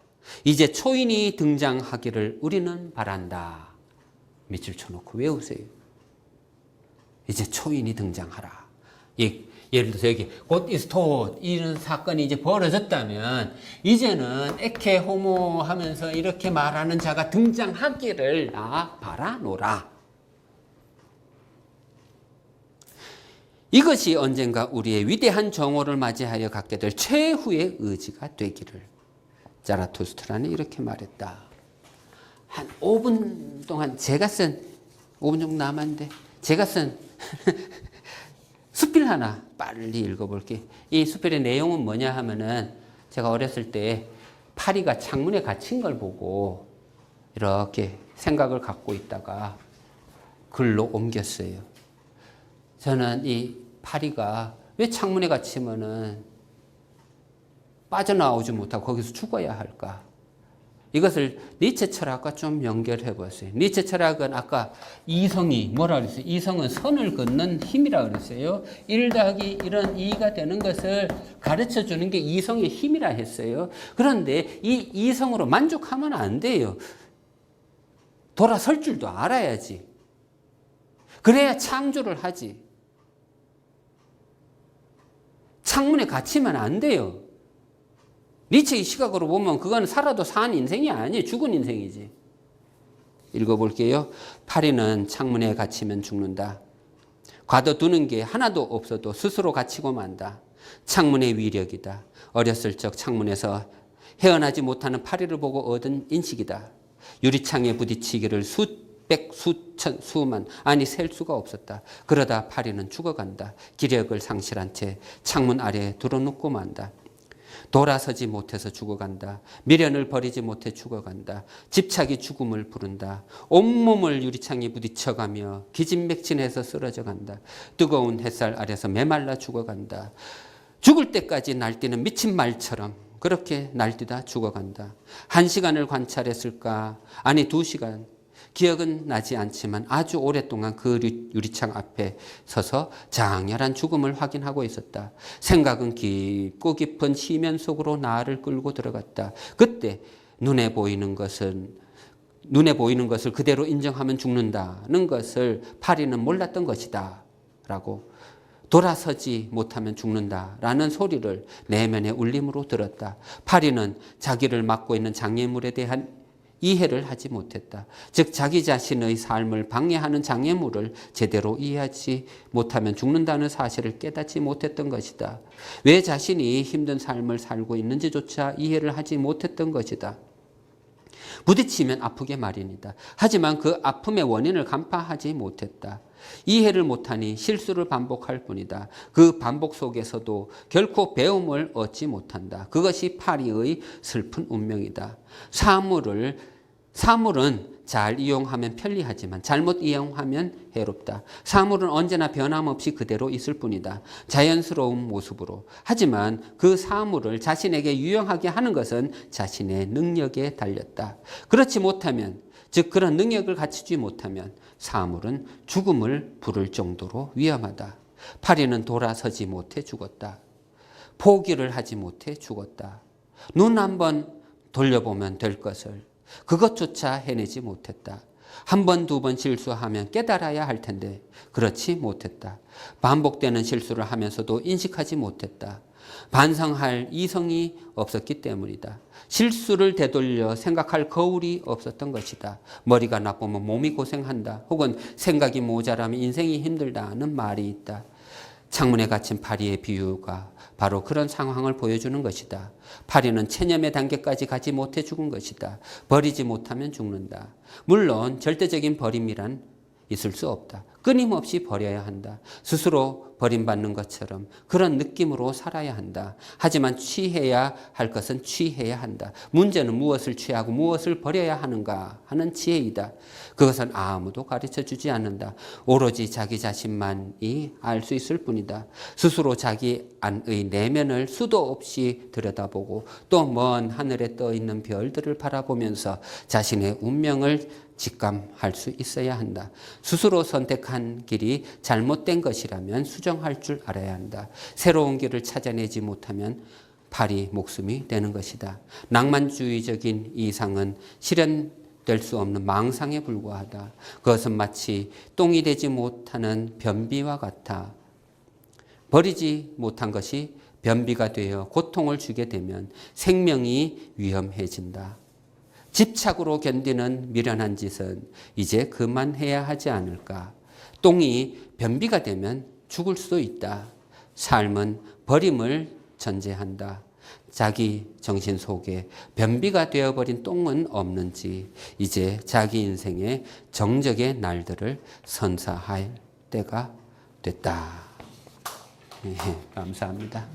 이제 초인이 등장하기를 우리는 바란다. 밑줄 쳐놓고 외우세요. 이제 초인이 등장하라. 예를 들어서 여기 곧 이스토 이런 사건이 이제 벌어졌다면, 이제는 에케 호모 하면서 이렇게 말하는 자가 등장하기를 나 바라노라. 이것이 언젠가 우리의 위대한 정오를 맞이하여 갖게 될 최후의 의지가 되기를. 자라투스트라는 이렇게 말했다. 한 5분 동안 5분 정도 남았는데 제가 쓴 수필 하나 빨리 읽어볼게. 이 수필의 내용은 뭐냐 하면은, 제가 어렸을 때 파리가 창문에 갇힌 걸 보고 이렇게 생각을 갖고 있다가 글로 옮겼어요. 저는 이 파리가 왜 창문에 갇히면은 빠져나오지 못하고 거기서 죽어야 할까? 이것을 니체 철학과 좀 연결해 보세요. 니체 철학은 아까 이성이 뭐라 그랬어요? 이성은 선을 긋는 힘이라 그랬어요. 1 더하기 1은 2가 되는 것을 가르쳐 주는 게 이성의 힘이라 했어요. 그런데 이 이성으로 만족하면 안 돼요. 돌아설 줄도 알아야지. 그래야 창조를 하지. 창문에 갇히면 안 돼요. 니체의 시각으로 보면 그건 살아도 산 인생이 아니에요. 죽은 인생이지. 읽어볼게요. 파리는 창문에 갇히면 죽는다. 가둬두는 게 하나도 없어도 스스로 갇히고 만다. 창문의 위력이다. 어렸을 적 창문에서 헤어나지 못하는 파리를 보고 얻은 인식이다. 유리창에 부딪히기를 수백, 수천, 수만, 아니 셀 수가 없었다. 그러다 파리는 죽어간다. 기력을 상실한 채 창문 아래에 드러눕고 만다. 돌아서지 못해서 죽어간다. 미련을 버리지 못해 죽어간다. 집착이 죽음을 부른다. 온몸을 유리창에 부딪혀가며 기진맥진해서 쓰러져 간다. 뜨거운 햇살 아래서 메말라 죽어간다. 죽을 때까지 날뛰는 미친 말처럼 그렇게 날뛰다 죽어간다. 1시간을 관찰했을까? 아니 2시간. 기억은 나지 않지만 아주 오랫동안 그 유리창 앞에 서서 장렬한 죽음을 확인하고 있었다. 생각은 깊고 깊은 시면 속으로 나를 끌고 들어갔다. 그때 눈에 보이는 것을 그대로 인정하면 죽는다는 것을 파리는 몰랐던 것이다. 라고 돌아서지 못하면 죽는다라는 소리를 내면의 울림으로 들었다. 파리는 자기를 맡고 있는 장애물에 대한 이해를 하지 못했다. 즉 자기 자신의 삶을 방해하는 장애물을 제대로 이해하지 못하면 죽는다는 사실을 깨닫지 못했던 것이다. 왜 자신이 힘든 삶을 살고 있는지조차 이해를 하지 못했던 것이다. 부딪히면 아프게 마련이다. 하지만 그 아픔의 원인을 간파하지 못했다. 이해를 못하니 실수를 반복할 뿐이다. 그 반복 속에서도 결코 배움을 얻지 못한다. 그것이 파리의 슬픈 운명이다. 사물은 잘 이용하면 편리하지만 잘못 이용하면 해롭다. 사물은 언제나 변함없이 그대로 있을 뿐이다. 자연스러운 모습으로. 하지만 그 사물을 자신에게 유용하게 하는 것은 자신의 능력에 달렸다. 그렇지 못하면, 즉 그런 능력을 갖추지 못하면 사물은 죽음을 부를 정도로 위험하다. 파리는 돌아서지 못해 죽었다. 포기를 하지 못해 죽었다. 눈 한번 돌려보면 될 것을 그것조차 해내지 못했다. 한 번, 두 번 실수하면 깨달아야 할 텐데 그렇지 못했다. 반복되는 실수를 하면서도 인식하지 못했다. 반성할 이성이 없었기 때문이다. 실수를 되돌려 생각할 거울이 없었던 것이다. 머리가 나쁘면 몸이 고생한다. 혹은 생각이 모자라면 인생이 힘들다는 말이 있다. 창문에 갇힌 파리의 비유가 바로 그런 상황을 보여주는 것이다. 파리는 체념의 단계까지 가지 못해 죽은 것이다. 버리지 못하면 죽는다. 물론 절대적인 버림이란 있을 수 없다. 끊임없이 버려야 한다. 스스로 버림받는 것처럼 그런 느낌으로 살아야 한다. 하지만 취해야 할 것은 취해야 한다. 문제는 무엇을 취하고 무엇을 버려야 하는가 하는 지혜이다. 그것은 아무도 가르쳐 주지 않는다. 오로지 자기 자신만이 알 수 있을 뿐이다. 스스로 자기 안의 내면을 수도 없이 들여다보고 또 먼 하늘에 떠 있는 별들을 바라보면서 자신의 운명을 직감할 수 있어야 한다. 스스로 선택한 길이 잘못된 것이라면 수정할 줄 알아야 한다. 새로운 길을 찾아내지 못하면 파리 목숨이 되는 것이다. 낭만주의적인 이상은 실현될 수 없는 망상에 불과하다. 그것은 마치 똥이 되지 못하는 변비와 같아. 버리지 못한 것이 변비가 되어 고통을 주게 되면 생명이 위험해진다. 집착으로 견디는 미련한 짓은 이제 그만해야 하지 않을까. 똥이 변비가 되면 죽을 수도 있다. 삶은 버림을 전제한다. 자기 정신 속에 변비가 되어버린 똥은 없는지 이제 자기 인생의 정적의 날들을 선사할 때가 됐다. 네, 감사합니다.